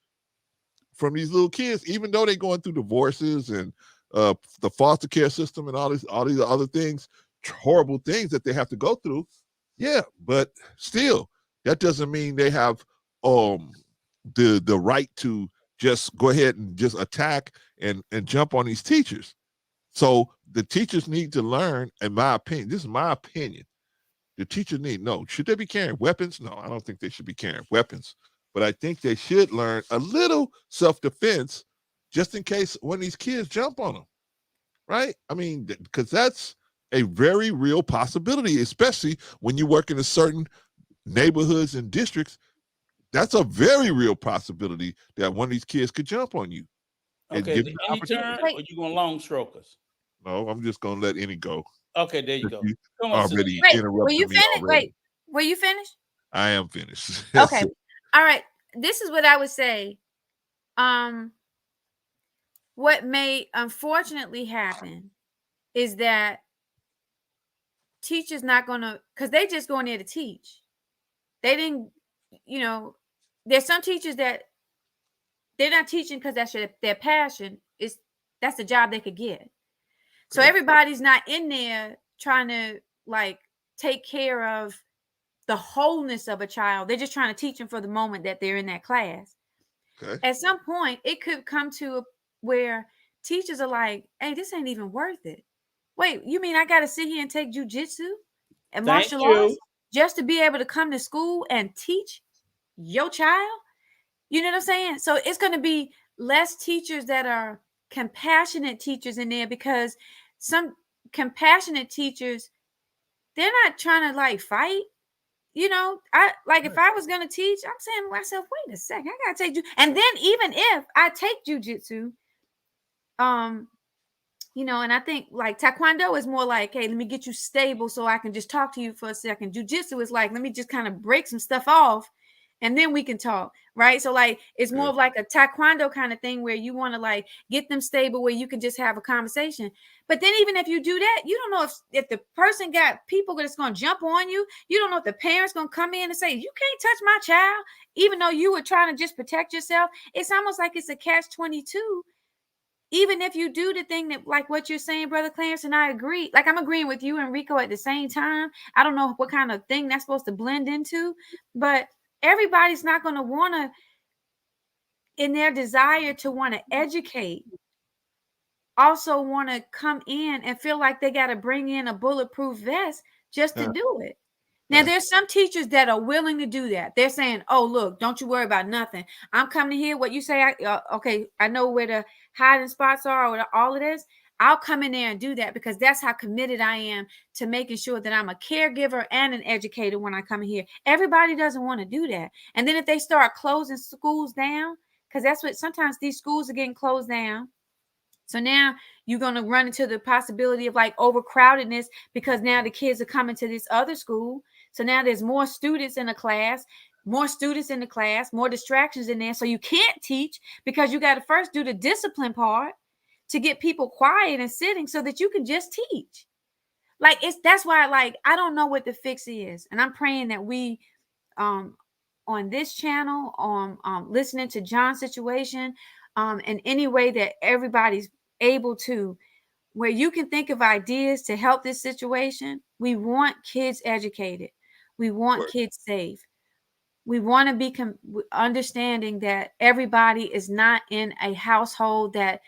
from these little kids, even though they're going through divorces and the foster care system and all these other things, horrible things that they have to go through. Yeah, but still, that doesn't mean they have the right to just go ahead and just attack and jump on these teachers. So the teachers need to learn, in my opinion, this is my opinion, the teachers should they be carrying weapons? No, I don't think they should be carrying weapons. But I think they should learn a little self-defense just in case one of these kids jump on them, right? I mean, because that's a very real possibility, especially when you work in a certain neighborhoods and districts. That's a very real possibility that one of these kids could jump on you. Okay, any turn, or you going long strokers? No, I'm just going to let any go. Okay, there you go. Come on, already interrupted were you me finished? already. Wait, were you finished? I am finished. Okay. All right. This is what I would say. What may unfortunately happen is that teachers not gonna, because they just going there to teach. They didn't, there's some teachers that they're not teaching because that's their passion. That's the job they could get. So everybody's not in there trying to like take care of the wholeness of a child. They're just trying to teach them for the moment that they're in that class. Okay. At some point, it could come to where teachers are like, "Hey, this ain't even worth it. Wait, you mean I got to sit here and take jujitsu and martial arts just to be able to come to school and teach your child?" You know what I'm saying? So it's going to be less teachers that are compassionate teachers in there, because some compassionate teachers, they're not trying to like fight. I like if I was going to teach, I'm saying to myself, wait a second, I got to take you. And then even if I take jujitsu, and I think like Taekwondo is more like, hey, let me get you stable so I can just talk to you for a second. Jiu-Jitsu is like, let me just kind of break some stuff off and then we can talk, right? So like, it's more of like a Taekwondo kind of thing where you want to like get them stable where you can just have a conversation. But then even if you do that, you don't know if the person got people that's going to jump on you. You don't know if the parents going to come in and say, you can't touch my child, even though you were trying to just protect yourself. It's almost like it's a catch-22. even if you do the thing that, like what you're saying, Brother Clarence, and I agree, like I'm agreeing with you and Rico at the same time. I don't know what kind of thing that's supposed to blend into, but everybody's not going to want to, in their desire to want to educate, also want to come in and feel like they got to bring in a bulletproof vest just to do it. Now, there's some teachers that are willing to do that. They're saying, oh, look, don't you worry about nothing. I'm coming to hear what you say. Okay, I know where the hiding spots are or all of this. I'll come in there and do that because that's how committed I am to making sure that I'm a caregiver and an educator when I come in here. Everybody doesn't want to do that. And then if they start closing schools down, because that's what sometimes these schools are getting closed down. So now you're going to run into the possibility of like overcrowdedness because now the kids are coming to this other school. So now there's more students in the class, more distractions in there. So you can't teach because you got to first do the discipline part to get people quiet and sitting so that you can just teach. Like that's why, like, I don't know what the fix is. And I'm praying that we, on this channel, listening to John's situation, in any way that everybody's able to, where you can think of ideas to help this situation. We want kids educated. We want kids safe. We want to be understanding that everybody is not in a household that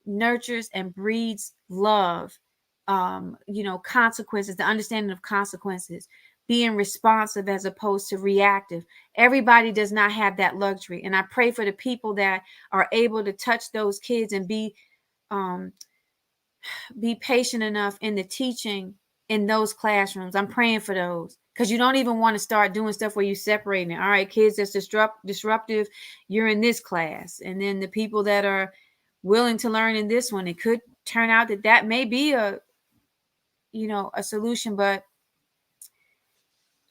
nurtures and breeds love, consequences, the understanding of consequences, being responsive as opposed to reactive. Everybody does not have that luxury. And I pray for the people that are able to touch those kids and be patient enough in the teaching in those classrooms. I'm praying for those, because you don't even want to start doing stuff where you separating it. All right, kids that's disruptive, you're in this class. And then the people that are willing to learn in this one, it could turn out that may be a solution, but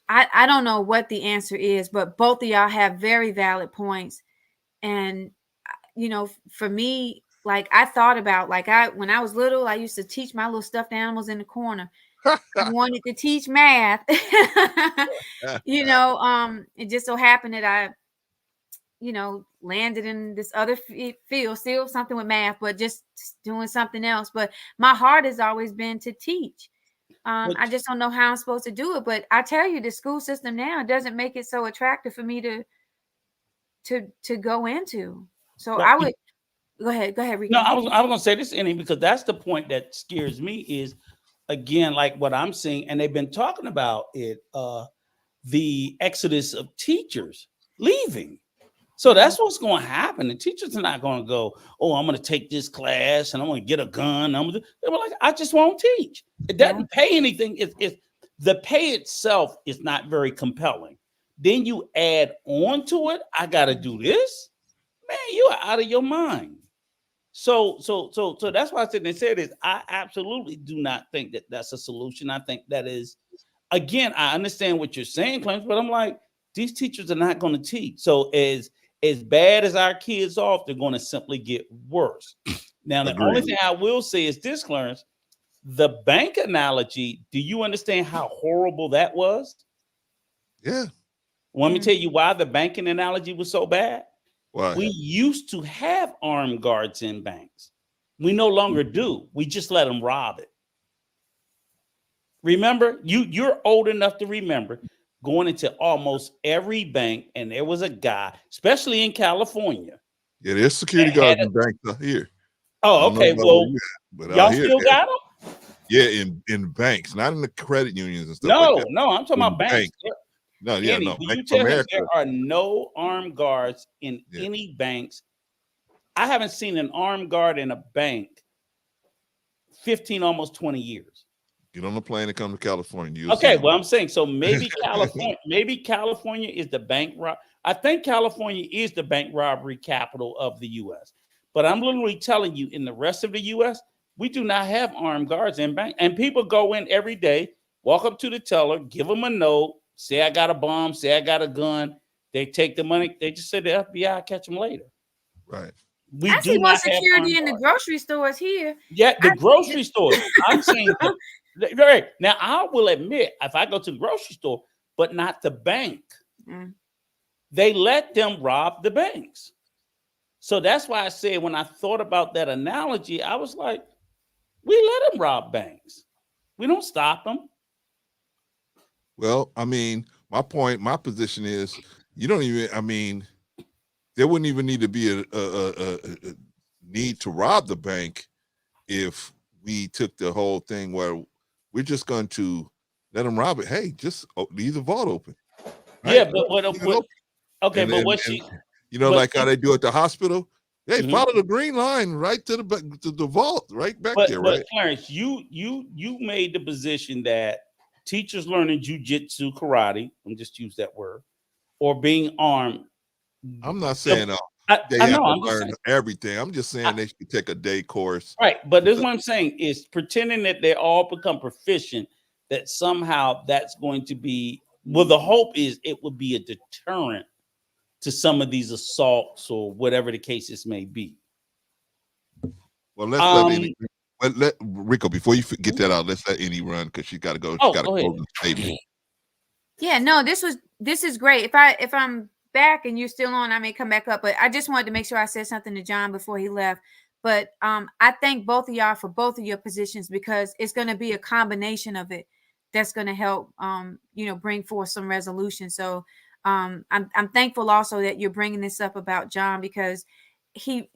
I don't know what the answer is, but both of y'all have very valid points. And, for me, like I thought about, when I was little, I used to teach my little stuffed animals in the corner. I wanted to teach math. It just so happened that I, landed in this other field, still something with math, but just doing something else. But my heart has always been to teach. I just don't know how I'm supposed to do it. But I tell you, the school system now doesn't make it so attractive for me to go into. So I would go ahead, Rico. No, I was going to say this, Annie, because that's the point that scares me is, again, like what I'm seeing, and they've been talking about it, the exodus of teachers leaving. So that's what's going to happen. The teachers are not going to go, oh, I'm going to take this class and I'm going to get a gun. They were like, I just won't teach. It doesn't pay anything. It's the pay itself is not very compelling. Then you add on to it, I got to do this. Man, you are out of your mind. So that's why I said this. I absolutely do not think that that's a solution. I think that is, again, I understand what you're saying, Clarence, but I'm like, these teachers are not going to teach. So as bad as our kids are, they're going to simply get worse. Now, the only thing I will say is this, Clarence, the bank analogy, do you understand how horrible that was? Yeah. Let me tell you why the banking analogy was so bad. Why? We used to have armed guards in banks. We no longer do. We just let them rob it. Remember, you're old enough to remember going into almost every bank, and there was a guy, especially in California. Yeah, there's security guards in banks out here. Oh, okay. Well, but y'all still got them? Yeah, in banks, not in the credit unions and stuff like that. No, I'm talking about banks. No, yeah, no. You tell me there are no armed guards in any banks. I haven't seen an armed guard in a bank 15, almost 20 years. Get on the plane and come to California. Okay, well, I'm saying, so maybe California is the bank. I think California is the bank robbery capital of the U.S. But I'm literally telling you, in the rest of the U.S., we do not have armed guards in bank. And people go in every day, walk up to the teller, give them a note, say I got a bomb, say I got a gun. They take the money. They just say the FBI catch them later. Right. I see more security in the grocery stores here. Yeah, the grocery stores. I'm saying, right now, I will admit, if I go to the grocery store, but not the bank, they let them rob the banks. So that's why I said when I thought about that analogy, I was like, we let them rob banks. We don't stop them. Well, I mean, my position is you don't even, I mean, there wouldn't even need to be a need to rob the bank if we took the whole thing where we're just going to let them rob it. Hey, just leave the vault open. Right? Yeah, but what she, you know, like how they do at the hospital. Hey, Mhm. follow the green line right to the vault, right back there, right? But Clarence, you made the position that teachers learning jujitsu, karate, I'm just use that word, or being armed. I'm not saying they have to learn everything. I'm just saying they should take a day course. Right, but this is what I'm saying is pretending that they all become proficient, that somehow that's going to be, well, the hope is it would be a deterrent to some of these assaults or whatever the cases may be. Well, let's let Rico, before you get that out, let's let Annie run because she's got to go. She's got to close the statement. Yeah, no, this is great. If I'm back and you're still on, I may come back up, but I just wanted to make sure I said something to John before he left. But I thank both of y'all for both of your positions, because it's going to be a combination of it that's going to help bring forth some resolution. So I'm thankful also that you're bringing this up about John, because he,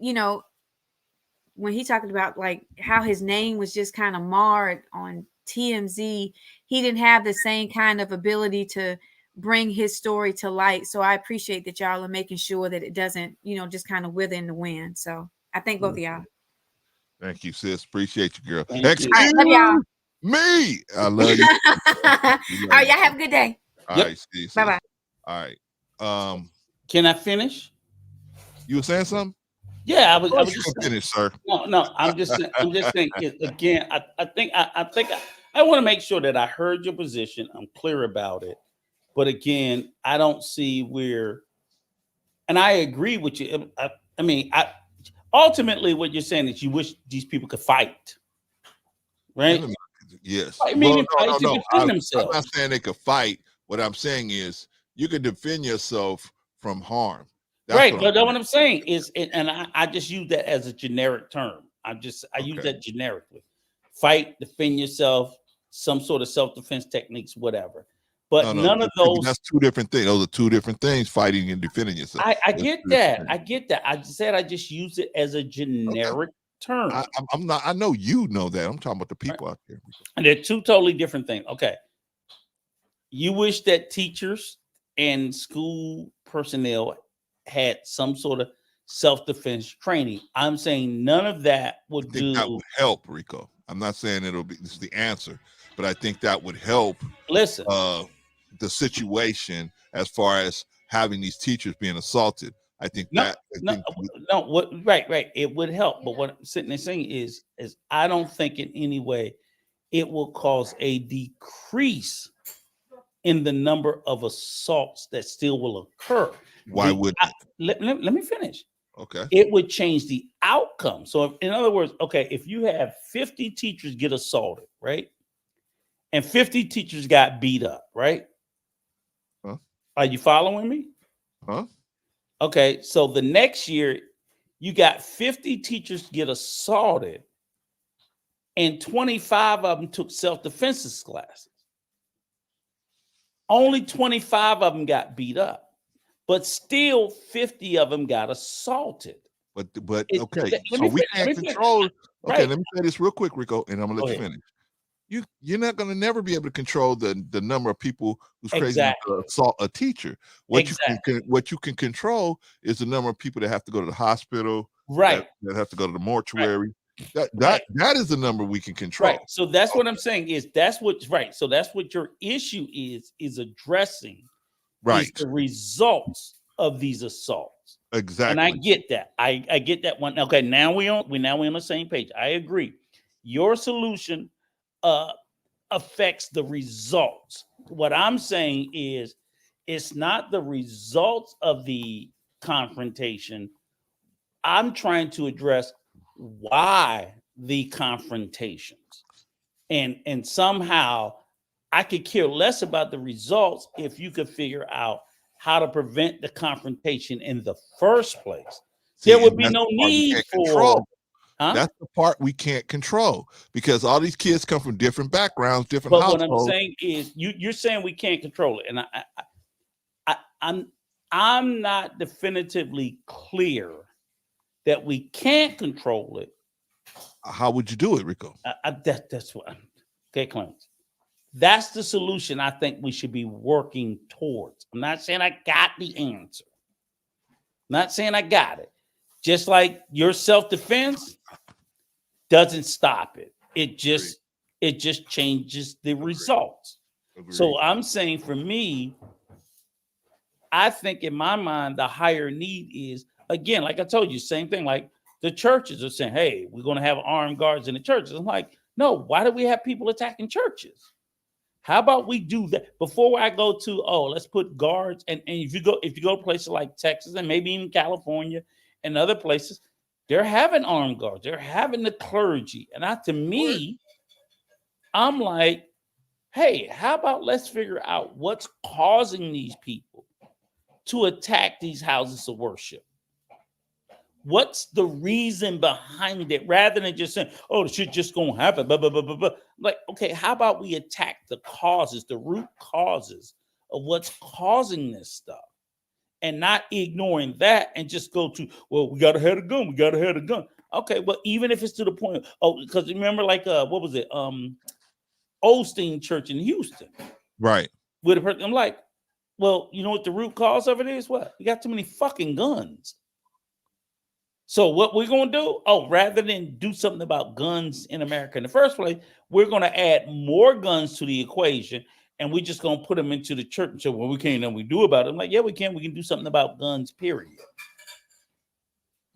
when he talked about like how his name was just kind of marred on TMZ, he didn't have the same kind of ability to bring his story to light. So I appreciate that y'all are making sure that it doesn't, just kind of wither in the wind. So I thank both of y'all. Thank you, sis. Appreciate you, girl. All right, love y'all. Me. I love you. All right, y'all have a good day. All right, sis. Bye-bye. All right. Can I finish? You were saying something? Yeah, I was just finish, sir. No, I'm just saying again. I think I want to make sure that I heard your position. I'm clear about it. But again, I don't see where, and I agree with you. I mean, ultimately what you're saying is you wish these people could fight, right? Yes. I mean, no. defend themselves. I'm not saying they could fight. What I'm saying is you can defend yourself from harm. Right, but what I'm saying is, and I just use that as a generic term. I use that generically. Fight, defend yourself, some sort of self-defense techniques, whatever. But none of those. That's two different things. Those are two different things: fighting and defending yourself. I get that. I get that. I said I just use it as a generic term. I'm not. I know you know that. I'm talking about the people out there. And they're two totally different things. Okay. You wish that teachers and school personnel had some sort of self-defense training. I'm saying none of that would do. That would help, Rico. I'm not saying this is the answer, but I think that would help. Listen, the situation as far as having these teachers being assaulted. I think right. It would help, but what I'm sitting there saying is I don't think in any way it will cause a decrease in the number of assaults that still will occur. Why would let me finish? Okay. It would change the outcome. So in other words, okay, if you have 50 teachers get assaulted, right? And 50 teachers got beat up, right? Huh? Are you following me? Huh? Okay, so the next year you got 50 teachers get assaulted and 25 of them took self-defense classes. Only 25 of them got beat up. But still 50 of them got assaulted. But okay, so we can't control. Okay, let me say this real quick, Rico, and I'm gonna let you finish. You're not gonna never be able to control the number of people who's crazy enough to assault a teacher. What you can control is the number of people that have to go to the hospital, right? That have to go to the mortuary. That is the number we can control. Right. So that's what I'm saying is that's what So that's what your issue is addressing. Right. Is the results of these assaults. Exactly. And I get that. I get that one. Okay, now we on the same page. I agree. Your solution affects the results. What I'm saying is it's not the results of the confrontation. I'm trying to address why the confrontations. And somehow I could care less about the results if you could figure out how to prevent the confrontation in the first place. See, there would and be that's no the part we need can't for. control. Huh? That's the part we can't control because all these kids come from different backgrounds, different But households. what I'm saying is, you're saying we can't control it, and I'm not definitively clear that we can't control it. How would you do it, Rico? That's what. Okay, Clarence. That's the solution I think we should be working towards. I'm not saying I got the answer. I'm not saying I got it. Just like your self-defense doesn't stop it. It just changes the results. Agreed. So I'm saying for me, I think in my mind, the higher need is, again, like I told you, same thing. Like the churches are saying, hey, we're going to have armed guards in the churches. I'm like, no, why do we have people attacking churches? How about we do that before I go to, let's put guards. And if you go to places like Texas and maybe even California and other places, they're having armed guards. They're having the clergy. And to me, I'm like, hey, how about let's figure out what's causing these people to attack these houses of worship? What's the reason behind it, rather than just saying, "Oh, the shit just gonna happen"? Blah, blah, blah, blah, blah. Like, okay, how about we attack the causes, the root causes of what's causing this stuff, and not ignoring that and just go to, well, we gotta have a gun. We gotta have a gun. Okay, but even if it's to the point, because remember, like, what was it? Osteen Church in Houston, right? With a person, I'm like, well, you know what the root cause of it is? What? You got too many fucking guns. So what we're going to do, rather than do something about guns in America in the first place, we're going to add more guns to the equation, and we're just going to put them into the church and say, well, we can't, and we do about it. I'm like, yeah, we can. We can do something about guns, period.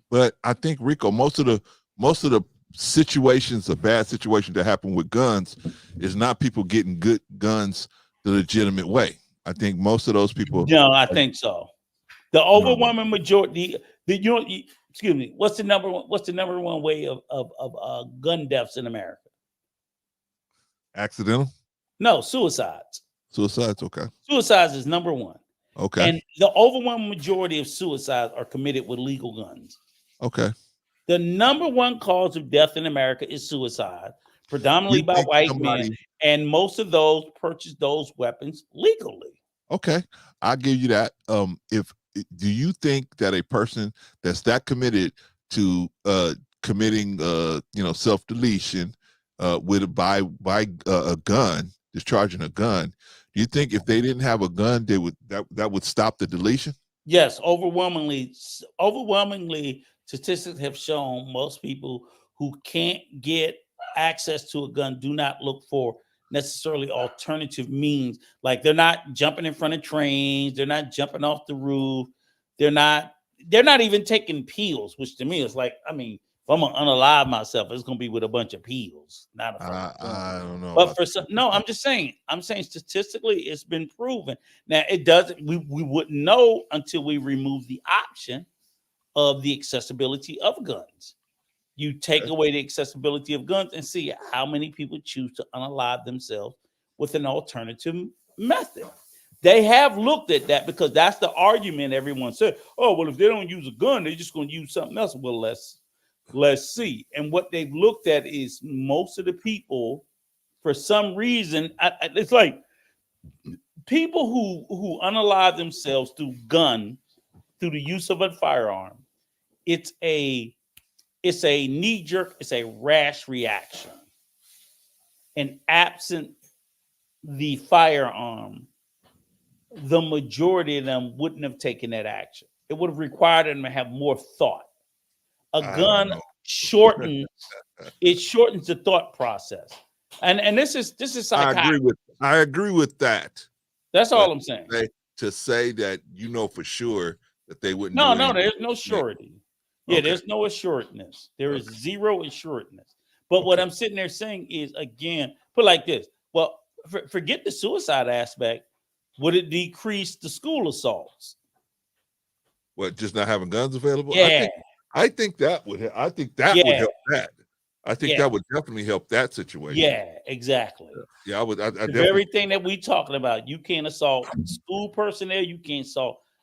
But I think, Rico, most of the situations, the bad situations that happen with guns is not people getting good guns the legitimate way. I think most of those people. No, I think so. The overwhelming majority, excuse me, what's the number one way of gun deaths in America? Accidental? No, suicides. Suicides, okay. Suicides is number one. Okay. And the overwhelming majority of suicides are committed with legal guns. Okay. The number one cause of death in America is suicide, predominantly by white men, and most of those purchase those weapons legally. Okay, I'll give you that. Do you think that a person that's that committed to committing self-deletion by a gun, discharging a gun, do you think if they didn't have a gun, that would stop the deletion? Yes, overwhelmingly, statistics have shown most people who can't get access to a gun do not look for necessarily alternative means. Like they're not jumping in front of trains, they're not jumping off the roof, they're not even taking pills, which to me is like, I mean, if I'm gonna unalive myself, it's gonna be with a bunch of pills, not I don't know. But for some, no, I'm saying statistically it's been proven. Now it doesn't, we wouldn't know until we remove the option of the accessibility of guns. You take away the accessibility of guns and see how many people choose to unalive themselves with an alternative method. They have looked at that because that's the argument everyone said. Oh, well, if they don't use a gun, they're just going to use something else. Well, let's see. And what they've looked at is most of the people, for some reason, it's like people who unalive themselves through the use of a firearm. It's a knee-jerk, it's a rash reaction. And absent the firearm, the majority of them wouldn't have taken that action. It would have required them to have more thought. A gun shortens the thought process. And this is psychotic. I agree with that. That's all I'm saying. To say that for sure that they wouldn't. No, there's no surety. Yeah, okay. There's no assuredness. There is zero assuredness. But what I'm sitting there saying is, again, put like this. Well, forget the suicide aspect. Would it decrease the school assaults? What, just not having guns available? Yeah. I think that would. I think that would help that. I think that would definitely help that situation. Yeah, exactly. Yeah, I would. Everything that we talking about, you can't assault school personnel. You can't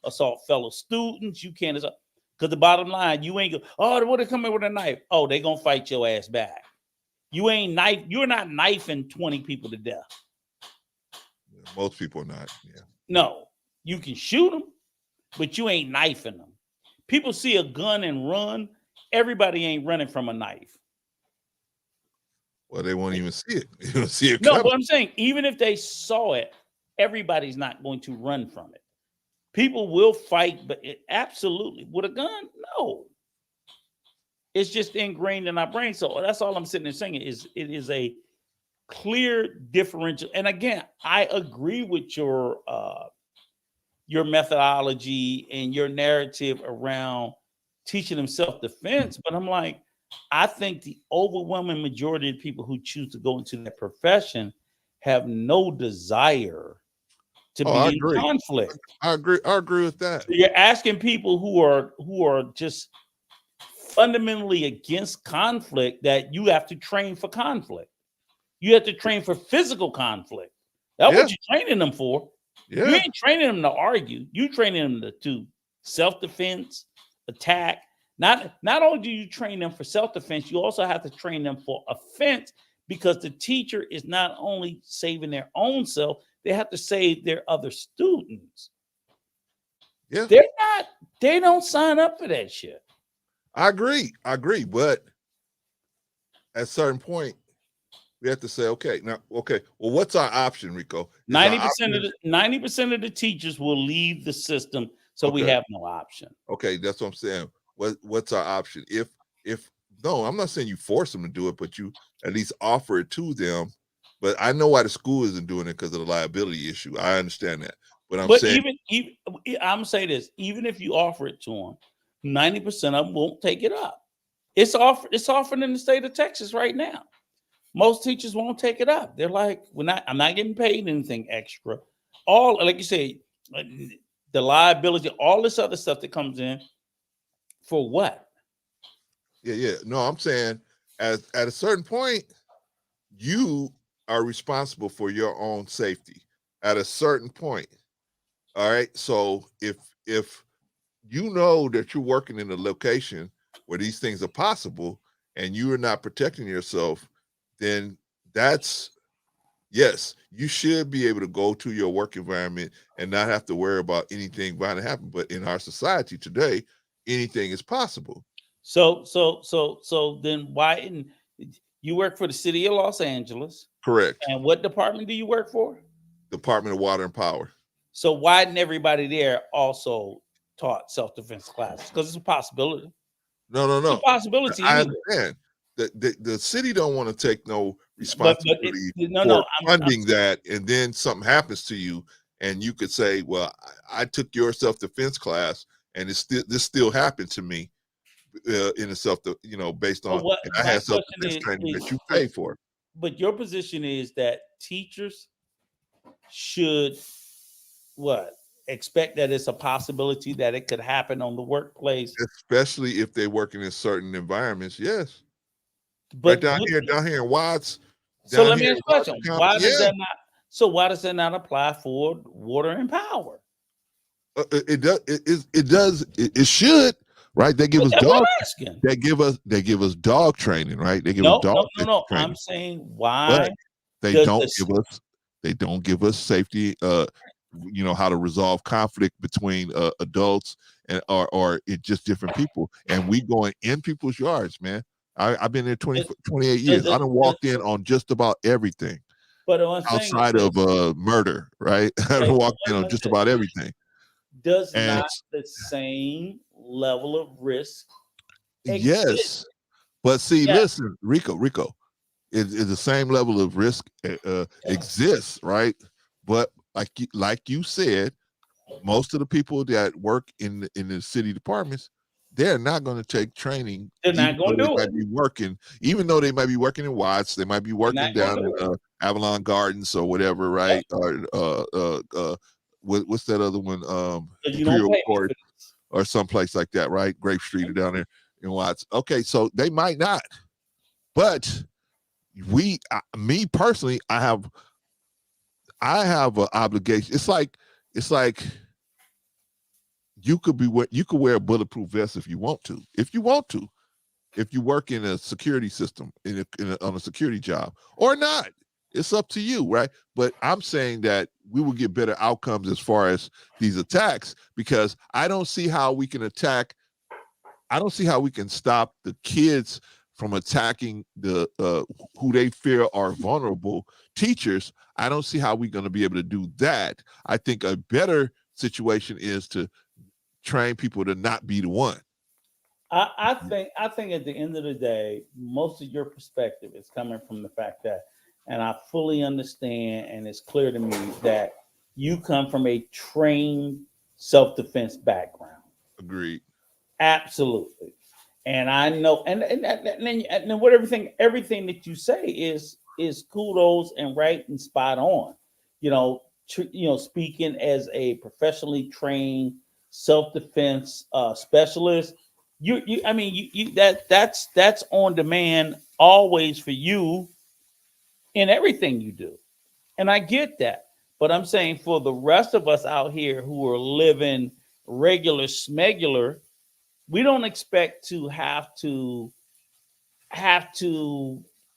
assault fellow students. You can't assault. Because the bottom line, you ain't go, oh, what they come in with a knife? Oh, they gonna fight your ass back. You're not knifing 20 people to death. Most people are not. Yeah. No, you can shoot them, but you ain't knifing them. People see a gun and run. Everybody ain't running from a knife. Well, they won't even see it. You don't see it. No, coming. but I'm saying, even if they saw it, everybody's not going to run from it. People will fight, but absolutely with a gun, no. It's just ingrained in our brain. So that's all I'm sitting there saying is it is a clear differential. And again, I agree with your methodology and your narrative around teaching them self-defense, but I'm like, I think the overwhelming majority of people who choose to go into that profession have no desire to be in conflict. I agree with that. You're asking people who are just fundamentally against conflict that you have to train for conflict. You have to train for physical conflict. That's what you're training them for. Yeah. You ain't training them to argue. You training them to self-defense, attack. Not only do you train them for self-defense, you also have to train them for offense, because the teacher is not only saving their own self, they have to save their other students. Yeah. They don't sign up for that shit. I agree. But at a certain point, we have to say, well, what's our option, Rico? 90% of the teachers will leave the system, so we have no option. Okay, that's what I'm saying. What's our option? If no, I'm not saying you force them to do it, but you at least offer it to them. But I know why the school isn't doing it, because of the liability issue. I understand that. But I'm saying, I'm saying this, even if you offer it to them, 90% of them won't take it up. It's offered in the state of Texas right now. Most teachers won't take it up. They're like, I'm not getting paid anything extra. All, like you say, the liability, all this other stuff that comes in, for what? Yeah. No, I'm saying at a certain point, you are responsible for your own safety at a certain point. All right. So if you know that you're working in a location where these things are possible and you are not protecting yourself, then yes, you should be able to go to your work environment and not have to worry about anything going to happen. But in our society today, anything is possible. So then why you work for the city of Los Angeles? Correct. And what department do you work for? Department of Water and Power. So why didn't everybody there also taught self-defense classes? Because it's a possibility. No. It's a possibility. I understand. The city don't want to take no responsibility for funding that, and then something happens to you, and you could say, "Well, I took your self-defense class, and this still happened to me in a based on I had self-defense training that you pay for." But your position is that teachers should expect that it's a possibility that it could happen on the workplace, especially if they're working in certain environments. Yes. But down here in Watts. So let me ask you a question. Why does that not apply for water and power? It does. It should, right? They give us dog. They give us dog training, right? They give us dog. No. I'm saying why they don't give us safety. How to resolve conflict between adults and or just different people, and we going in people's yards, man. I've been there 28 years. I done walked in on just about everything. But outside of murder, right? I done walked in on just about everything. Does not the same level of risk exist? Yes. But see, listen, Rico, is the same level of risk exists, right? But like you said, most of the people that work in the city departments, they're not going to take training. They're not going to do it. Be working, even though they might be working in Watts, they might be working down in Avalon Gardens or whatever, right? Or what's that other one? Imperial Court or someplace like that, right? Grape Street or down there in Watts. Okay, so they might not, but me personally, I have an obligation. It's like you could wear a bulletproof vest if you want to. If you work in a security system on a security job or not, it's up to you, right? But I'm saying that we will get better outcomes as far as these attacks, because I don't see how we can stop the kids from attacking the who they fear are vulnerable teachers. I don't see how we're going to be able to do that. I think a better situation is to train people to not be the one. I think at the end of the day, most of your perspective is coming from the fact that, and I fully understand, and it's clear to me that you come from a trained self-defense background. Agreed. Absolutely. And I know, and what everything that you say is kudos and right and spot on. Speaking as a professionally trained self-defense specialist, that's on demand always for you in everything you do. And I get that. But I'm saying for the rest of us out here who are living regular smegular, we don't expect to have to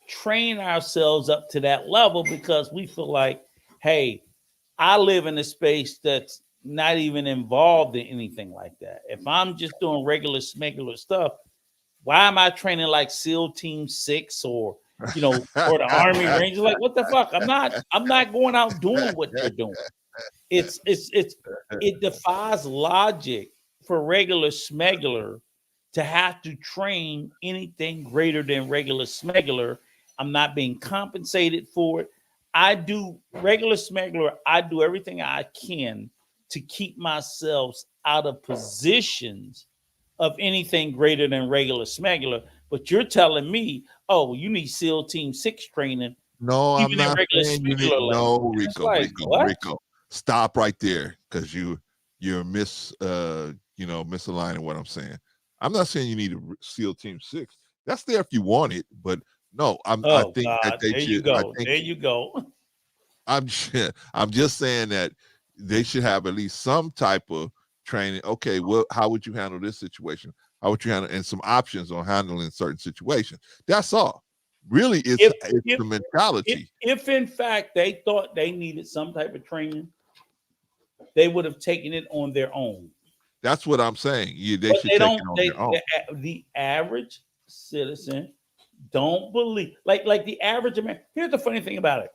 train ourselves up to that level, because we feel like, hey, I live in a space that's not even involved in anything like that. If I'm just doing regular smegular stuff, why am I training like SEAL Team 6 or or the Army Rangers? Like, what the fuck? I'm not going out doing what they're doing. It defies logic for regular smegular to have to train anything greater than regular smegular. I'm not being compensated for it. I do regular smegular. I do everything I can to keep myself out of positions of anything greater than regular smegular. But you're telling me, oh, you need SEAL Team 6 training. No, I'm not saying you need. No, Rico. Stop right there, because you're misaligning what I'm saying. I'm not saying you need a SEAL Team 6. That's there if you want it, but no, I think that they should. There you go. I'm just saying that they should have at least some type of training. Okay, well, how would you handle this situation? How would you handle, and some options on handling certain situations? That's all. Really, it's the mentality. If in fact they thought they needed some type of training, they would have taken it on their own. That's what I'm saying. They should take it on their own. The average citizen don't believe, like the average American. Here's the funny thing about it.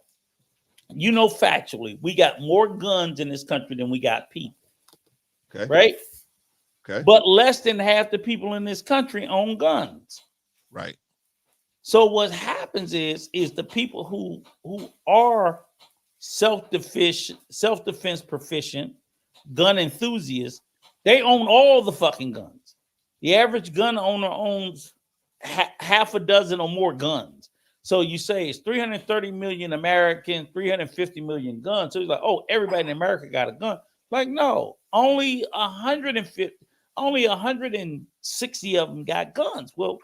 Factually, we got more guns in this country than we got people. Okay. Right? Okay. But less than half the people in this country own guns. Right. So what happens is the people who are self-defense proficient, gun enthusiasts, they own all the fucking guns. The average gun owner owns half a dozen or more guns. So you say it's 330 million Americans, 350 million guns. So it's like, oh, everybody in America got a gun. Like, no, only 160 of them got guns. Well,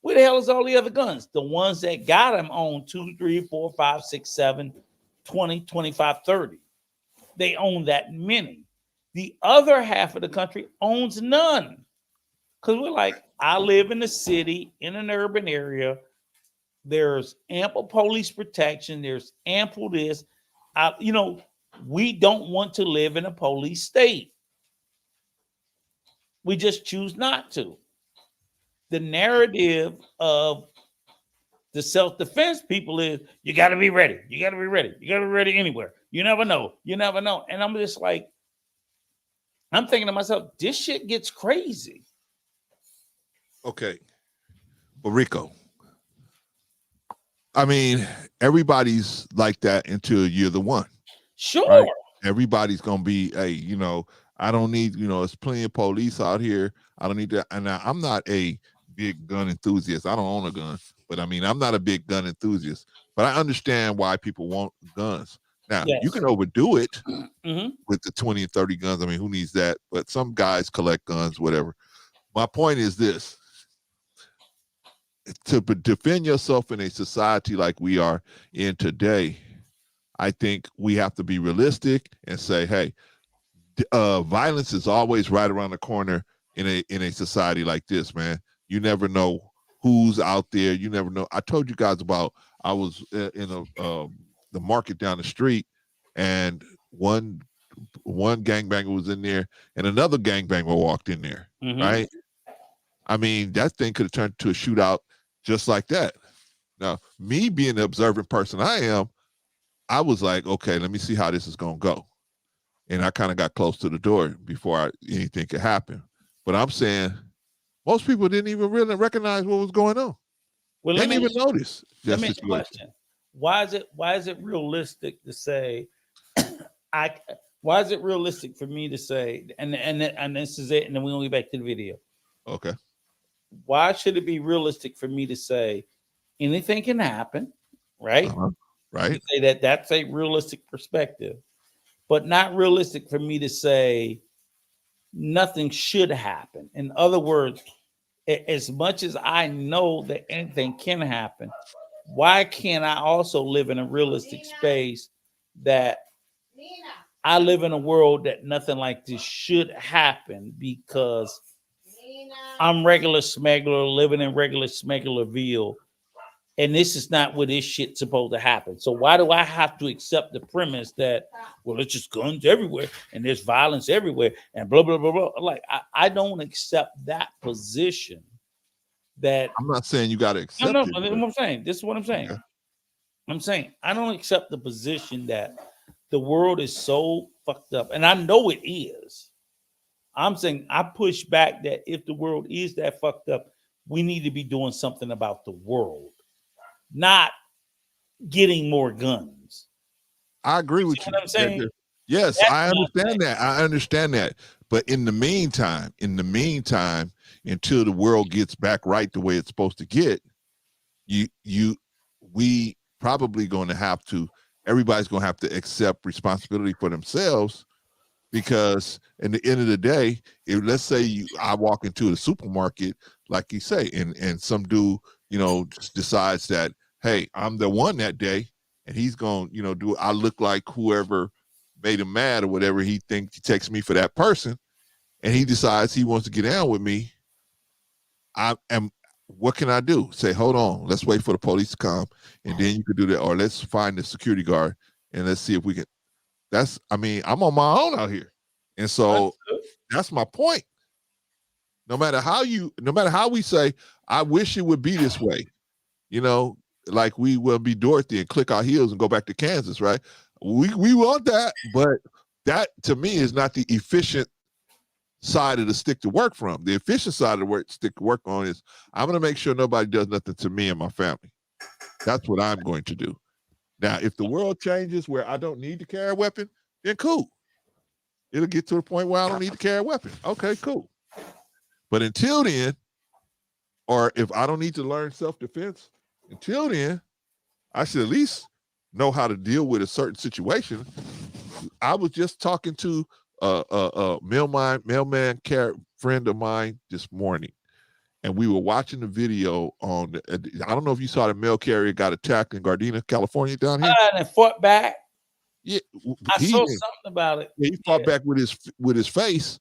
where the hell is all the other guns? The ones that got them own 2, 3, 4, 5, 6, 7, 20, 25, 30. They own that many. The other half of the country owns none. Because we're like, I live in a city, in an urban area. There's ample police protection. There's ample this. We don't want to live in a police state. We just choose not to. The narrative of the self-defense people is, you got to be ready. You got to be ready. You got to be ready anywhere. You never know. You never know. And I'm just like, I'm thinking to myself, this shit gets crazy. Okay. But Rico, I mean, everybody's like that until you're the one. Sure. Right? Everybody's going to be, hey, I don't need, there's plenty of police out here. I don't need that. And I'm not a big gun enthusiast. I don't own a gun, but I mean, I'm not a big gun enthusiast, but I understand why people want guns. Now, you can overdo it with the 20 and 30 guns. I mean, who needs that? But some guys collect guns, whatever. My point is this. To defend yourself in a society like we are in today, I think we have to be realistic and say, hey, violence is always right around the corner in a society like this, man. You never know who's out there. You never know. I told you guys about, I was in the market down the street, and one gangbanger was in there, and another gangbanger walked in there, right? I mean, that thing could have turned into a shootout just like that. Now, me being the observant person I am, I was like, okay, let me see how this is going to go. And I kind of got close to the door before anything could happen. But I'm saying most people didn't even really recognize what was going on. Well, they didn't even notice. Let me ask you a question. Why is it realistic to say why is it realistic for me to say, and this is it, and then we're gonna get back to the video. Okay. Why should it be realistic for me to say anything can happen, right? Right. Say that's a realistic perspective, but not realistic for me to say nothing should happen. In other words, as much as I know that anything can happen, why can't I also live in a realistic space that I live in a world that nothing like this should happen because I'm regular smuggler living in regular smugglerville, and this is not where this shit's supposed to happen. So why do I have to accept the premise that, well, it's just guns everywhere and there's violence everywhere and blah, blah, blah, blah. Like, I don't accept that position. That I'm not saying you got to accept it. But I'm saying. This is what I'm saying. Okay. I'm saying I don't accept the position that the world is so fucked up. And I know it is. I'm saying I push back that if the world is that fucked up, we need to be doing something about the world, not getting more guns. I agree with you. What I'm saying? Yes, I understand that. I understand that. But in the meantime, until the world gets back right the way it's supposed to get, we probably going to have to, everybody's going to have to accept responsibility for themselves, because in the end of the day, if let's say I walk into the supermarket, like you say, and some dude, just decides that, hey, I'm the one that day, and he's going, I look like whoever made him mad or whatever, he thinks he takes me for that person, and he decides he wants to get down with me. What can I do? Say, hold on, let's wait for the police to come, and then you could do that, or let's find the security guard and let's see if we can. I'm on my own out here, and so that's my point. No matter how we say, I wish it would be this way, like we will be Dorothy and click our heels and go back to Kansas, right? We want that, but that to me is not the efficient side of the stick to work from. The efficient side of the stick to work on is, I'm going to make sure nobody does nothing to me and my family. That's what I'm going to do. Now, if the world changes where I don't need to carry a weapon, then cool. It'll get to the point where I don't need to carry a weapon. Okay, cool. But until then, or if I don't need to learn self-defense, until then, I should at least know how to deal with a certain situation. I was just talking to a mailman friend of mine this morning, and we were watching the video on. I don't know if you saw the mail carrier got attacked in Gardena, California, down here. And fought back. Yeah, I saw something about it. Yeah, he fought back with his face.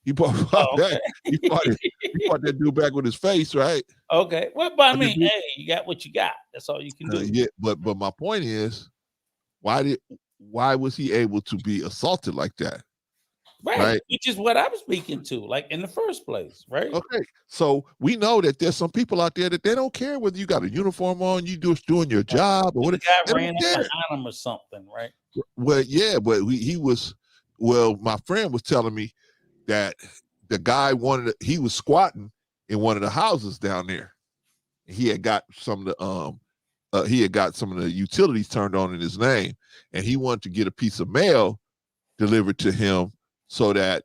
He fought back. He fought that dude back with his face, right? Okay. Well, but I mean, hey, you got what you got. That's all you can do. Yeah, but my point is, why was he able to be assaulted like that? Right, which is what I was speaking to, like in the first place, right? Okay, so we know that there's some people out there that they don't care whether you got a uniform on, you just doing your job, or whatever. The guy ran up behind him or something, right? Well, yeah, but he was. Well, my friend was telling me that the guy he was squatting in one of the houses down there. He had got some of the utilities turned on in his name, and he wanted to get a piece of mail delivered to him so that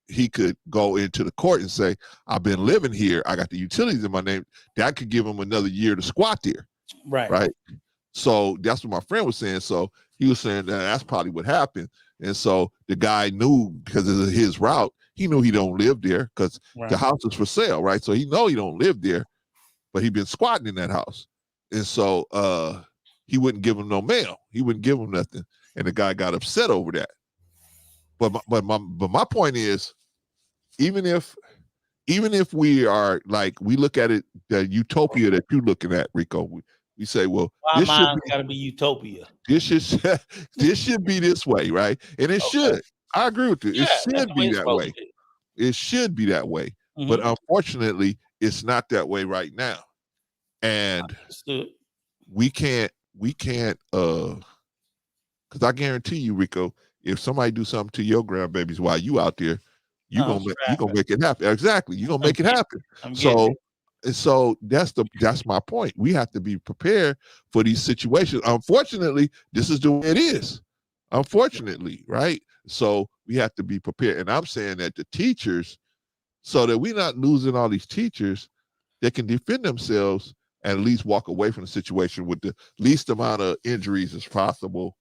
he could go into the court and say, I've been living here, I got the utilities in my name. That could give him another year to squat there. Right. So that's what my friend was saying. So he was saying that's probably what happened. And so the guy knew, because of his route, he knew he don't live there because the house is for sale, right? So he know he don't live there, but he been squatting in that house. And so he wouldn't give him no mail. He wouldn't give him nothing. And the guy got upset over that. But my point is, even if we are like, we look at it, the utopia that you're looking at, Rico, we say, well, Why mine's got to be utopia? This should be this way, right? And it should. I agree with you. It should be that way. It should be that way. But unfortunately, it's not that way right now. And we can't, because I guarantee you, Rico, if somebody do something to your grandbabies while you out there, you gonna make it happen. Exactly. You're gonna make it happen. So that's my point. We have to be prepared for these situations. Unfortunately, this is the way it is. Unfortunately, right? So we have to be prepared. And I'm saying that the teachers, so that we're not losing all these teachers that can defend themselves and at least walk away from the situation with the least amount of injuries as possible,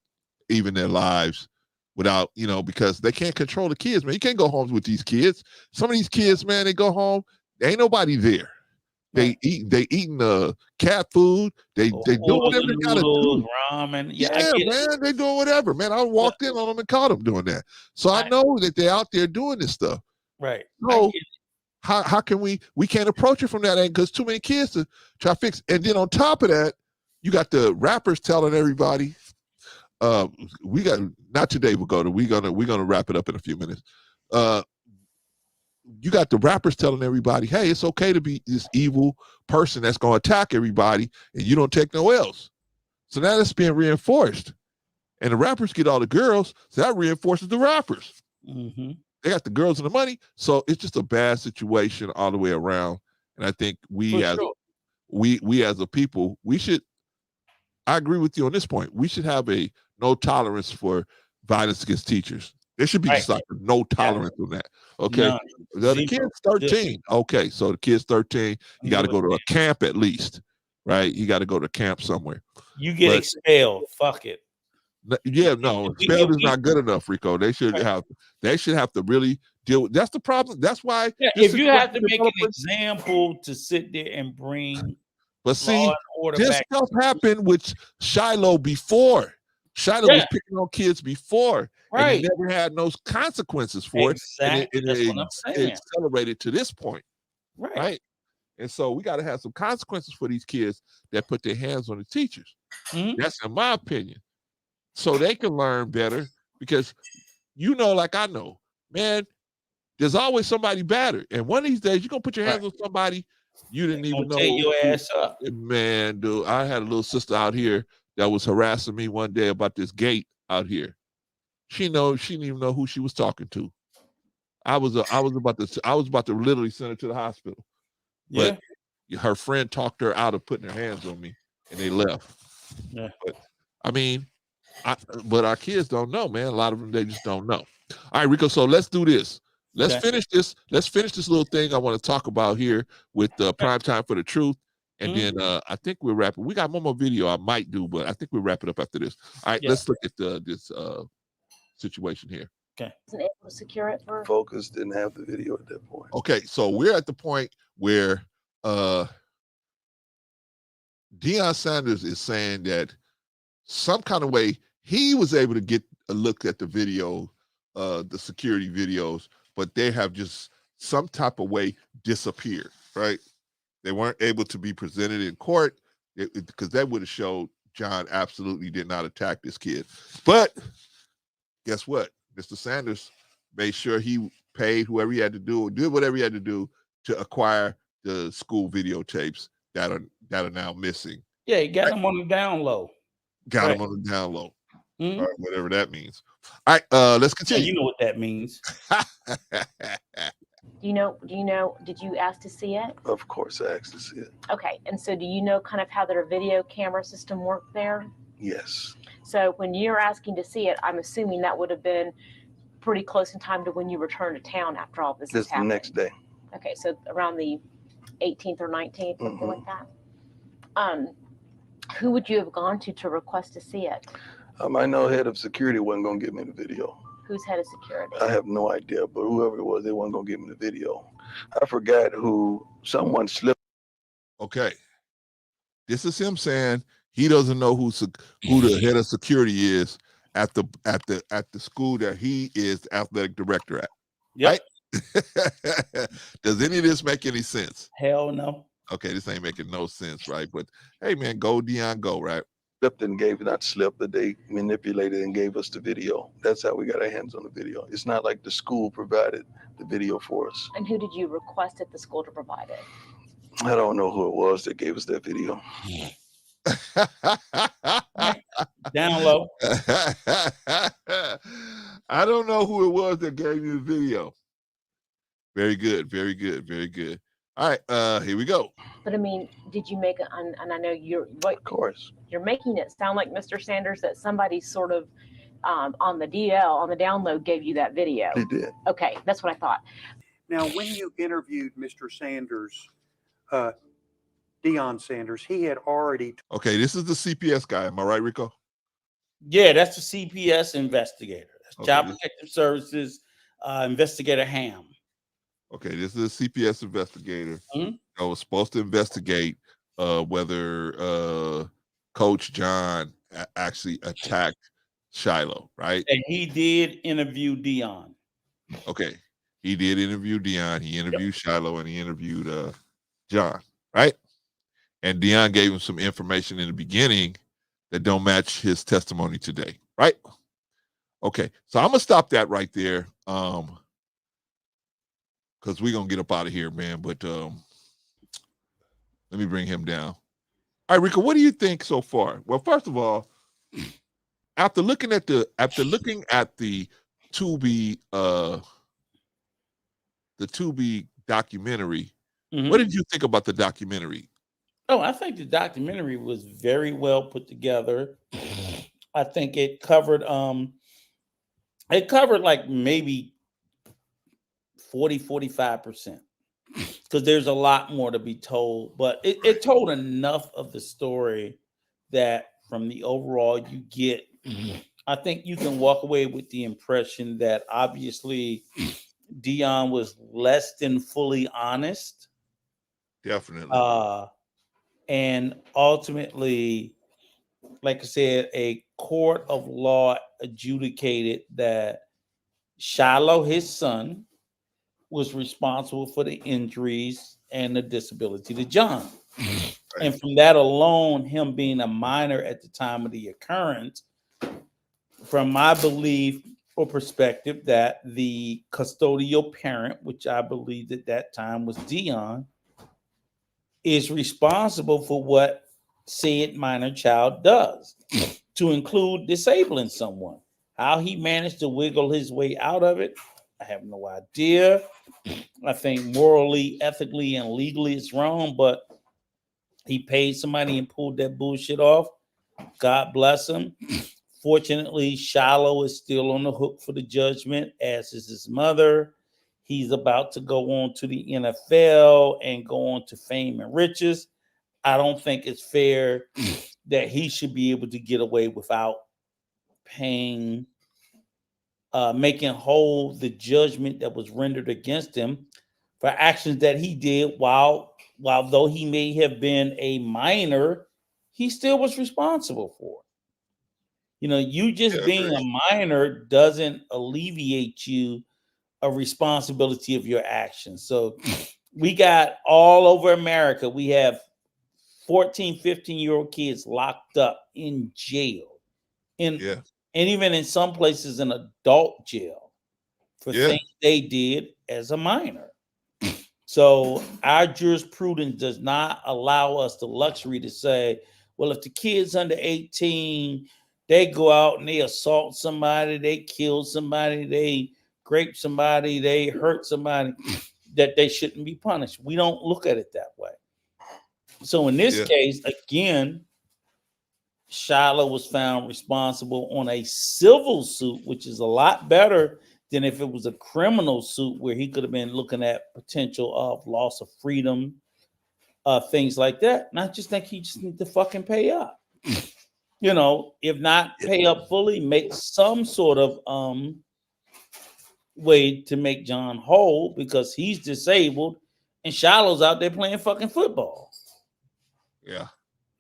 even their lives, without, because they can't control the kids, man. You can't go home with these kids. Some of these kids, man, they go home, there ain't nobody there. They eating cat food. They do whatever they gotta do. Ramen. Man, they doing whatever. Man, I walked in on them and caught them doing that. So I know that they're out there doing this stuff. Right. So how can we can't approach it from that angle because too many kids to try to fix. And then on top of that, you got the rappers telling everybody. We got, not today, we're gonna wrap it up in a few minutes. You got the rappers telling everybody, hey, it's okay to be this evil person that's gonna attack everybody and you don't take no L's. So now it's being reinforced. And the rappers get all the girls, so that reinforces the rappers. Mm-hmm. They got the girls and the money. So it's just a bad situation all the way around. And I think we as a people, I agree with you on this point. We should have a no tolerance for violence against teachers. There should be just like a no tolerance on that. Okay. The kid's 13. Okay. So the kid's 13. You got to go to a camp at least, right? You got to go to camp somewhere. You get expelled. Fuck it. Yeah, no, expelled is not good enough, Rico. They should have to really deal with. That's the problem. That's why. Yeah, if you have to make an example to sit there and bring. But see, this stuff happened with Shilo before. Shilo was picking on kids before, and he never had no consequences for it. And it accelerated to this point, right? And so we got to have some consequences for these kids that put their hands on the teachers. Mm-hmm. That's in my opinion, so they can learn better. Because like I know, man, there's always somebody better, and one of these days you're gonna put your hands on somebody you didn't even know. Take your ass up, man, dude. I had a little sister out here that was harassing me one day about this gate out here. She didn't even know who she was talking to. I was about to literally send her to the hospital. But her friend talked her out of putting her hands on me, and they left. Yeah. But I mean, but our kids don't know, man. A lot of them, they just don't know. All right, Rico. So let's do this. Let's finish this. Let's finish this little thing I want to talk about here with Prime Time for the Truth. And then I think we're wrapping. We got one more video I might do, but I think we'll wrap it up after this. All right, let's look at this situation here. Okay. Wasn't able to secure it for Focus didn't have the video at that point. Okay, so we're at the point where Deion Sanders is saying that some kind of way he was able to get a look at the video, the security videos, but they have just some type of way disappeared, right? They weren't able to be presented in court because that would have showed John absolutely did not attack this kid. But guess what? Mr. Sanders made sure he paid whoever he had to do, or did whatever he had to do to acquire the school videotapes that are now missing. Yeah, he got them on the down low. Got them on the down low. Or whatever that means. All right, let's continue. Yeah, you know what that means. Do you know, did you ask to see it? Of course I asked to see it. Okay, and so do you know kind of how their video camera system worked there? Yes. So when you're asking to see it, I'm assuming that would have been pretty close in time to when you returned to town after all this Just the happened. next day. Okay, so around the 18th or 19th, something like that. Who would you have gone to request to see it? I know head of security wasn't going to give me the video. Who's head of security? I have no idea, but whoever it was, they weren't going to give me the video. I forgot who, someone slipped. Okay. This is him saying he doesn't know who the head of security is, at the school that he is the athletic director at. Yep. Right? Does any of this make any sense? Hell no. Okay, this ain't making no sense, right? But hey, man, go Deion, go, right? Slipped and gave, not slipped, but they manipulated and gave us the video. That's how we got our hands on the video. It's not like the school provided the video for us. And who did you request at the school to provide it? I don't know who it was that gave us that video. Down low. I don't know who it was that gave you the video. Very good, very good, very good. All right, here we go. But I mean, did you make it? And I know Of course. You're making it sound like, Mr. Sanders, that somebody sort of on the DL, on the download, gave you that video. They did. Okay, that's what I thought. Now, when you interviewed Mr. Sanders, Deion Sanders, he had already. Okay, this is the CPS guy. Am I right, Rico? Yeah, that's the CPS investigator. That's Okay. Child Protective Services investigator Ham. Okay, this is a CPS investigator. I was supposed to investigate whether Coach John actually attacked Shilo, right? And he did interview Deion. Okay, he did interview Deion. He interviewed Shilo, and he interviewed John, right? And Deion gave him some information in the beginning that don't match his testimony today, right? Okay, so I'm gonna stop that right there. Because we're gonna get up out of here, man. But let me bring him down. All right, Rico, what do you think so far? Well, first of all, after looking at the Tubi documentary, what did you think about the documentary? Oh, I think the documentary was very well put together. I think it covered like maybe 40-45%, because there's a lot more to be told, but it told enough of the story that from the overall you get, I think you can walk away with the impression that obviously Deion was less than fully honest. Definitely. And ultimately, like I said, a court of law adjudicated that Shilo, his son, was responsible for the injuries and the disability to John. Right. And from that alone, him being a minor at the time of the occurrence, from my belief or perspective, that the custodial parent, which I believed at that time was Deion, is responsible for what said minor child does, to include disabling someone. How he managed to wiggle his way out of it, I have no idea. I think morally, ethically, and legally it's wrong, but he paid somebody and pulled that bullshit off. God bless him. Fortunately, Shilo is still on the hook for the judgment, as is his mother. He's about to go on to the NFL and go on to fame and riches. I don't think it's fair that he should be able to get away without paying, making whole the judgment that was rendered against him for actions that he did while though he may have been a minor, he still was responsible for it. You know, you just being a minor doesn't alleviate you a responsibility of your actions. So we got all over America, we have 14, 15-year-old kids locked up in jail. And even in some places in adult jail for things they did as a minor. So our jurisprudence does not allow us the luxury to say, well, if the kid's under 18, they go out and they assault somebody, they kill somebody, they grape somebody, they hurt somebody, that they shouldn't be punished. We don't look at it that way. So in this case, again, Shilo was found responsible on a civil suit, which is a lot better than if it was a criminal suit where he could have been looking at potential of loss of freedom, things like that. And I just think he just needs to fucking pay up. You know, if not pay up fully, make some sort of way to make John whole, because he's disabled and Shiloh's out there playing fucking football. Yeah.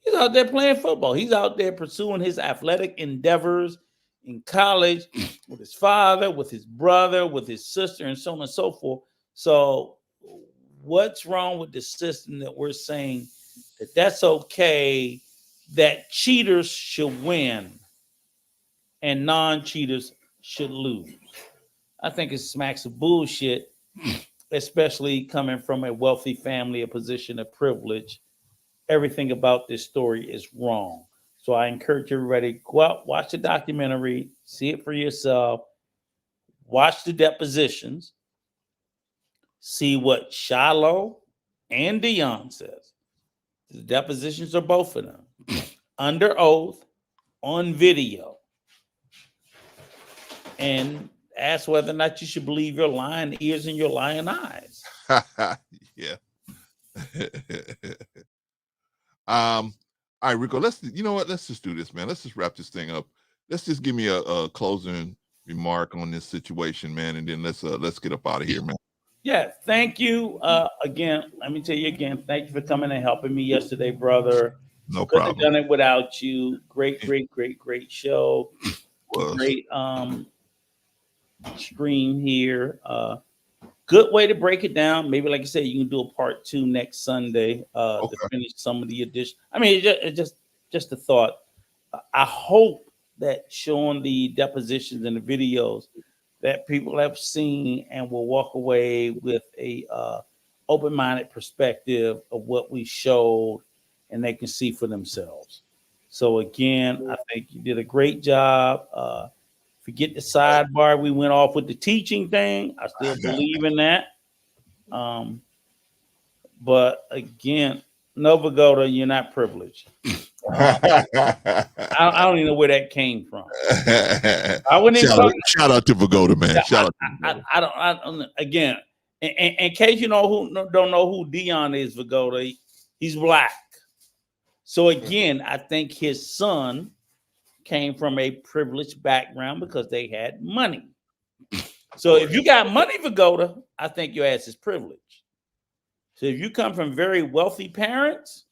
He's out there playing football. He's out there pursuing his athletic endeavors in college with his father, with his brother, with his sister, and so on and so forth. So what's wrong with the system that we're saying that that's okay, that cheaters should win and non-cheaters should lose? I think it smacks of bullshit, especially coming from a wealthy family, a position of privilege. Everything about this story is wrong. So I encourage everybody, go out, watch the documentary, see it for yourself, watch the depositions, see what Shilo and Deion says. The depositions are both of them under oath on video. And ask whether or not you should believe your lying ears and your lying eyes. Yeah. All right, Rico, you know what? Let's just do this, man. Let's just wrap this thing up. Let's just give me a closing remark on this situation, man, and then let's get up out of here, man. Yeah, thank you. Again, let me tell you again, thank you for coming and helping me yesterday, brother. No Couldn't problem. have done it without you. Great show. Great stream here. Good way to break it down. Maybe, like I said, you can do a part 2 next Sunday to finish some of the addition. I mean, it's just a thought. I hope that showing the depositions and the videos that people have seen and will walk away with a open-minded perspective of what we showed, and they can see for themselves. So again, I think you did a great job. Forget the sidebar. We went off with the teaching thing. I still believe in that. But again, no, Vagoda, you're not privileged. I don't even know where that came from. I wouldn't even shout out to Vagoda, man. I don't. Again, in case you don't know who Deion is, Vagoda, he's black. So again, I think his son came from a privileged background because they had money. So if you got money, Vagoda, I think your ass is privileged. So if you come from very wealthy parents,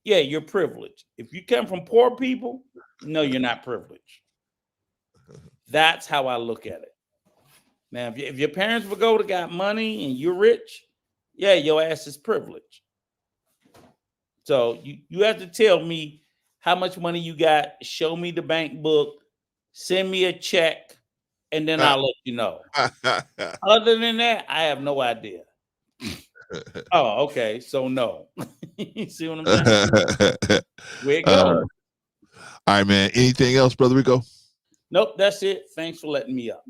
yeah, you're privileged. If you come from poor people, no, you're not privileged. That's how I look at it. Now, if your parents Vagoda got money and you're rich, yeah, your ass is privileged. So you have to tell me how much money you got, show me the bank book, send me a check, and then I'll let you know. Other than that, I have no idea. Oh, okay. So no. You see what I'm saying? Where it goes. All right, man. Anything else, Brother Rico? Nope, that's it. Thanks for letting me up.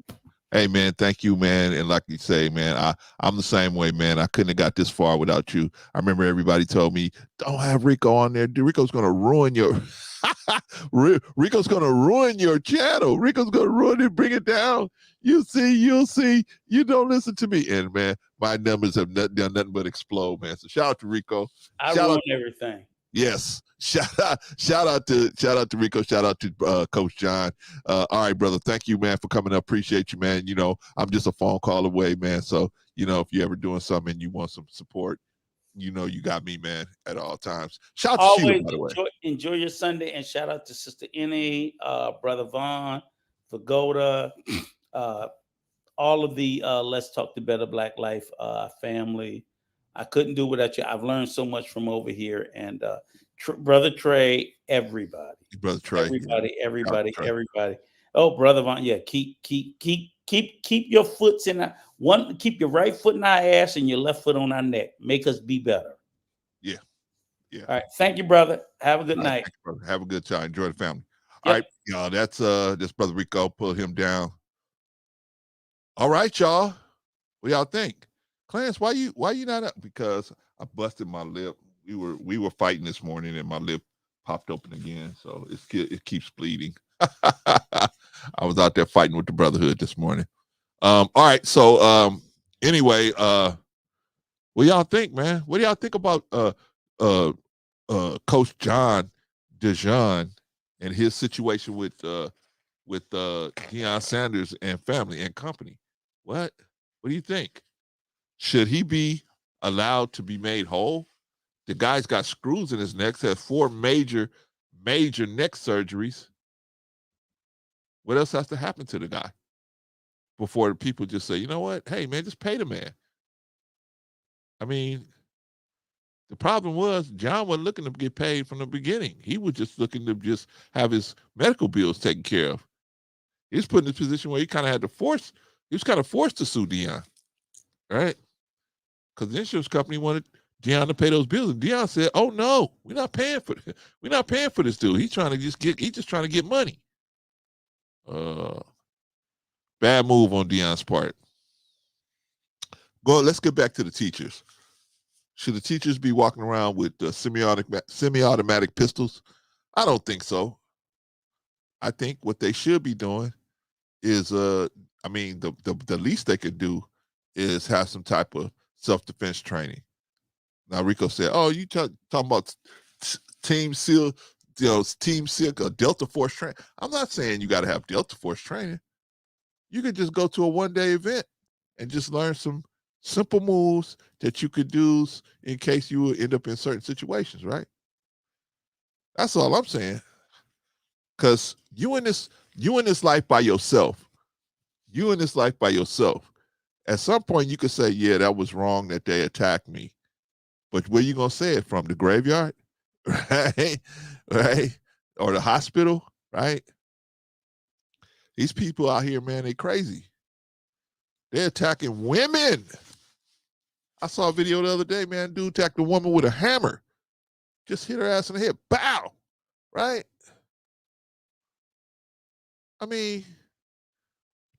Hey, man, thank you, man. And like you say, man, I'm the same way, man. I couldn't have got this far without you. I remember everybody told me, don't have Rico on there. Rico's going to ruin your Rico's going to ruin your channel. Rico's going to ruin it, bring it down. You'll see. You don't listen to me. And, man, my numbers have done nothing but explode, man. So shout out to Rico. I ruin everything. Yes. Shout out to Rico. Shout out to Coach John. All right, brother. Thank you, man, for coming up. Appreciate you, man. You know, I'm just a phone call away, man. So, you know, if you're ever doing something and you want some support, you know, you got me, man, at all times. Shout out to Shilo, by the way. Enjoy your Sunday, and shout out to Sister Annie, Brother Vaughn, Vagoda, all of the Let's Talk to Better Black Life family. I couldn't do without you. I've learned so much from over here, and Brother Trey, everybody. Brother Trey. Everybody. Oh, Brother Vaughn, yeah, keep your foots in our one, keep your right foot in our ass and your left foot on our neck. Make us be better. Yeah. All right. Thank you, brother. Have a good night. Thanks, brother. Have a good time. Enjoy the family. All right, y'all. That's this Brother Rico. Pull him down. All right, y'all. What y'all think? Clarence, why you not up? Because I busted my lip. We were fighting this morning and my lip popped open again. So it keeps bleeding. I was out there fighting with the Brotherhood this morning. All right. So anyway, what y'all think, man? What do y'all think about Coach John Darjean and his situation with Deion Sanders and family and company? What do you think? Should he be allowed to be made whole? The guy's got screws in his neck, has 4 major neck surgeries. What else has to happen to the guy before the people just say, you know what? Hey, man, just pay the man. I mean, the problem was John wasn't looking to get paid from the beginning. He was just looking to just have his medical bills taken care of. He was put in a position where he kind of had to force, he was kind of forced to sue Deion, right? Because the insurance company wanted Deion to pay those bills. And Deion said, oh no, we're not paying for this dude. He's just trying to get money. Bad move on Deion's part. Let's get back to the teachers. Should the teachers be walking around with semi-automatic pistols? I don't think so. I think what they should be doing is, the least they could do is have some type of self-defense training. Now, Rico said, oh, you talking about Team SEAL, Team SEAL, Delta Force training. I'm not saying you got to have Delta Force training. You could just go to a one-day event and just learn some simple moves that you could do in case you would end up in certain situations, right? That's all I'm saying. Because you in this life by yourself. You in this life by yourself. At some point, you could say, yeah, that was wrong that they attacked me. But where you going to say it from? The graveyard? Right? Right? Or the hospital? Right? These people out here, man, they crazy. They're attacking women. I saw a video the other day, man. Dude attacked a woman with a hammer. Just hit her ass in the head. Bow. Right? I mean,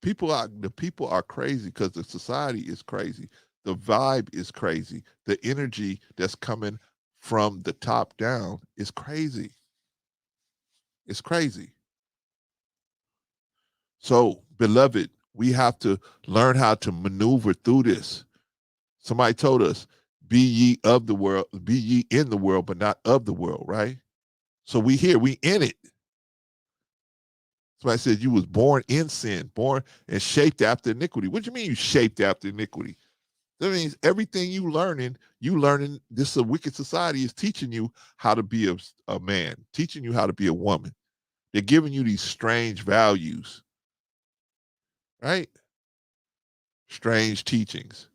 the people are crazy because the society is crazy. The vibe is crazy. The energy that's coming from the top down is crazy. It's crazy. So, beloved, we have to learn how to maneuver through this. Somebody told us, be ye of the world, be ye in the world, but not of the world, right? So we here, we in it. Somebody said you was born in sin, born and shaped after iniquity. What do you mean you shaped after iniquity? That means everything you learning, this a wicked society is teaching you how to be a man, teaching you how to be a woman. They're giving you these strange values, right? Strange teachings.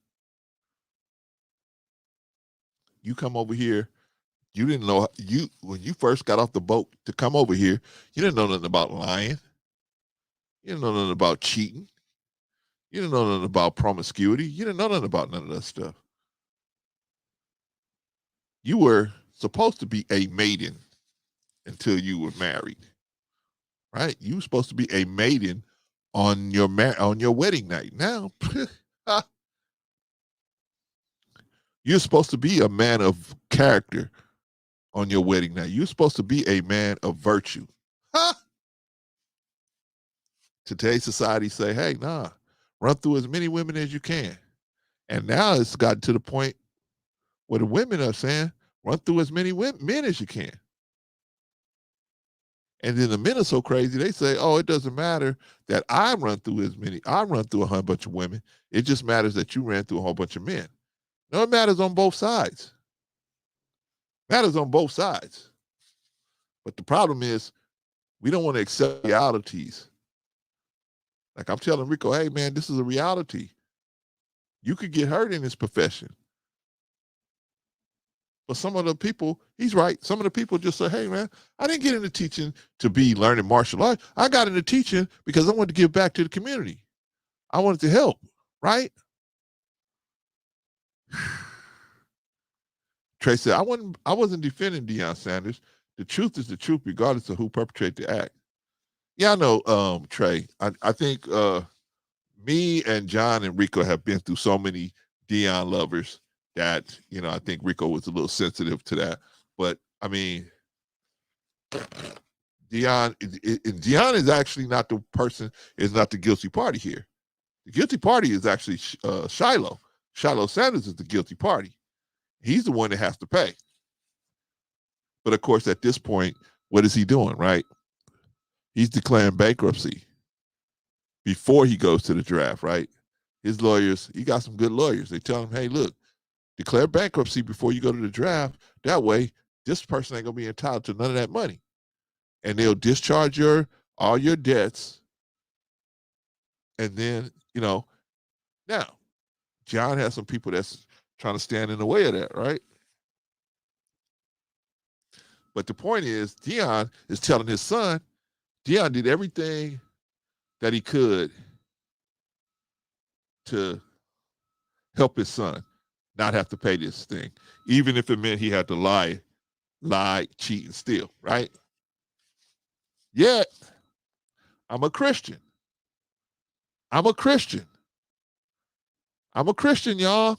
You come over here, you didn't know, when you first got off the boat to come over here, you didn't know nothing about lying. You didn't know nothing about cheating. You didn't know nothing about promiscuity. You didn't know nothing about none of that stuff. You were supposed to be a maiden until you were married, right? You were supposed to be a maiden on your wedding night. Now, you're supposed to be a man of character on your wedding night. You're supposed to be a man of virtue. Today's society say, hey, nah, run through as many women as you can. And now it's gotten to the point where the women are saying, run through as many men as you can. And then the men are so crazy, they say, oh, it doesn't matter that I run through a whole bunch of women. It just matters that you ran through a whole bunch of men. No, it matters on both sides. Matters on both sides. But the problem is, we don't want to accept realities. Like I'm telling Rico, hey, man, this is a reality. You could get hurt in this profession. But some of the people, he's right. Some of the people just say, hey, man, I didn't get into teaching to be learning martial arts. I got into teaching because I wanted to give back to the community. I wanted to help, right? Trey said, I wasn't defending Deion Sanders. The truth is the truth, regardless of who perpetrated the act. Yeah, I know, Trey. I think me and John and Rico have been through so many Deion lovers that, I think Rico was a little sensitive to that. But, I mean, Deion is actually not the person, is not the guilty party here. The guilty party is actually Shilo. Shilo Sanders is the guilty party. He's the one that has to pay. But, of course, at this point, what is he doing, right? He's declaring bankruptcy before he goes to the draft, right? His lawyers, he got some good lawyers. They tell him, hey, look, declare bankruptcy before you go to the draft. That way, this person ain't going to be entitled to none of that money. And they'll discharge all your debts, And then, now John has some people that's trying to stand in the way of that, right? But the point is, Deion is telling his son, Deion did everything that he could to help his son not have to pay this thing, even if it meant he had to lie, cheat, and steal, right? Yet, I'm a Christian. I'm a Christian, y'all.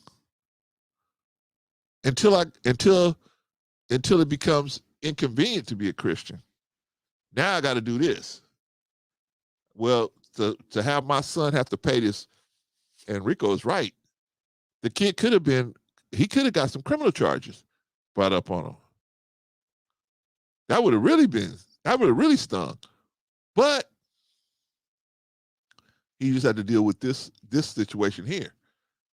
Until it becomes inconvenient to be a Christian. Now I got to do this. Well, to have my son have to pay this, and Rico is right. The kid could have got some criminal charges brought up on him. That would have really stung. But he just had to deal with this situation here.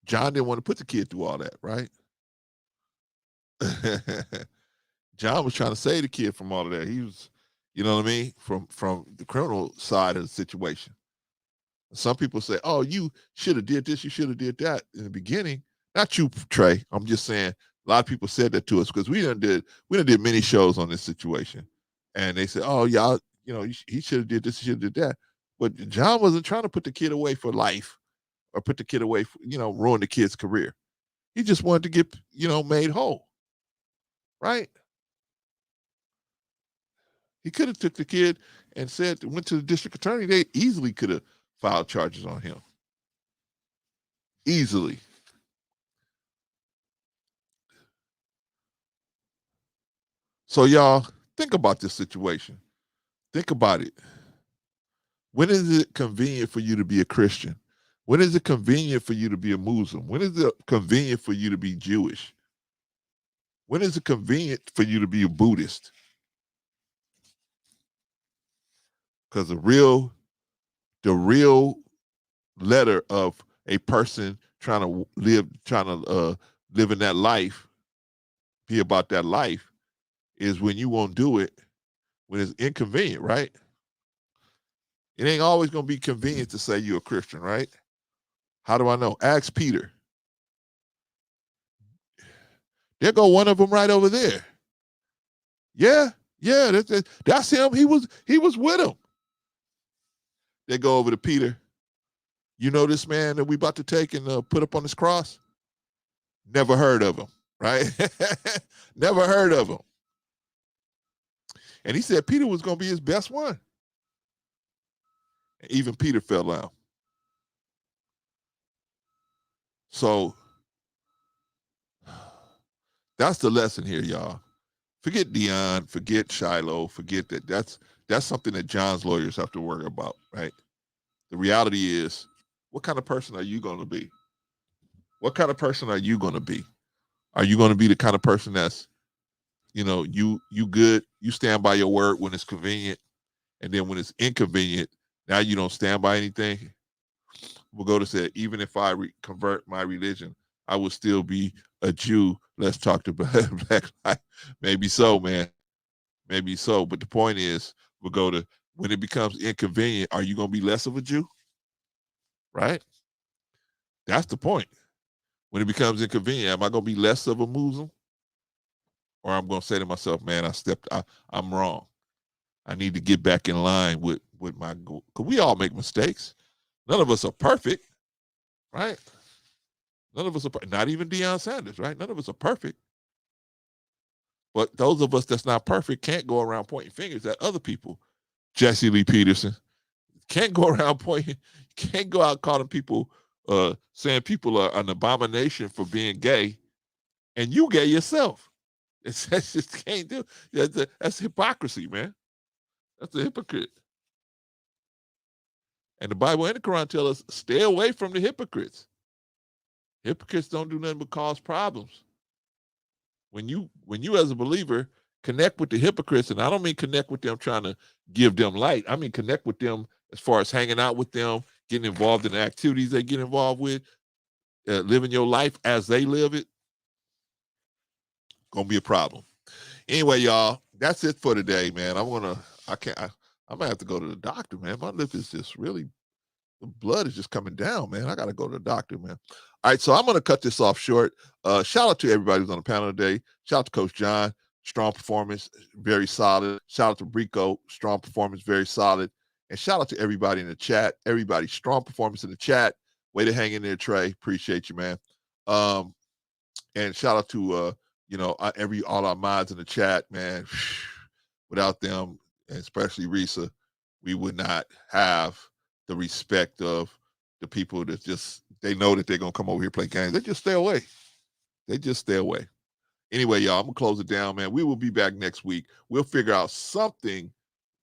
John didn't want to put the kid through all that, right? John was trying to save the kid from all of that. He was, you know what I mean, from the criminal side of the situation. Some people say, "Oh, you should have did this, you should have did that in the beginning." Not you, Trey. I'm just saying a lot of people said that to us because we done did many shows on this situation, and they said, "Oh, y'all, he should have did this, he should have did that." But John wasn't trying to put the kid away for life or put the kid away for, ruin the kid's career. He just wanted to get, made whole, right? He could have took the kid and went to the district attorney. They easily could have filed charges on him. Easily. So y'all, think about this situation. Think about it. When is it convenient for you to be a Christian? When is it convenient for you to be a Muslim? When is it convenient for you to be Jewish? When is it convenient for you to be a Buddhist? Because the real letter of a person trying to live in that life, be about that life, is when you won't do it when it's inconvenient, right? It ain't always going to be convenient to say you're a Christian, right? How do I know? Ask Peter. There go one of them right over there. Yeah, that's him. He was with him. They go over to Peter. You know this man that we about to take and put up on this cross? Never heard of him, right? Never heard of him. And he said Peter was going to be his best one. Even Peter fell down. So that's the lesson here, y'all. Forget Deion, forget Shilo, forget that. That's something that John's lawyers have to worry about, right? The reality is, what kind of person are you going to be? What kind of person are you going to be? Are you going to be the kind of person that's, you good, you stand by your word when it's convenient, and then when it's inconvenient, now you don't stand by anything? Pagoda said, even if I convert my religion, I would still be a Jew. Let's talk to Black life. Maybe so, man. Maybe so. But the point is, Pagoda, when it becomes inconvenient, are you going to be less of a Jew? Right? That's the point. When it becomes inconvenient, am I going to be less of a Muslim? Or I'm going to say to myself, man, I'm wrong. I need to get back in line with my goal. Because we all make mistakes. None of us are perfect, right? None of us are not even Deion Sanders, right? None of us are perfect. But those of us that's not perfect can't go around pointing fingers at other people. Jesse Lee Peterson can't go around can't go out calling people, saying people are an abomination for being gay, and you gay yourself. That's just can't do. That's hypocrisy, man. That's a hypocrite. And the Bible and the Quran tell us, stay away from the hypocrites. Hypocrites don't do nothing but cause problems. When you as a believer connect with the hypocrites, and I don't mean connect with them trying to give them light. I mean connect with them as far as hanging out with them, getting involved in the activities they get involved with, living your life as they live it, gonna be a problem. Anyway, y'all, that's it for today, man. I might have to go to the doctor, man. My lip is just really The blood is just coming down, man. I got to go to the doctor, man. All right, so I'm going to cut this off short. Shout out to everybody who's on the panel today. Shout out to Coach John. Strong performance, very solid. Shout out to Rico. Strong performance, very solid. And shout out to everybody in the chat. Everybody, strong performance in the chat. Way to hang in there, Trey. Appreciate you, man. And shout out to all our mods in the chat, man. Without them, and especially Risa, we would not have the respect of the people that they know that they're gonna come over here play games. They just stay away. Anyway, y'all, I'm gonna close it down, man. We will be back next week. We'll figure out something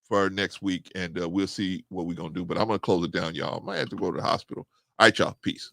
for next week, and we'll see what we're gonna do. But I'm gonna close it down, y'all. I might have to go to the hospital. All right, y'all. Peace.